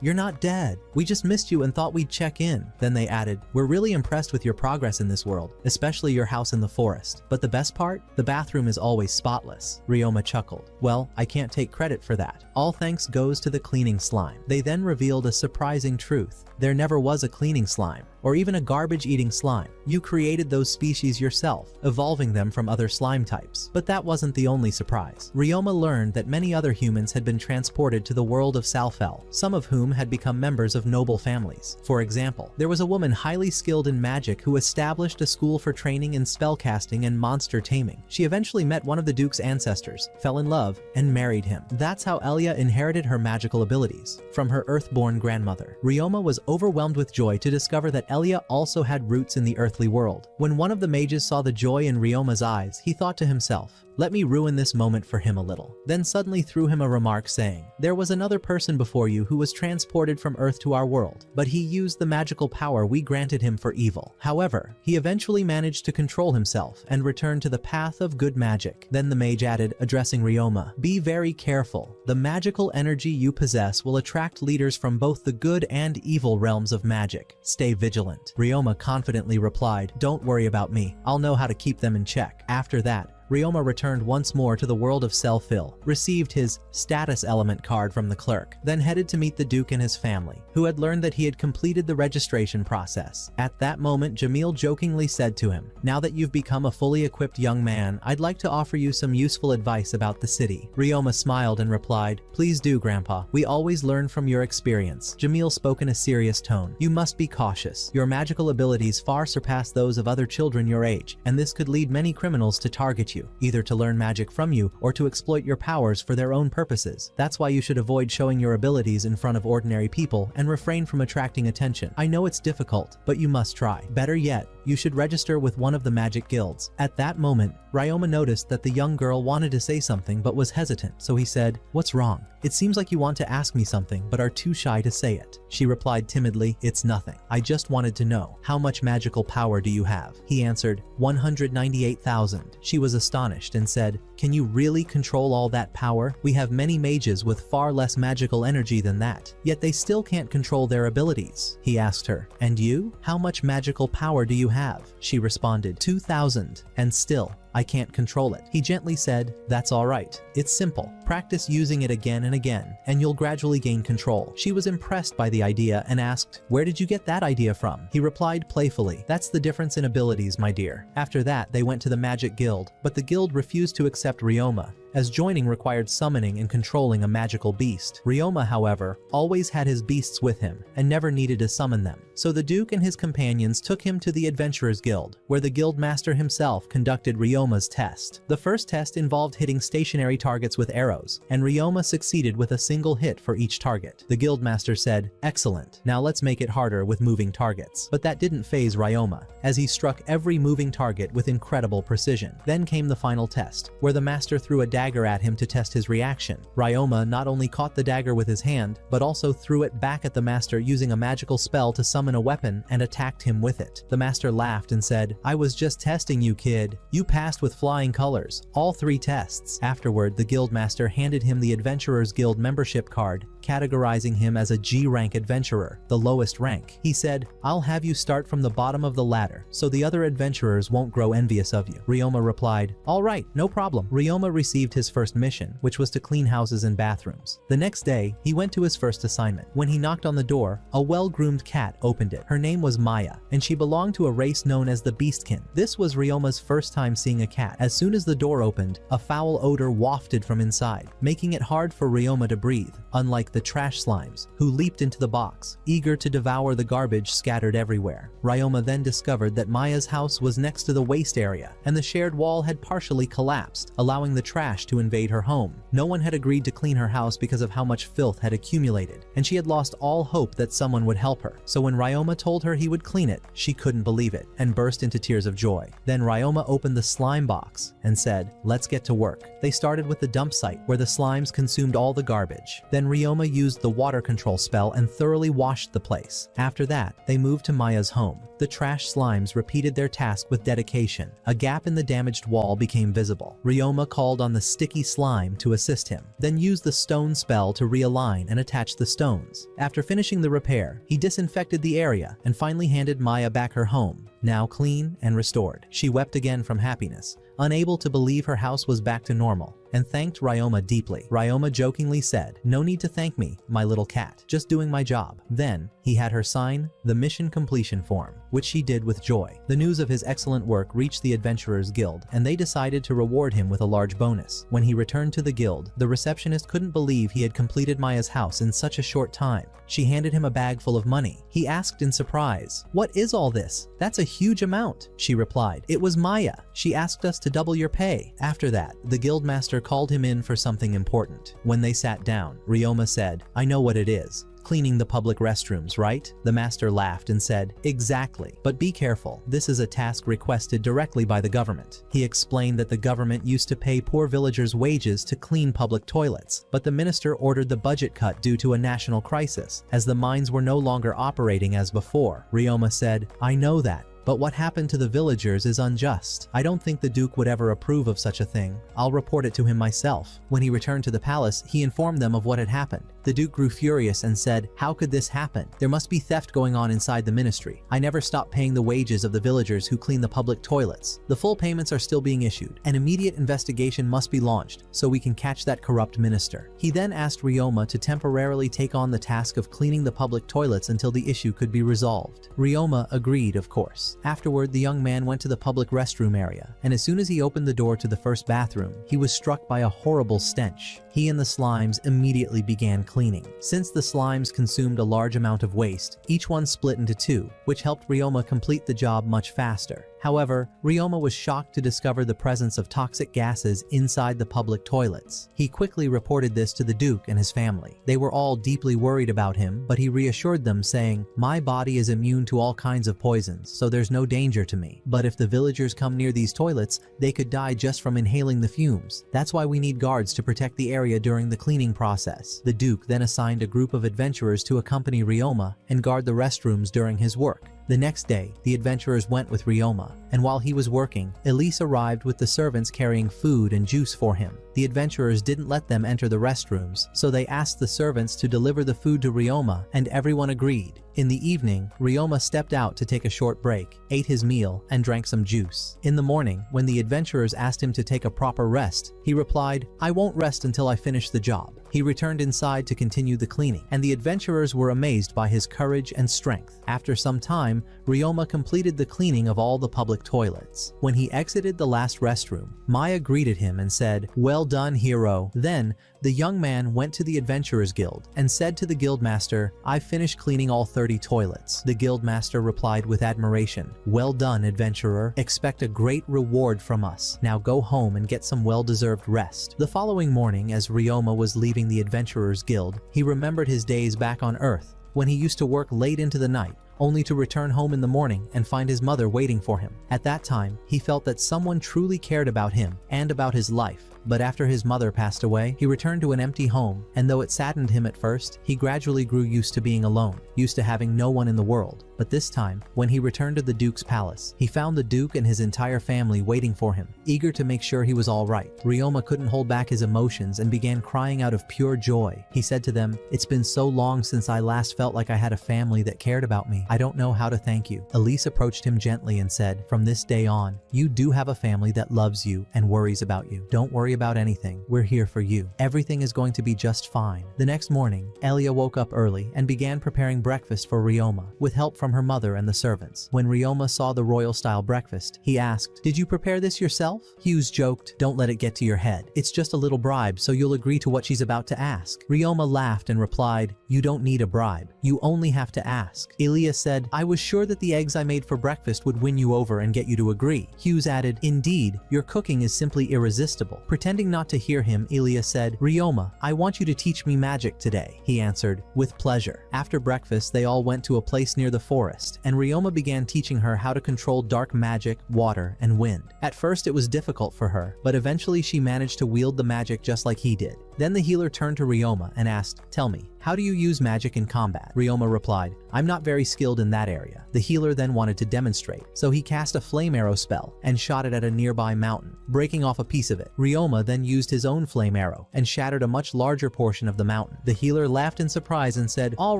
you're not dead. We just missed you and thought we'd check in." Then they added, "We're really impressed with your progress in this world, especially your house in the forest. But the best part? The bathroom is always spotless." Ryoma chuckled. "Well, I can't take credit for that. All thanks goes to the cleaning slime." They then revealed a surprising truth. There never was a cleaning slime, or even a garbage-eating slime. You created those species yourself, evolving them from other slime types. But that wasn't the only surprise. Ryoma learned that many other humans had been transported to the world of Salfel, some of whom had become members of noble families. For example, there was a woman highly skilled in magic who established a school for training in spellcasting and monster taming. She eventually met one of the Duke's ancestors, fell in love, and married him. That's how Elia inherited her magical abilities from her Earthborn grandmother. Ryoma was overwhelmed with joy to discover that Elia also had roots in the earthly world. When one of the mages saw the joy in Ryoma's eyes, he thought to himself, "Let me ruin this moment for him a little." Then suddenly threw him a remark saying, "There was another person before you who was transported from Earth to our world, but he used the magical power we granted him for evil. However, he eventually managed to control himself and return to the path of good magic." Then the mage added, addressing Ryoma, "Be very careful. The magical energy you possess will attract leaders from both the good and evil realms of magic. Stay vigilant." Ryoma confidently replied, "Don't worry about me. I'll know how to keep them in check." After that, Ryoma returned once more to the world of Selfil, received his status element card from the clerk, then headed to meet the Duke and his family, who had learned that he had completed the registration process. At that moment, Jamil jokingly said to him, "Now that you've become a fully equipped young man, I'd like to offer you some useful advice about the city." Ryoma smiled and replied, "Please do, Grandpa. We always learn from your experience." Jamil spoke in a serious tone. "You must be cautious. Your magical abilities far surpass those of other children your age, and this could lead many criminals to target you, either to learn magic from you or to exploit your powers for their own purposes. That's why you should avoid showing your abilities in front of ordinary people and refrain from attracting attention. I know it's difficult, but you must try. Better yet, you should register with one of the magic guilds." At that moment, Ryoma noticed that the young girl wanted to say something but was hesitant, so he said, "What's wrong? It seems like you want to ask me something but are too shy to say it." She replied timidly, "It's nothing. I just wanted to know, how much magical power do you have?" He answered, 198,000. She was astonished and said, "Can you really control all that power? We have many mages with far less magical energy than that, yet they still can't control their abilities." He asked her, "And you? How much magical power do you have?" She responded, 2,000, and still, I can't control it. He gently said, "That's all right. It's simple. Practice using it again and again, and you'll gradually gain control." She was impressed by the idea and asked, "Where did you get that idea from?" He replied playfully, "That's the difference in abilities, my dear." After that, they went to the Magic Guild, but the guild refused to accept Ryoma, as joining required summoning and controlling a magical beast. Ryoma, however, always had his beasts with him and never needed to summon them. So the Duke and his companions took him to the Adventurers Guild, where the guild master himself conducted Ryoma's test. The first test involved hitting stationary targets with arrows, and Ryoma succeeded with a single hit for each target. The guild master said, "Excellent, now let's make it harder with moving targets." But that didn't faze Ryoma, as he struck every moving target with incredible precision. Then came the final test, where the master threw a dagger dagger at him to test his reaction. Ryoma not only caught the dagger with his hand, but also threw it back at the master using a magical spell to summon a weapon and attacked him with it. The master laughed and said, "I was just testing you, kid. You passed with flying colors, all 3 tests." Afterward, the guildmaster handed him the Adventurers Guild membership card, categorizing him as a G-rank adventurer, the lowest rank. He said, "I'll have you start from the bottom of the ladder, so the other adventurers won't grow envious of you." Ryoma replied, "All right, no problem." Ryoma received his first mission, which was to clean houses and bathrooms. The next day, he went to his first assignment. When he knocked on the door, a well-groomed cat opened it. Her name was Maya, and she belonged to a race known as the Beastkin. This was Ryoma's first time seeing a cat. As soon as the door opened, a foul odor wafted from inside, making it hard for Ryoma to breathe, unlike the trash slimes, who leaped into the box, eager to devour the garbage scattered everywhere. Ryoma then discovered that Maya's house was next to the waste area, and the shared wall had partially collapsed, allowing the trash to invade her home. No one had agreed to clean her house because of how much filth had accumulated, and she had lost all hope that someone would help her. So when Ryoma told her he would clean it, she couldn't believe it, and burst into tears of joy. Then Ryoma opened the slime box and said, "Let's get to work." They started with the dump site, where the slimes consumed all the garbage. Then Ryoma used the water control spell and thoroughly washed the place. After that, they moved to Maya's home. The trash slimes repeated their task with dedication. A gap in the damaged wall became visible. Ryoma called on the sticky slime to assist him, then used the stone spell to realign and attach the stones. After finishing the repair, he disinfected the area and finally handed Maya back her home, now clean and restored. She wept again from happiness, unable to believe her house was back to normal, and thanked Ryoma deeply. Ryoma jokingly said, "No need to thank me, my little cat, just doing my job." Then, he had her sign the mission completion form, which she did with joy. The news of his excellent work reached the Adventurers Guild, and they decided to reward him with a large bonus. When he returned to the guild, the receptionist couldn't believe he had completed Maya's house in such a short time. She handed him a bag full of money. He asked in surprise, "What is all this? That's a huge amount." She replied, "It was Maya. She asked us to double your pay." After that, the guildmaster called him in for something important. When they sat down, Ryoma said, "I know what it is. Cleaning the public restrooms, right?" The master laughed and said, "Exactly. But be careful. This is a task requested directly by the government." He explained that the government used to pay poor villagers wages to clean public toilets, but the minister ordered the budget cut due to a national crisis, as the mines were no longer operating as before. Ryoma said, "I know that. But what happened to the villagers is unjust. I don't think the Duke would ever approve of such a thing. I'll report it to him myself." When he returned to the palace, he informed them of what had happened. The Duke grew furious and said, "How could this happen? There must be theft going on inside the ministry. I never stopped paying the wages of the villagers who clean the public toilets. The full payments are still being issued. An immediate investigation must be launched so we can catch that corrupt minister." He then asked Ryoma to temporarily take on the task of cleaning the public toilets until the issue could be resolved. Ryoma agreed, of course. Afterward, the young man went to the public restroom area, and as soon as he opened the door to the first bathroom, he was struck by a horrible stench. He and the slimes immediately began cleaning. Since the slimes consumed a large amount of waste, each one split into 2, which helped Ryoma complete the job much faster. However, Ryoma was shocked to discover the presence of toxic gases inside the public toilets. He quickly reported this to the Duke and his family. They were all deeply worried about him, but he reassured them, saying, "My body is immune to all kinds of poisons, so there's no danger to me. But if the villagers come near these toilets, they could die just from inhaling the fumes. That's why we need guards to protect the area during the cleaning process." The Duke then assigned a group of adventurers to accompany Ryoma and guard the restrooms during his work. The next day, the adventurers went with Ryoma, and while he was working, Elise arrived with the servants carrying food and juice for him. The adventurers didn't let them enter the restrooms, so they asked the servants to deliver the food to Ryoma, and everyone agreed. In the evening, Ryoma stepped out to take a short break, ate his meal, and drank some juice. In the morning, when the adventurers asked him to take a proper rest, he replied, "I won't rest until I finish the job." He returned inside to continue the cleaning, and the adventurers were amazed by his courage and strength. After some time, Ryoma completed the cleaning of all the public toilets. When he exited the last restroom, Maya greeted him and said, "Well done, hero." Then, the young man went to the Adventurers Guild and said to the guildmaster, "I've finished cleaning all 30 toilets." The guildmaster replied with admiration, "Well done, adventurer. Expect a great reward from us. Now go home and get some well-deserved rest." The following morning, as Ryoma was leaving the Adventurers Guild, he remembered his days back on Earth, when he used to work late into the night, only to return home in the morning and find his mother waiting for him. At that time, he felt that someone truly cared about him and about his life. But after his mother passed away, he returned to an empty home, and though it saddened him at first, he gradually grew used to being alone, used to having no one in the world. But this time, when he returned to the Duke's palace, he found the Duke and his entire family waiting for him, eager to make sure he was all right. Ryoma couldn't hold back his emotions and began crying out of pure joy. He said to them, "It's been so long since I last felt like I had a family that cared about me. I don't know how to thank you." Elise approached him gently and said, "From this day on, you do have a family that loves you and worries about you. Don't worry about anything. We're here for you. Everything is going to be just fine." The next morning, Elia woke up early and began preparing breakfast for Ryoma, with help from her mother and the servants. When Ryoma saw the royal-style breakfast, he asked, "Did you prepare this yourself?" Hughes joked, "Don't let it get to your head. It's just a little bribe so you'll agree to what she's about to ask." Ryoma laughed and replied, "You don't need a bribe. You only have to ask." Elia said, "I was sure that the eggs I made for breakfast would win you over and get you to agree." Hughes added, "Indeed, your cooking is simply irresistible." Pretending not to hear him, Elia said, "Ryoma, I want you to teach me magic today." He answered, "With pleasure." After breakfast, they all went to a place near the forest, and Ryoma began teaching her how to control dark magic, water, and wind. At first it was difficult for her, but eventually she managed to wield the magic just like he did. Then the healer turned to Ryoma and asked, "Tell me, how do you use magic in combat?" Ryoma replied, "I'm not very skilled in that area." The healer then wanted to demonstrate, so he cast a flame arrow spell and shot it at a nearby mountain, breaking off a piece of it. Ryoma then used his own flame arrow and shattered a much larger portion of the mountain. The healer laughed in surprise and said, all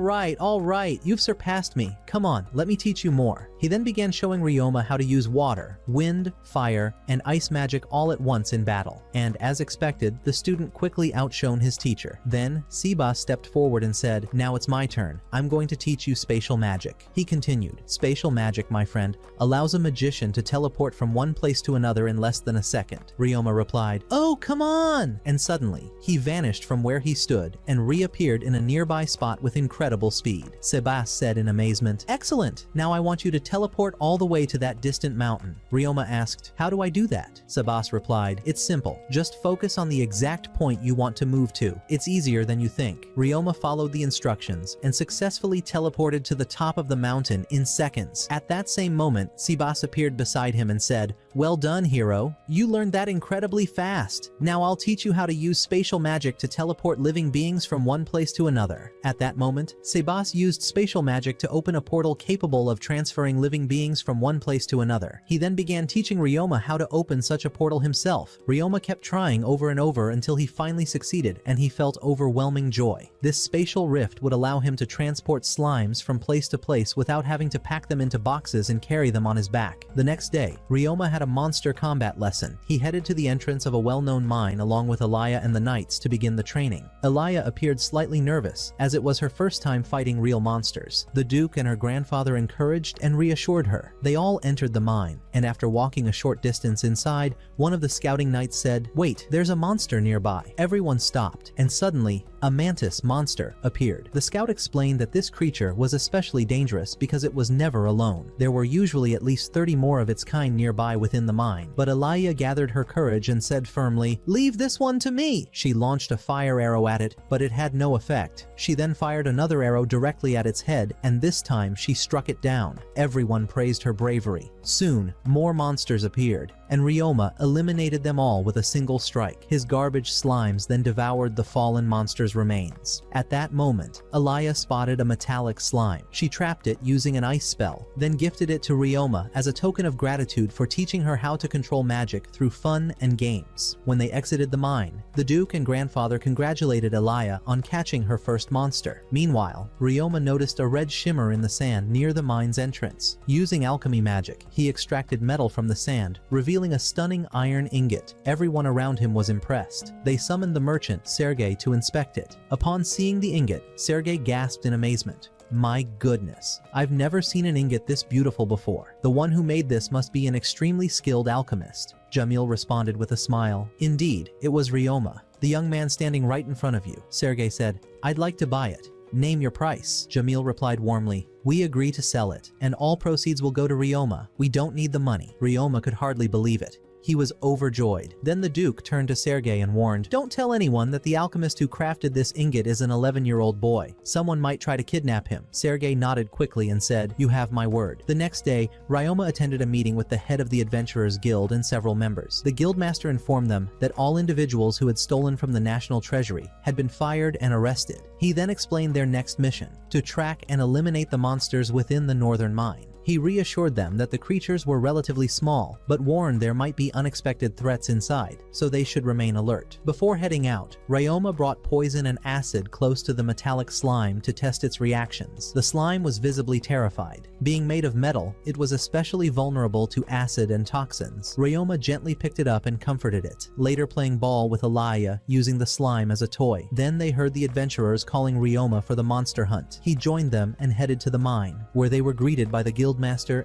right, you've surpassed me. Come on, let me teach you more." He then began showing Ryoma how to use water, wind, fire, and ice magic all at once in battle. And as expected, the student quickly outshone his teacher. Then, Seba stepped forward and said, "Now it's my turn. I'm going to teach you spatial magic." He continued, "Spatial magic, my friend, allows a magician to teleport from one place to another in less than a second." Ryoma replied, "Oh, come on!" And suddenly, he vanished from where he stood and reappeared in a nearby spot with incredible speed. Sebas said in amazement, "Excellent! Now I want you to teleport all the way to that distant mountain." Ryoma asked, "How do I do that?" Sebas replied, "It's simple. Just focus on the exact point you want to move to. It's easier than you think." Ryoma followed the instructions and successfully teleported to the top of the mountain in seconds. At that same moment, Sebas appeared beside him and said, "Well done, hero. You learned that incredibly fast. Now I'll teach you how to use spatial magic to teleport living beings from one place to another." At that moment, Sebas used spatial magic to open a portal capable of transferring living beings from one place to another. He then began teaching Ryoma how to open such a portal himself. Ryoma kept trying over and over until he finally succeeded, and he felt overwhelming joy. This spatial rift would allow him to transport slimes from place to place without having to pack them into boxes and carry them on his back. The next day, Ryoma had a monster combat lesson. He headed to the entrance of a well-known mine along with Elia and the knights to begin the training. Elia appeared slightly nervous, as it was her first time fighting real monsters. The Duke and her grandfather encouraged and reassured her. They all entered the mine, and after walking a short distance inside, one of the scouting knights said, "Wait, there's a monster nearby." Everyone stopped, and suddenly, a mantis monster appeared. The scout explained that this creature was especially dangerous because it was never alone. There were usually at least 30 more of its kind nearby within the mine. But Elia gathered her courage and said firmly, "Leave this one to me." She launched a fire arrow at it, but it had no effect. She then fired another arrow directly at its head, and this time she struck it down. Everyone praised her bravery. Soon, more monsters appeared, and Ryoma eliminated them all with a single strike. His garbage slimes then devoured the fallen monster's remains. At that moment, Elia spotted a metallic slime. She trapped it using an ice spell, then gifted it to Ryoma as a token of gratitude for teaching her how to control magic through fun and games. When they exited the mine, the Duke and grandfather congratulated Elia on catching her first monster. Meanwhile, Ryoma noticed a red shimmer in the sand near the mine's entrance. Using alchemy magic, he extracted metal from the sand, revealing a stunning iron ingot. Everyone around him was impressed. They summoned the merchant, Sergei, to inspect it. Upon seeing the ingot, Sergei gasped in amazement. "My goodness, I've never seen an ingot this beautiful before. The one who made this must be an extremely skilled alchemist." Jamil responded with a smile. "Indeed, it was Ryoma, the young man standing right in front of you." Sergei said, "I'd like to buy it. Name your price." Jamil replied warmly, "We agree to sell it, and all proceeds will go to Ryoma. We don't need the money." Ryoma could hardly believe it. He was overjoyed. Then the Duke turned to Sergei and warned, "Don't tell anyone that the alchemist who crafted this ingot is an 11-year-old boy. Someone might try to kidnap him." Sergei nodded quickly and said, "You have my word." The next day, Ryoma attended a meeting with the head of the Adventurers Guild and several members. The guildmaster informed them that all individuals who had stolen from the national treasury had been fired and arrested. He then explained their next mission: to track and eliminate the monsters within the northern mine. He reassured them that the creatures were relatively small, but warned there might be unexpected threats inside, so they should remain alert. Before heading out, Ryoma brought poison and acid close to the metallic slime to test its reactions. The slime was visibly terrified. Being made of metal, it was especially vulnerable to acid and toxins. Ryoma gently picked it up and comforted it, later playing ball with Alaya using the slime as a toy. Then they heard the adventurers calling Ryoma for the monster hunt. He joined them and headed to the mine, where they were greeted by the guildmaster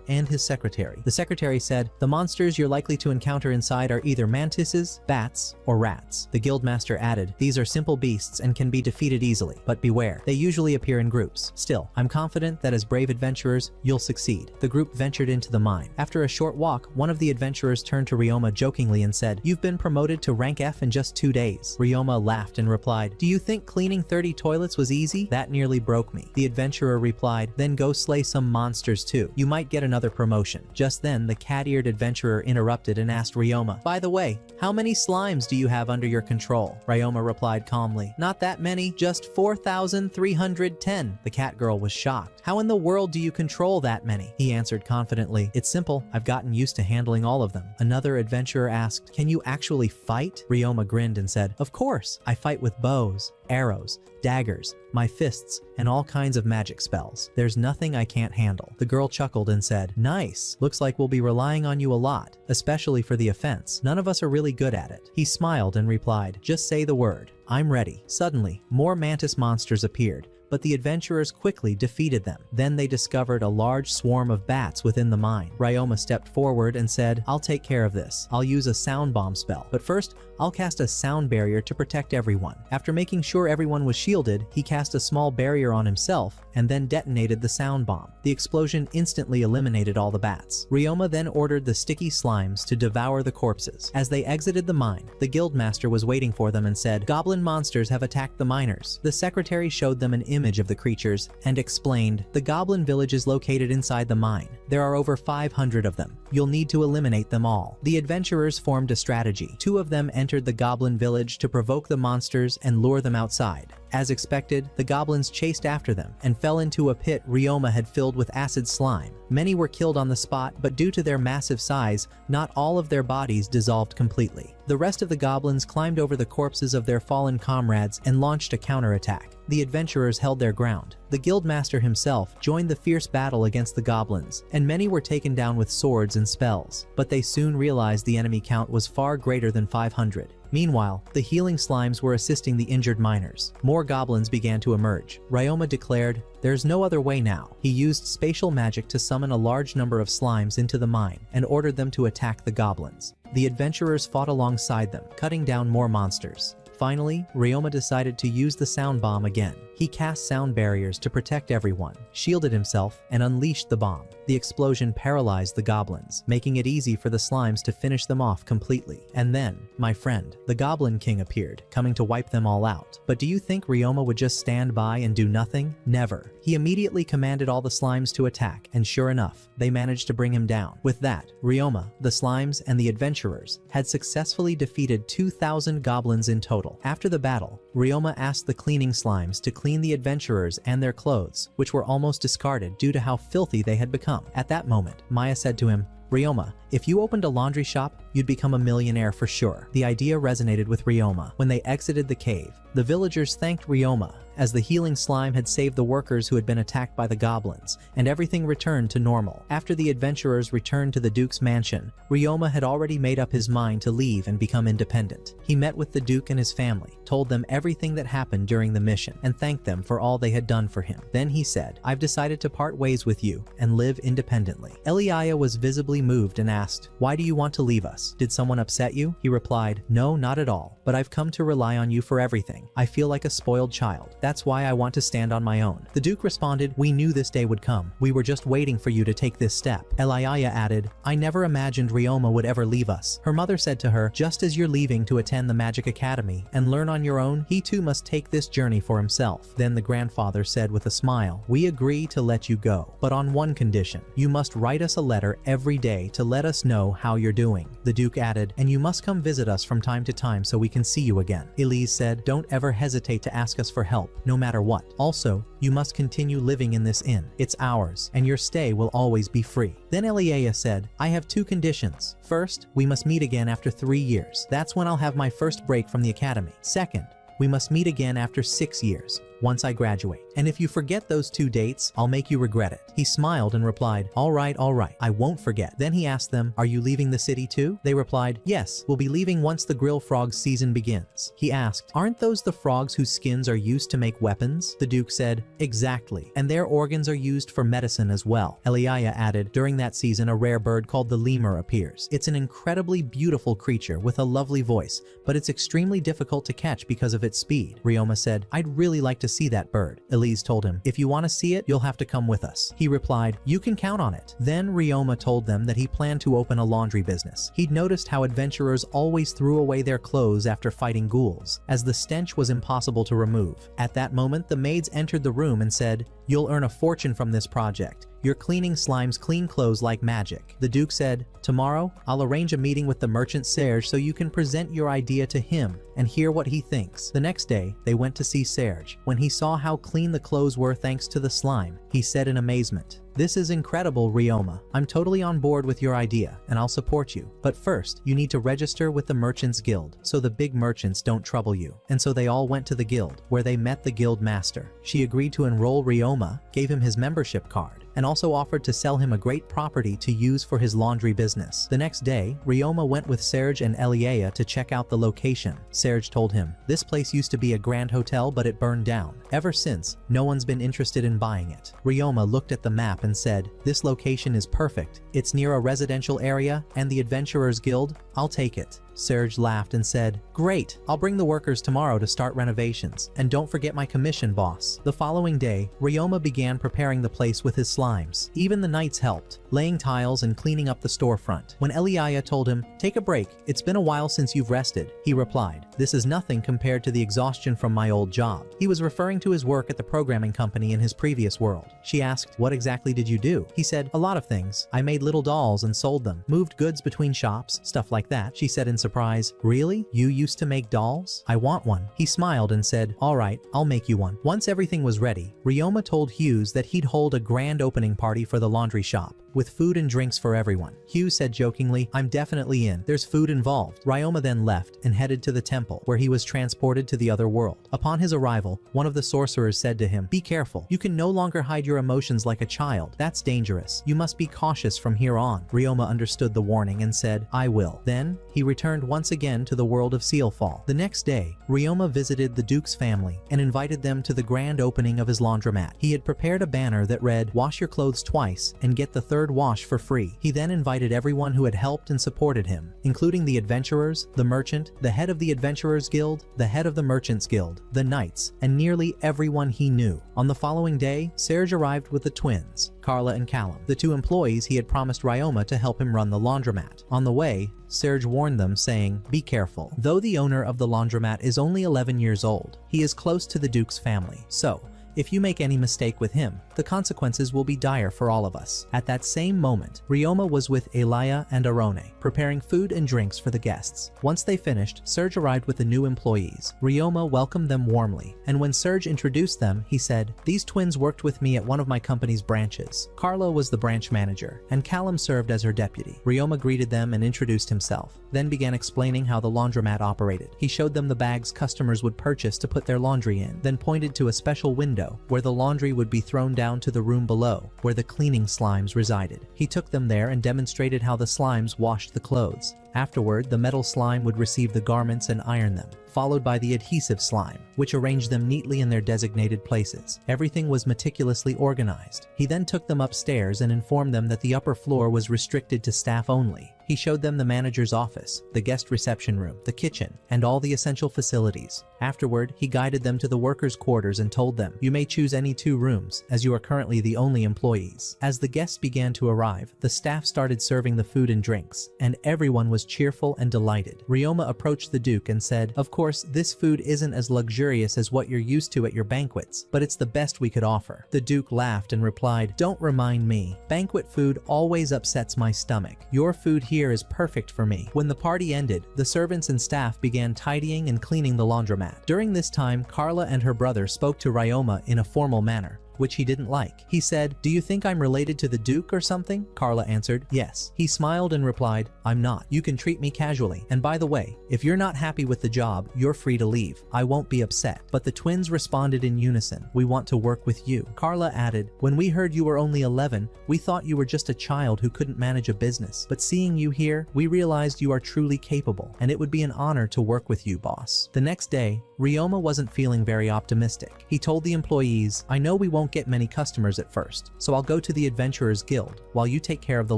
and his secretary. The secretary said, "The monsters you're likely to encounter inside are either mantises, bats, or rats." The guildmaster added, "These are simple beasts and can be defeated easily, but beware. They usually appear in groups. Still, I'm confident that as brave adventurers, you'll succeed." The group ventured into the mine. After a short walk, one of the adventurers turned to Ryoma jokingly and said, "You've been promoted to rank F in just 2 days." Ryoma laughed and replied, "Do you think cleaning 30 toilets was easy? That nearly broke me." The adventurer replied, "Then go slay some monsters too. You might get another promotion." Just then, the cat-eared adventurer interrupted and asked Ryoma, "By the way, how many slimes do you have under your control?" Ryoma replied calmly, "Not that many, just 4,310. The cat girl was shocked. "How in the world do you control that many?" He answered confidently, "It's simple. I've gotten used to handling all of them." Another adventurer asked, "Can you actually fight?" Ryoma grinned and said, "Of course. I fight with bows, arrows, daggers, my fists, and all kinds of magic spells. There's nothing I can't handle." The girl chuckled and said, "Nice. Looks like we'll be relying on you a lot, especially for the offense. None of us are really good at it." He smiled and replied, "Just say the word. I'm ready." Suddenly, more mantis monsters appeared, but the adventurers quickly defeated them. Then they discovered a large swarm of bats within the mine. Ryoma stepped forward and said, "I'll take care of this. I'll use a sound bomb spell. But first, I'll cast a sound barrier to protect everyone." After making sure everyone was shielded, he cast a small barrier on himself and then detonated the sound bomb. The explosion instantly eliminated all the bats. Ryoma then ordered the sticky slimes to devour the corpses. As they exited the mine, the guildmaster was waiting for them and said, "Goblin monsters have attacked the miners." The secretary showed them an image of the creatures and explained, "The goblin village is located inside the mine. There are over 500 of them. You'll need to eliminate them all." The adventurers formed a strategy. 2 of them entered the goblin village to provoke the monsters and lure them outside. As expected, the goblins chased after them and fell into a pit Ryoma had filled with acid slime. Many were killed on the spot, but due to their massive size, not all of their bodies dissolved completely. The rest of the goblins climbed over the corpses of their fallen comrades and launched a counterattack. The adventurers held their ground. The guildmaster himself joined the fierce battle against the goblins, and many were taken down with swords and spells. But they soon realized the enemy count was far greater than 500. Meanwhile, the healing slimes were assisting the injured miners. More goblins began to emerge. Ryoma declared, "There's no other way now." He used spatial magic to summon a large number of slimes into the mine and ordered them to attack the goblins. The adventurers fought alongside them, cutting down more monsters. Finally, Ryoma decided to use the sound bomb again. He cast sound barriers to protect everyone, shielded himself, and unleashed the bomb. The explosion paralyzed the goblins, making it easy for the slimes to finish them off completely. And then, my friend, the Goblin King appeared, coming to wipe them all out. But do you think Ryoma would just stand by and do nothing? Never. He immediately commanded all the slimes to attack, and sure enough, they managed to bring him down. With that, Ryoma, the slimes, and the adventurers had successfully defeated 2,000 goblins in total. After the battle, Ryoma asked the cleaning slimes to clean the adventurers and their clothes, which were almost discarded due to how filthy they had become. At that moment, Maya said to him, "Ryoma, if you opened a laundry shop, you'd become a millionaire for sure." The idea resonated with Ryoma. When they exited the cave, the villagers thanked Ryoma, as the healing slime had saved the workers who had been attacked by the goblins, and everything returned to normal. After the adventurers returned to the Duke's mansion, Ryoma had already made up his mind to leave and become independent. He met with the Duke and his family, told them everything that happened during the mission, and thanked them for all they had done for him. Then he said, "I've decided to part ways with you and live independently." Eliaya was visibly moved and asked, "Why do you want to leave us? Did someone upset you?" He replied, "No, not at all, but I've come to rely on you for everything. I feel like a spoiled child." That's why I want to stand on my own. The Duke responded, we knew this day would come. We were just waiting for you to take this step. Eliaya added, I never imagined Ryoma would ever leave us. Her mother said to her, just as you're leaving to attend the Magic Academy and learn on your own, he too must take this journey for himself. Then the grandfather said with a smile, we agree to let you go, but on one condition. You must write us a letter every day to let us know how you're doing. The Duke added, and you must come visit us from time to time so we can see you again. Elise said, don't ever hesitate to ask us for help, no matter what. Also, you must continue living in this inn. It's ours, and your stay will always be free. Then Eliaya said, I have two conditions. First, we must meet again after 3 years. That's when I'll have my first break from the academy. Second, we must meet again after 6 years, once I graduate. And if you forget those 2 dates, I'll make you regret it. He smiled and replied, all right, I won't forget. Then he asked them, are you leaving the city too? They replied, yes, we'll be leaving once the grill frog season begins. He asked, aren't those the frogs whose skins are used to make weapons? The Duke said, exactly, and their organs are used for medicine as well. Eliaya added, during that season a rare bird called the lemur appears. It's an incredibly beautiful creature with a lovely voice, but it's extremely difficult to catch because of its speed. Ryoma said, I'd really like to see that bird. Elise told him, if you want to see it, you'll have to come with us. He replied, you can count on it. Then Ryoma told them that he planned to open a laundry business. He'd noticed how adventurers always threw away their clothes after fighting ghouls, as the stench was impossible to remove. At that moment, the maids entered the room and said, you'll earn a fortune from this project. You're cleaning slime's clean clothes like magic. The Duke said, tomorrow, I'll arrange a meeting with the merchant Serge so you can present your idea to him and hear what he thinks. The next day, they went to see Serge. When he saw how clean the clothes were thanks to the slime, he said in amazement, this is incredible, Ryoma. I'm totally on board with your idea, and I'll support you. But first, you need to register with the Merchants Guild, so the big merchants don't trouble you. And so they all went to the guild, where they met the guild master. She agreed to enroll Ryoma, gave him his membership card, and also offered to sell him a great property to use for his laundry business. The next day, Ryoma went with Serge and Eliaya to check out the location. Serge told him, this place used to be a grand hotel, but it burned down. Ever since, no one's been interested in buying it. Ryoma looked at the map and said, this location is perfect. It's near a residential area and the Adventurers Guild. I'll take it. Serge laughed and said, great, I'll bring the workers tomorrow to start renovations, and don't forget my commission, boss. The following day, Ryoma began preparing the place with his slimes. Even the knights helped, laying tiles and cleaning up the storefront. When Eliaya told him, take a break, it's been a while since you've rested, he replied, this is nothing compared to the exhaustion from my old job. He was referring to his work at the programming company in his previous world. She asked, what exactly did you do? He said, a lot of things. I made little dolls and sold them, moved goods between shops, stuff like that. She said in surprise, really? You used to make dolls? I want one. He smiled and said, all right, I'll make you one. Once everything was ready, Ryoma told Hughes that he'd hold a grand opening party for the laundry shop, with food and drinks for everyone. Hughes said jokingly, I'm definitely in. There's food involved. Ryoma then left and headed to the temple, where he was transported to the other world. Upon his arrival, one of the sorcerers said to him, be careful. You can no longer hide your emotions like a child. That's dangerous. You must be cautious from here on. Ryoma understood the warning and said, I will. Then, he returned once again to the world of Sealfall. The next day, Ryoma visited the Duke's family and invited them to the grand opening of his laundromat. He had prepared a banner that read, wash your clothes twice and get the third wash for free. He then invited everyone who had helped and supported him, including the adventurers, the merchant, the head of the Adventurers Guild, the head of the Merchants Guild, the knights, and nearly everyone he knew. On the following day, Serge arrived with the twins, Carla and Callum, the 2 employees he had promised Ryoma to help him run the laundromat. On the way, Serge warned them, saying, be careful. Though the owner of the laundromat is only 11 years old, he is close to the Duke's family, so if you make any mistake with him, the consequences will be dire for all of us. At that same moment, Ryoma was with Elia and Arone, preparing food and drinks for the guests. Once they finished, Serge arrived with the new employees. Ryoma welcomed them warmly, and when Serge introduced them, he said, these twins worked with me at one of my company's branches. Carla was the branch manager, and Callum served as her deputy. Ryoma greeted them and introduced himself, then began explaining how the laundromat operated. He showed them the bags customers would purchase to put their laundry in, then pointed to a special window where the laundry would be thrown down to the room below, where the cleaning slimes resided. He took them there and demonstrated how the slimes washed the clothes. Afterward, the metal slime would receive the garments and iron them, followed by the adhesive slime, which arranged them neatly in their designated places. Everything was meticulously organized. He then took them upstairs and informed them that the upper floor was restricted to staff only, He showed them the manager's office, the guest reception room, the kitchen, and all the essential facilities. Afterward, he guided them to the workers' quarters and told them, "You may choose any 2 rooms, as you are currently the only employees." As the guests began to arrive, the staff started serving the food and drinks, and everyone was cheerful and delighted. Ryoma approached the Duke and said, "Of course, this food isn't as luxurious as what you're used to at your banquets, but it's the best we could offer." The Duke laughed and replied, "Don't remind me. Banquet food always upsets my stomach. Your food here is perfect for me." When the party ended, the servants and staff began tidying and cleaning the laundromat. During this time, Carla and her brother spoke to Ryoma in a formal manner, which he didn't like. He said, "Do you think I'm related to the Duke or something?" Carla answered, "Yes." He smiled and replied, "I'm not. You can treat me casually. And by the way, if you're not happy with the job, you're free to leave. I won't be upset." But the twins responded in unison, "We want to work with you." Carla added, "When we heard you were only 11, we thought you were just a child who couldn't manage a business. But seeing you here, we realized you are truly capable, and it would be an honor to work with you, boss." The next day, Ryoma wasn't feeling very optimistic. He told the employees, "I know we won't get many customers at first, so I'll go to the Adventurers Guild while you take care of the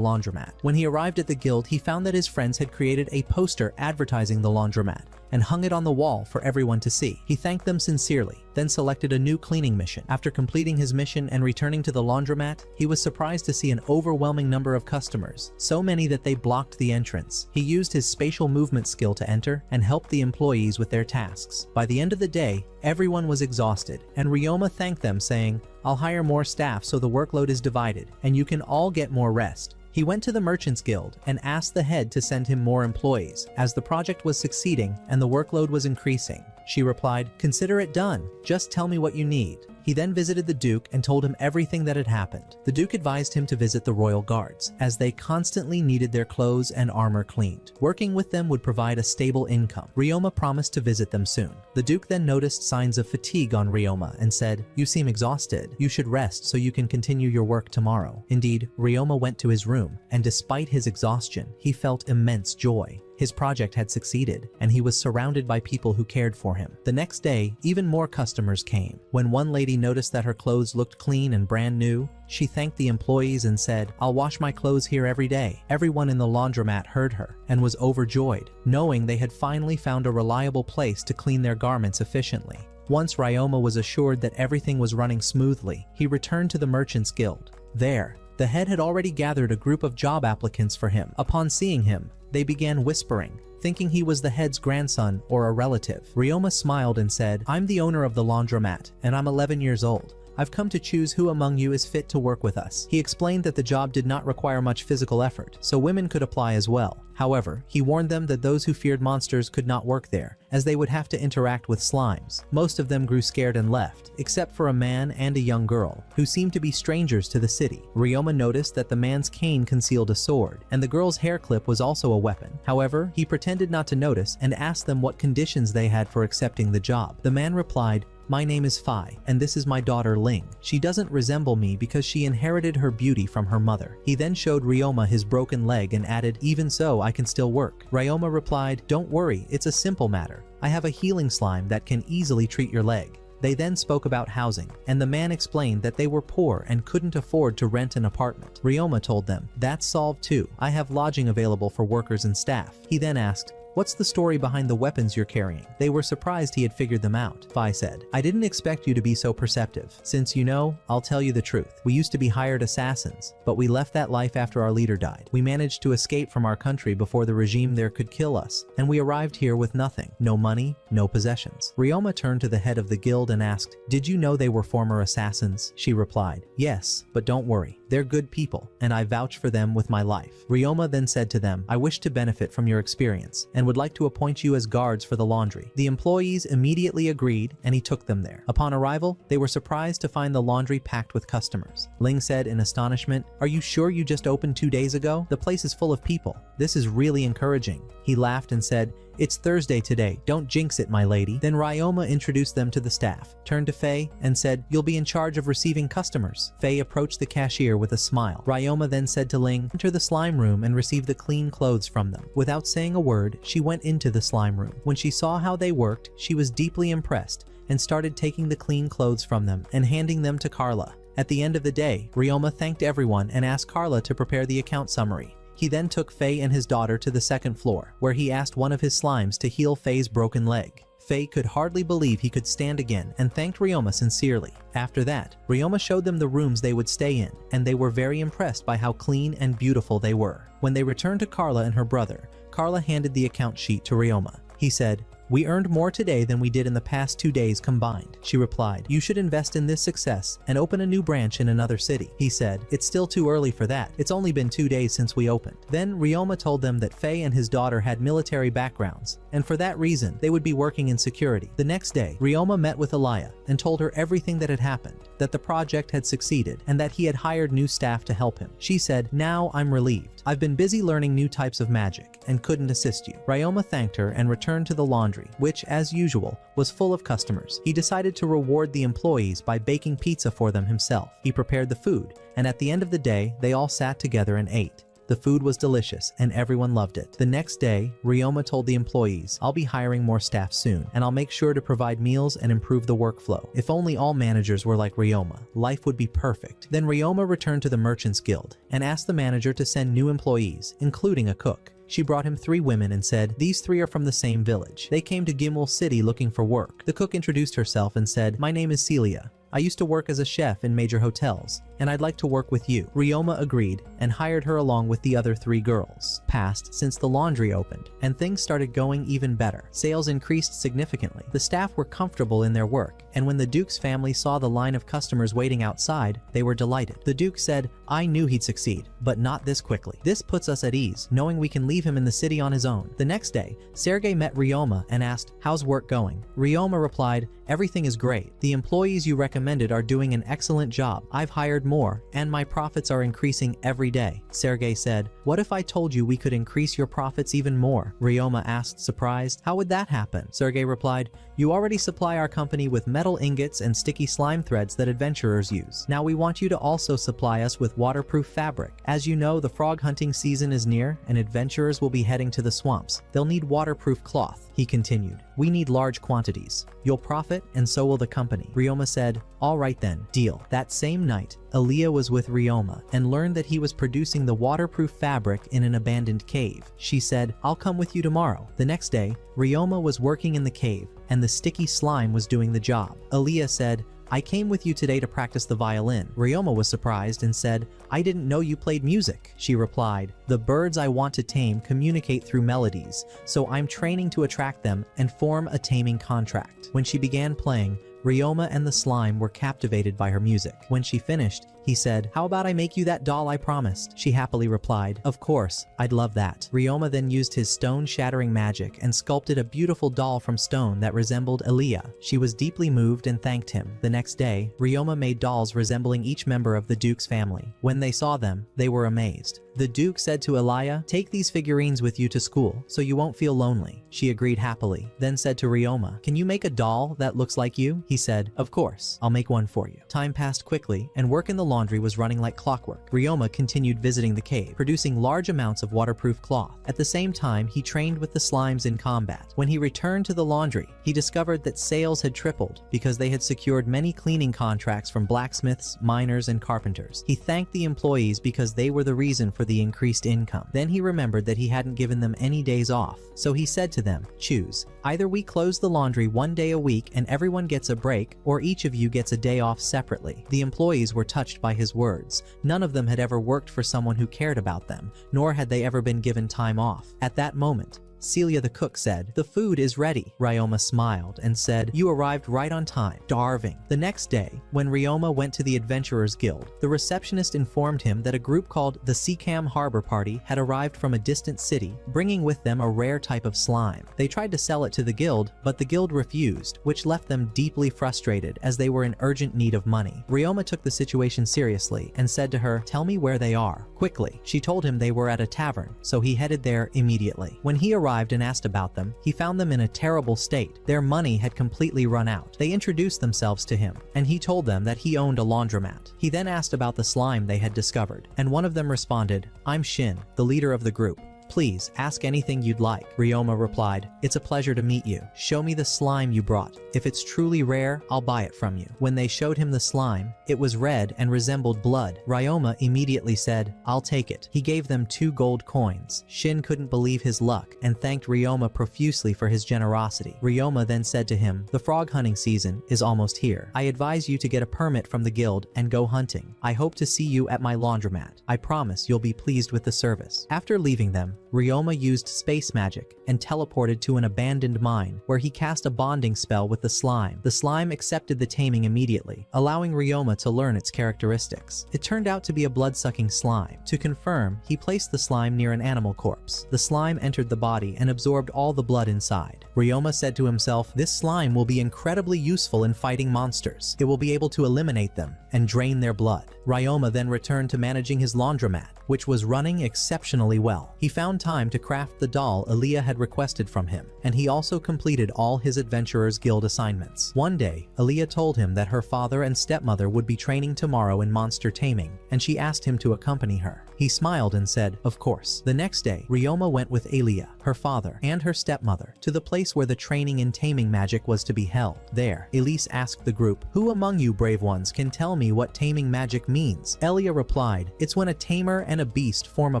laundromat." When he arrived at the guild, he found that his friends had created a poster advertising the laundromat and hung it on the wall for everyone to see. He thanked them sincerely, then selected a new cleaning mission. After completing his mission and returning to the laundromat, he was surprised to see an overwhelming number of customers, so many that they blocked the entrance. He used his spatial movement skill to enter and help the employees with their tasks. By the end of the day, everyone was exhausted, and Ryoma thanked them, saying, "I'll hire more staff so the workload is divided, and you can all get more rest." He went to the Merchants Guild and asked the head to send him more employees, as the project was succeeding and the workload was increasing. She replied, "Consider it done. Just tell me what you need." He then visited the Duke and told him everything that had happened. The Duke advised him to visit the royal guards, as they constantly needed their clothes and armor cleaned. Working with them would provide a stable income. Ryoma promised to visit them soon. The Duke then noticed signs of fatigue on Ryoma and said, "You seem exhausted. You should rest so you can continue your work tomorrow." Indeed, Ryoma went to his room, and despite his exhaustion, he felt immense joy. His project had succeeded, and he was surrounded by people who cared for him. The next day, even more customers came. When one lady noticed that her clothes looked clean and brand new, she thanked the employees and said, "I'll wash my clothes here every day." Everyone in the laundromat heard her and was overjoyed, knowing they had finally found a reliable place to clean their garments efficiently. Once Ryoma was assured that everything was running smoothly, he returned to the Merchants Guild. There, the head had already gathered a group of job applicants for him. Upon seeing him, they began whispering, thinking he was the head's grandson or a relative. Ryoma smiled and said, "I'm the owner of the laundromat, and I'm 11 years old. I've come to choose who among you is fit to work with us." He explained that the job did not require much physical effort, so women could apply as well. However, he warned them that those who feared monsters could not work there, as they would have to interact with slimes. Most of them grew scared and left, except for a man and a young girl, who seemed to be strangers to the city. Ryoma noticed that the man's cane concealed a sword, and the girl's hair clip was also a weapon. However, he pretended not to notice and asked them what conditions they had for accepting the job. The man replied, "My name is Phi, and this is my daughter Ling. She doesn't resemble me because she inherited her beauty from her mother." He then showed Ryoma his broken leg and added, "Even so, I can still work." Ryoma replied, "Don't worry, it's a simple matter. I have a healing slime that can easily treat your leg." They then spoke about housing, and the man explained that they were poor and couldn't afford to rent an apartment. Ryoma told them, "That's solved too. I have lodging available for workers and staff." He then asked, "What's the story behind the weapons you're carrying?" They were surprised he had figured them out. Phi said, "I didn't expect you to be so perceptive. Since you know, I'll tell you the truth. We used to be hired assassins, but we left that life after our leader died. We managed to escape from our country before the regime there could kill us, and we arrived here with nothing. No money, no possessions." Ryoma turned to the head of the guild and asked, "Did you know they were former assassins?" She replied, "Yes, but don't worry. They're good people, and I vouch for them with my life." Ryoma then said to them, "I wish to benefit from your experience, and would like to appoint you as guards for the laundry." The employees immediately agreed, and he took them there. Upon arrival, they were surprised to find the laundry packed with customers. Ling said in astonishment, "Are you sure you just opened 2 days ago? The place is full of people. This is really encouraging." He laughed and said, "It's Thursday today, don't jinx it, my lady." Then Ryoma introduced them to the staff, turned to Faye, and said, "You'll be in charge of receiving customers." Faye approached the cashier with a smile. Ryoma then said to Ling, "Enter the slime room and receive the clean clothes from them." Without saying a word, she went into the slime room. When she saw how they worked, she was deeply impressed and started taking the clean clothes from them and handing them to Carla. At the end of the day, Ryoma thanked everyone and asked Carla to prepare the account summary. He then took Faye and his daughter to the second floor, where he asked one of his slimes to heal Faye's broken leg. Faye could hardly believe he could stand again and thanked Ryoma sincerely. After that, Ryoma showed them the rooms they would stay in, and they were very impressed by how clean and beautiful they were. When they returned to Carla and her brother, Carla handed the account sheet to Ryoma. He said, "We earned more today than we did in the past 2 days combined." She replied, "You should invest in this success and open a new branch in another city." He said, "It's still too early for that. It's only been 2 days since we opened." Then Ryoma told them that Faye and his daughter had military backgrounds, and for that reason, they would be working in security. The next day, Ryoma met with Alaya and told her everything that had happened, that the project had succeeded, and that he had hired new staff to help him. She said, "Now I'm relieved. I've been busy learning new types of magic and couldn't assist you." Ryoma thanked her and returned to the laundry, which, as usual, was full of customers. He decided to reward the employees by baking pizza for them himself. He prepared the food, and at the end of the day, they all sat together and ate. The food was delicious, and everyone loved it. The next day, Ryoma told the employees, "I'll be hiring more staff soon, and I'll make sure to provide meals and improve the workflow. If only all managers were like Ryoma, life would be perfect." Then Ryoma returned to the Merchants Guild and asked the manager to send new employees, including a cook. She brought him 3 women and said, "These 3 are from the same village. They came to Gimwell City looking for work." The cook introduced herself and said, "My name is Celia. I used to work as a chef in major hotels, and I'd like to work with you." Ryoma agreed and hired her along with the other 3 girls. Passed since the laundry opened, and things started going even better. Sales increased significantly. The staff were comfortable in their work, and when the Duke's family saw the line of customers waiting outside, they were delighted. The Duke said, "I knew he'd succeed, but not this quickly. This puts us at ease, knowing we can leave him in the city on his own." The next day, Sergei met Ryoma and asked, "How's work going?" Ryoma replied, "Everything is great. The employees you recommended are doing an excellent job. I've hired more, and my profits are increasing every day." Sergei said, "What if I told you we could increase your profits even more?" Ryoma asked, surprised, "How would that happen?" Sergei replied, "You already supply our company with metal ingots and sticky slime threads that adventurers use. Now we want you to also supply us with waterproof fabric. As you know, the frog hunting season is near, and adventurers will be heading to the swamps. They'll need waterproof cloth." He continued, "We need large quantities. You'll profit, and so will the company." Ryoma said, "All right then, deal." That same night, Aaliyah was with Ryoma and learned that he was producing the waterproof fabric in an abandoned cave. She said, "I'll come with you tomorrow." The next day, Ryoma was working in the cave, and the sticky slime was doing the job. Aaliyah said, "I came with you today to practice the violin." Ryoma was surprised and said, "I didn't know you played music." She replied, "The birds I want to tame communicate through melodies, so I'm training to attract them and form a taming contract." When she began playing, Ryoma and the slime were captivated by her music. When she finished, he said, "How about I make you that doll I promised?" She happily replied, "Of course, I'd love that." Ryoma then used his stone-shattering magic and sculpted a beautiful doll from stone that resembled Aaliyah. She was deeply moved and thanked him. The next day, Ryoma made dolls resembling each member of the Duke's family. When they saw them, they were amazed. The Duke said to Alaya, "Take these figurines with you to school, so you won't feel lonely." She agreed happily, then said to Ryoma, "Can you make a doll that looks like you?" He said, "Of course, I'll make one for you." Time passed quickly, and work in the laundry was running like clockwork. Ryoma continued visiting the cave, producing large amounts of waterproof cloth. At the same time, he trained with the slimes in combat. When he returned to the laundry, he discovered that sales had tripled because they had secured many cleaning contracts from blacksmiths, miners, and carpenters. He thanked the employees because they were the reason for the increased income. Then he remembered that he hadn't given them any days off, so he said to them, "Choose. Either we close the laundry 1 day a week and everyone gets a break, or each of you gets a day off separately." The employees were touched by his words. None of them had ever worked for someone who cared about them, nor had they ever been given time off. At that moment, Celia the cook said, "The food is ready." Ryoma smiled and said, "You arrived right on time." Starving. The next day, when Ryoma went to the Adventurers Guild, the receptionist informed him that a group called the Seacam Harbor Party had arrived from a distant city, bringing with them a rare type of slime. They tried to sell it to the guild, but the guild refused, which left them deeply frustrated as they were in urgent need of money. Ryoma took the situation seriously and said to her, "Tell me where they are, quickly." She told him they were at a tavern, so he headed there immediately. When he arrived and asked about them, he found them in a terrible state. Their money had completely run out. They introduced themselves to him, and he told them that he owned a laundromat. He then asked about the slime they had discovered, and one of them responded, "I'm Shin, the leader of the group. Please, ask anything you'd like. Ryoma replied, it's a pleasure to meet you. Show me the slime you brought. If it's truly rare, I'll buy it from you. When they showed him the slime, it was red and resembled blood. Ryoma immediately said, I'll take it. He gave them 2 gold coins. Shin couldn't believe his luck and thanked Ryoma profusely for his generosity. Ryoma then said to him, the frog hunting season is almost here. I advise you to get a permit from the guild and go hunting. I hope to see you at my laundromat. I promise you'll be pleased with the service. After leaving them, Ryoma used space magic and teleported to an abandoned mine where he cast a bonding spell with the slime. The slime accepted the taming immediately, allowing Ryoma to learn its characteristics. It turned out to be a blood-sucking slime. To confirm, he placed the slime near an animal corpse. The slime entered the body and absorbed all the blood inside. Ryoma said to himself, this slime will be incredibly useful in fighting monsters. It will be able to eliminate them and drain their blood. Ryoma then returned to managing his laundromat, which was running exceptionally well. He found time to craft the doll Aaliyah had requested from him, and he also completed all his Adventurers Guild assignments. One day, Aaliyah told him that her father and stepmother would be training tomorrow in monster taming, and she asked him to accompany her. He smiled and said, of course. The next day, Ryoma went with Aaliyah, her father, and her stepmother to the place where the training in taming magic was to be held. There, Elise asked the group, who among you brave ones can tell me what taming magic means? Aaliyah replied, it's when a tamer and a beast form a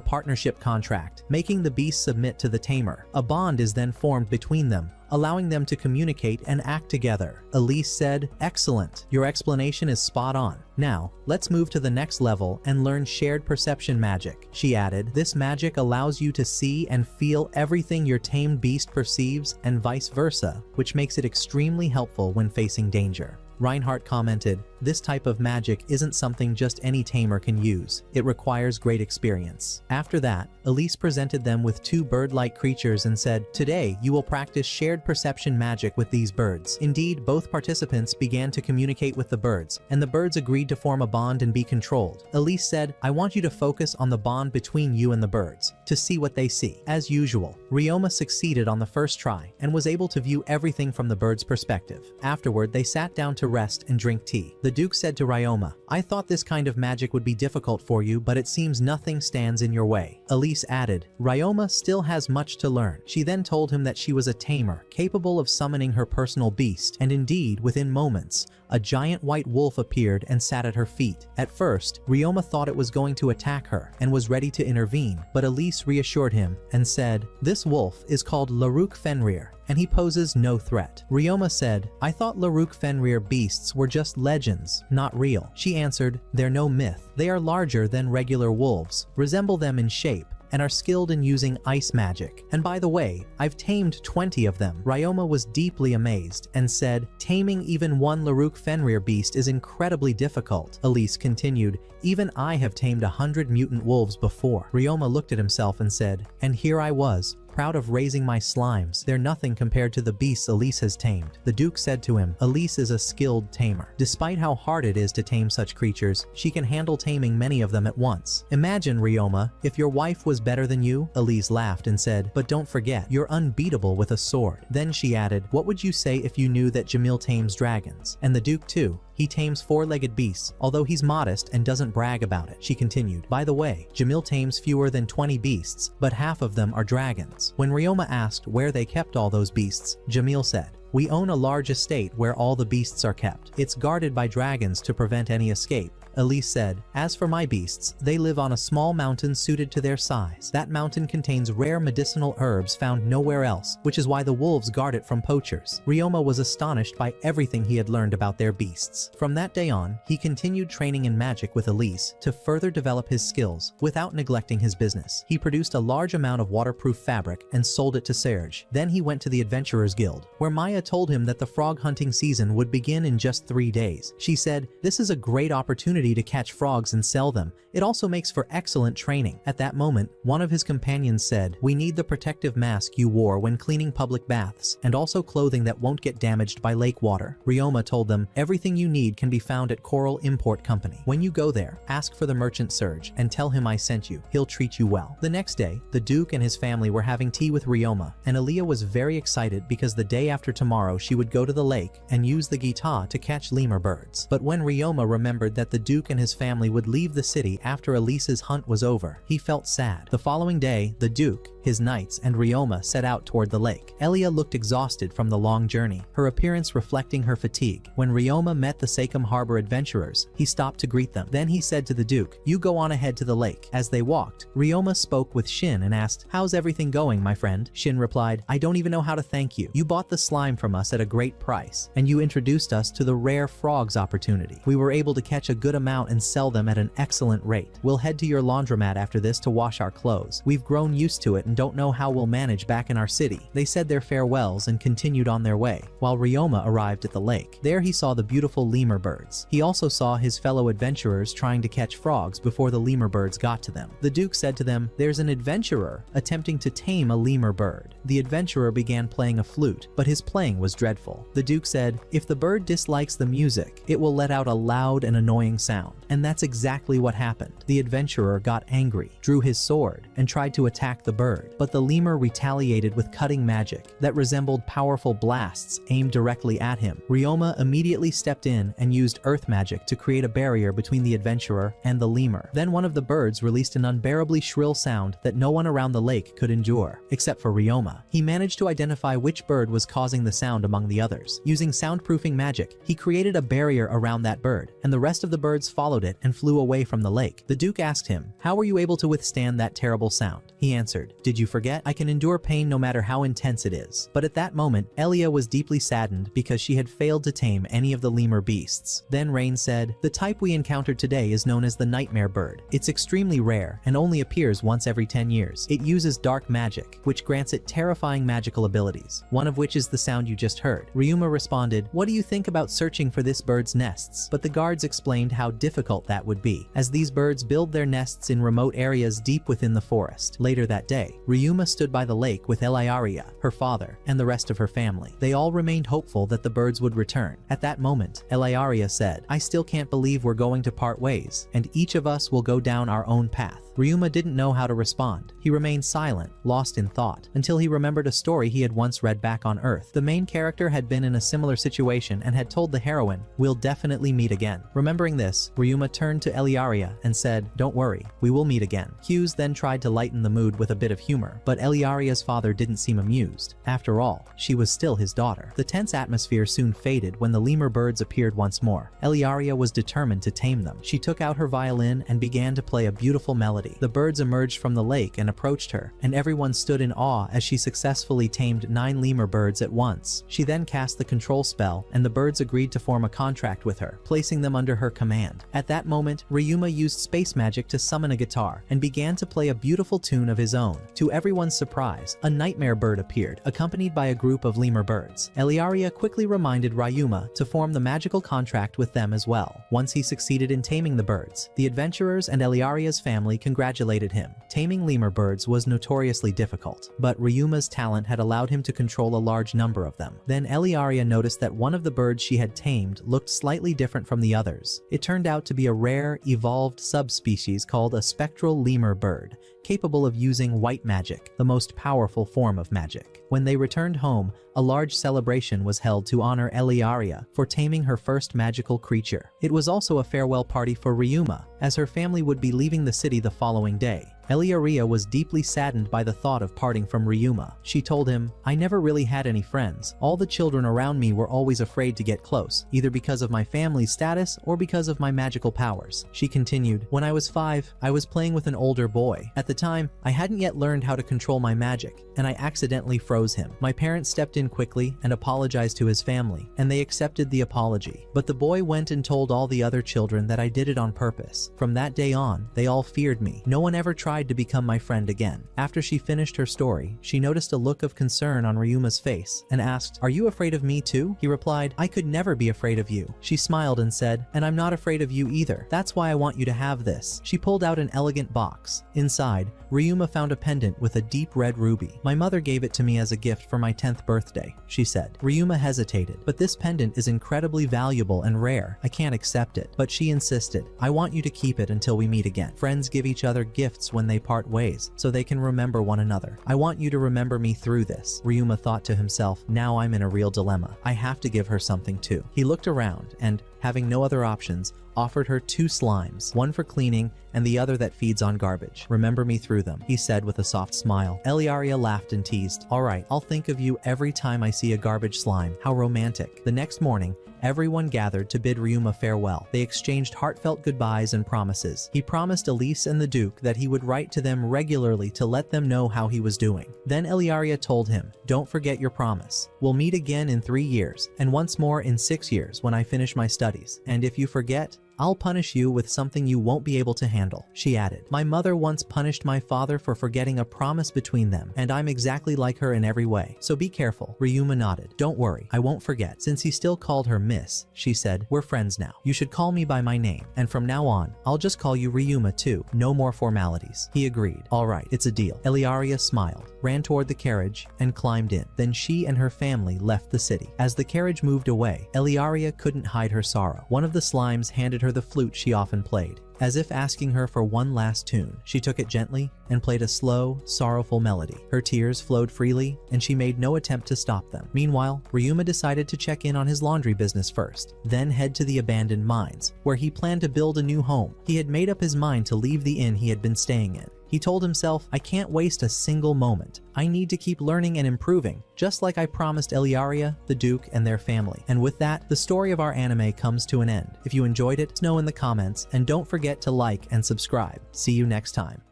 partnership contract, making the beast submit to the tamer. A bond is then formed between them, allowing them to communicate and act together. Elise said, excellent. Your explanation is spot on. Now, let's move to the next level and learn shared perception magic. She added, this magic allows you to see and feel everything your tamed beast perceives and vice versa, which makes it extremely helpful when facing danger. Reinhardt commented, this type of magic isn't something just any tamer can use. It requires great experience. After that, Elise presented them with 2 bird-like creatures and said, today you will practice shared perception magic with these birds. Indeed, both participants began to communicate with the birds, and the birds agreed to form a bond and be controlled. Elise said, I want you to focus on the bond between you and the birds, to see what they see. As usual, Ryoma succeeded on the first try and was able to view everything from the bird's perspective. Afterward, they sat down to rest and drink tea. The Duke said to Ryoma, I thought this kind of magic would be difficult for you, but it seems nothing stands in your way. Elise added, Ryoma still has much to learn. She then told him that she was a tamer, capable of summoning her personal beast, and indeed, within moments, a giant white wolf appeared and sat at her feet. At first, Ryoma thought it was going to attack her and was ready to intervene, but Elise reassured him and said, this wolf is called Laruk Fenrir, and he poses no threat. Ryoma said, I thought Laruk Fenrir beasts were just legends, not real. She answered, they're no myth. They are larger than regular wolves, resemble them in shape, and are skilled in using ice magic. And by the way, I've tamed 20 of them. Ryoma was deeply amazed and said, taming even one Laruk Fenrir beast is incredibly difficult. Elise continued, even I have tamed 100 mutant wolves before. Ryoma looked at himself and said, and here I was, proud of raising my slimes. They're nothing compared to the beasts Elise has tamed. The Duke said to him, Elise is a skilled tamer. Despite how hard it is to tame such creatures, she can handle taming many of them at once. Imagine, Ryoma, if your wife was better than you. Elise laughed and said, but don't forget, you're unbeatable with a sword. Then she added, what would you say if you knew that Jamil tames dragons? And the Duke too. He tames 4-legged beasts, although he's modest and doesn't brag about it. She continued, by the way, Jamil tames fewer than 20 beasts, but half of them are dragons. When Ryoma asked where they kept all those beasts, Jamil said, we own a large estate where all the beasts are kept. It's guarded by dragons to prevent any escape. Elise said, as for my beasts, they live on a small mountain suited to their size. That mountain contains rare medicinal herbs found nowhere else, which is why the wolves guard it from poachers. Ryoma was astonished by everything he had learned about their beasts. From that day on, he continued training in magic with Elise to further develop his skills without neglecting his business. He produced a large amount of waterproof fabric and sold it to Serge. Then he went to the Adventurers Guild, where Maya told him that the frog hunting season would begin in just 3 days. She said, this is a great opportunity to catch frogs and sell them. It also makes for excellent training. At that moment, one of his companions said, we need the protective mask you wore when cleaning public baths, and also clothing that won't get damaged by lake water. Ryoma told them, everything you need can be found at Coral Import Company. When you go there, ask for the merchant Serge and tell him I sent you. He'll treat you well. The next day, the Duke and his family were having tea with Ryoma, and Aaliyah was very excited because the day after tomorrow she would go to the lake and use the guitar to catch lemur birds. But when Ryoma remembered that the Duke and his family would leave the city after Elise's hunt was over, he felt sad. The following day, the Duke, His knights and Ryoma set out toward the lake. Elia looked exhausted from the long journey, her appearance reflecting her fatigue. When Ryoma met the Sakem Harbor adventurers, he stopped to greet them. Then he said to the Duke, "You go on ahead to the lake." As they walked, Ryoma spoke with Shin and asked, "How's everything going, my friend?" Shin replied, "I don't even know how to thank you. You bought the slime from us at a great price, and you introduced us to the rare frogs opportunity. We were able to catch a good amount and sell them at an excellent rate. We'll head to your laundromat after this to wash our clothes. We've grown used to it and don't know how we'll manage back in our city." They said their farewells and continued on their way, while Ryoma arrived at the lake. There he saw the beautiful lemur birds. He also saw his fellow adventurers trying to catch frogs before the lemur birds got to them. The Duke said to them, "There's an adventurer attempting to tame a lemur bird." The adventurer began playing a flute, but his playing was dreadful. The Duke said, "If the bird dislikes the music, it will let out a loud and annoying sound." And that's exactly what happened. The adventurer got angry, drew his sword, and tried to attack the bird, but the lemur retaliated with cutting magic that resembled powerful blasts aimed directly at him. Ryoma immediately stepped in and used earth magic to create a barrier between the adventurer and the lemur. Then one of the birds released an unbearably shrill sound that no one around the lake could endure, except for Ryoma. He managed to identify which bird was causing the sound among the others. Using soundproofing magic, he created a barrier around that bird, and the rest of the birds followed it and flew away from the lake. The Duke asked him, "How were you able to withstand that terrible sound?" He answered, "Did you forget? I can endure pain no matter how intense it is." But at that moment, Elia was deeply saddened because she had failed to tame any of the lemur beasts. Then Rain said, "The type we encountered today is known as the nightmare bird. It's extremely rare and only appears once every 10 years. It uses dark magic, which grants it terrifying magical abilities, one of which is the sound you just heard." Ryuma responded, "What do you think about searching for this bird's nests?" But the guards explained how difficult that would be, as these birds build their nests in remote areas deep within the forest. Later that day, Ryuma stood by the lake with Eliaria, her father, and the rest of her family. They all remained hopeful that the birds would return. At that moment, Eliaria said, "I still can't believe we're going to part ways, and each of us will go down our own path." Ryuma didn't know how to respond. He remained silent, lost in thought, until he remembered a story he had once read back on Earth. The main character had been in a similar situation and had told the heroine, "We'll definitely meet again." Remembering this, Ryuma turned to Eliaria and said, "Don't worry, we will meet again." Hughes then tried to lighten the mood with a bit of humor, but Eliaria's father didn't seem amused. After all, she was still his daughter. The tense atmosphere soon faded when the lemur birds appeared once more. Eliaria was determined to tame them. She took out her violin and began to play a beautiful melody. The birds emerged from the lake and approached her, and everyone stood in awe as she successfully tamed 9 lemur birds at once. She then cast the control spell, and the birds agreed to form a contract with her, placing them under her command. At that moment, Ryuma used space magic to summon a guitar and began to play a beautiful tune of his own. To everyone's surprise, a nightmare bird appeared, accompanied by a group of lemur birds. Eliaria quickly reminded Ryuma to form the magical contract with them as well. Once he succeeded in taming the birds, the adventurers and Eliaria's family congratulated him. Taming lemur birds was notoriously difficult, but Ryuma's talent had allowed him to control a large number of them. Then Eliaria noticed that one of the birds she had tamed looked slightly different from the others. It turned out to be a rare, evolved subspecies called a spectral lemur bird, capable of using white magic, the most powerful form of magic. When they returned home, a large celebration was held to honor Eliaria for taming her first magical creature. It was also a farewell party for Ryuma, as her family would be leaving the city the following day. Eliaria was deeply saddened by the thought of parting from Ryuma. She told him, "I never really had any friends. All the children around me were always afraid to get close, either because of my family's status or because of my magical powers." She continued, "When I was 5, I was playing with an older boy. At the time, I hadn't yet learned how to control my magic, and I accidentally froze him. My parents stepped in quickly and apologized to his family, and they accepted the apology. But the boy went and told all the other children that I did it on purpose. From that day on, they all feared me. No one ever tried to become my friend again." After she finished her story, she noticed a look of concern on Ryuma's face and asked, "Are you afraid of me too?" He replied, "I could never be afraid of you." She smiled and said, "And I'm not afraid of you either. That's why I want you to have this." She pulled out an elegant box. Inside, Ryuma found a pendant with a deep red ruby. "My mother gave it to me as a gift for my 10th birthday," she said. Ryuma hesitated, "But this pendant is incredibly valuable and rare. I can't accept it." But she insisted, "I want you to keep it until we meet again. Friends give each other gifts when they part ways, so they can remember one another. I want you to remember me through this." Ryuma thought to himself, "Now I'm in a real dilemma. I have to give her something too." He looked around and, having no other options, offered her 2 slimes, one for cleaning and the other that feeds on garbage. "Remember me through them," he said with a soft smile. Eliaria laughed and teased. "All right, I'll think of you every time I see a garbage slime. How romantic." The next morning, everyone gathered to bid Ryuma farewell. They exchanged heartfelt goodbyes and promises. He promised Elise and the Duke that he would write to them regularly to let them know how he was doing. Then Eliaria told him, "Don't forget your promise. We'll meet again in 3 years, and once more in 6 years when I finish my studies. And if you forget, I'll punish you with something you won't be able to handle." She added, "My mother once punished my father for forgetting a promise between them, and I'm exactly like her in every way. So be careful." Ryuma nodded. "Don't worry, I won't forget." Since he still called her Miss, she said, "We're friends now. You should call me by my name, and from now on, I'll just call you Ryuma too. No more formalities." He agreed. "All right, it's a deal." Eliaria smiled, ran toward the carriage, and climbed in. Then she and her family left the city. As the carriage moved away, Eliaria couldn't hide her sorrow. One of the slimes handed her the flute she often played. As if asking her for one last tune, she took it gently and played a slow, sorrowful melody. Her tears flowed freely, and she made no attempt to stop them. Meanwhile, Ryuma decided to check in on his laundry business first, then head to the abandoned mines, where he planned to build a new home. He had made up his mind to leave the inn he had been staying in. He told himself, "I can't waste a single moment. I need to keep learning and improving, just like I promised Eliaria, the Duke, and their family." And with that, the story of our anime comes to an end. If you enjoyed it, let us know in the comments, and don't forget to like and subscribe. See you next time.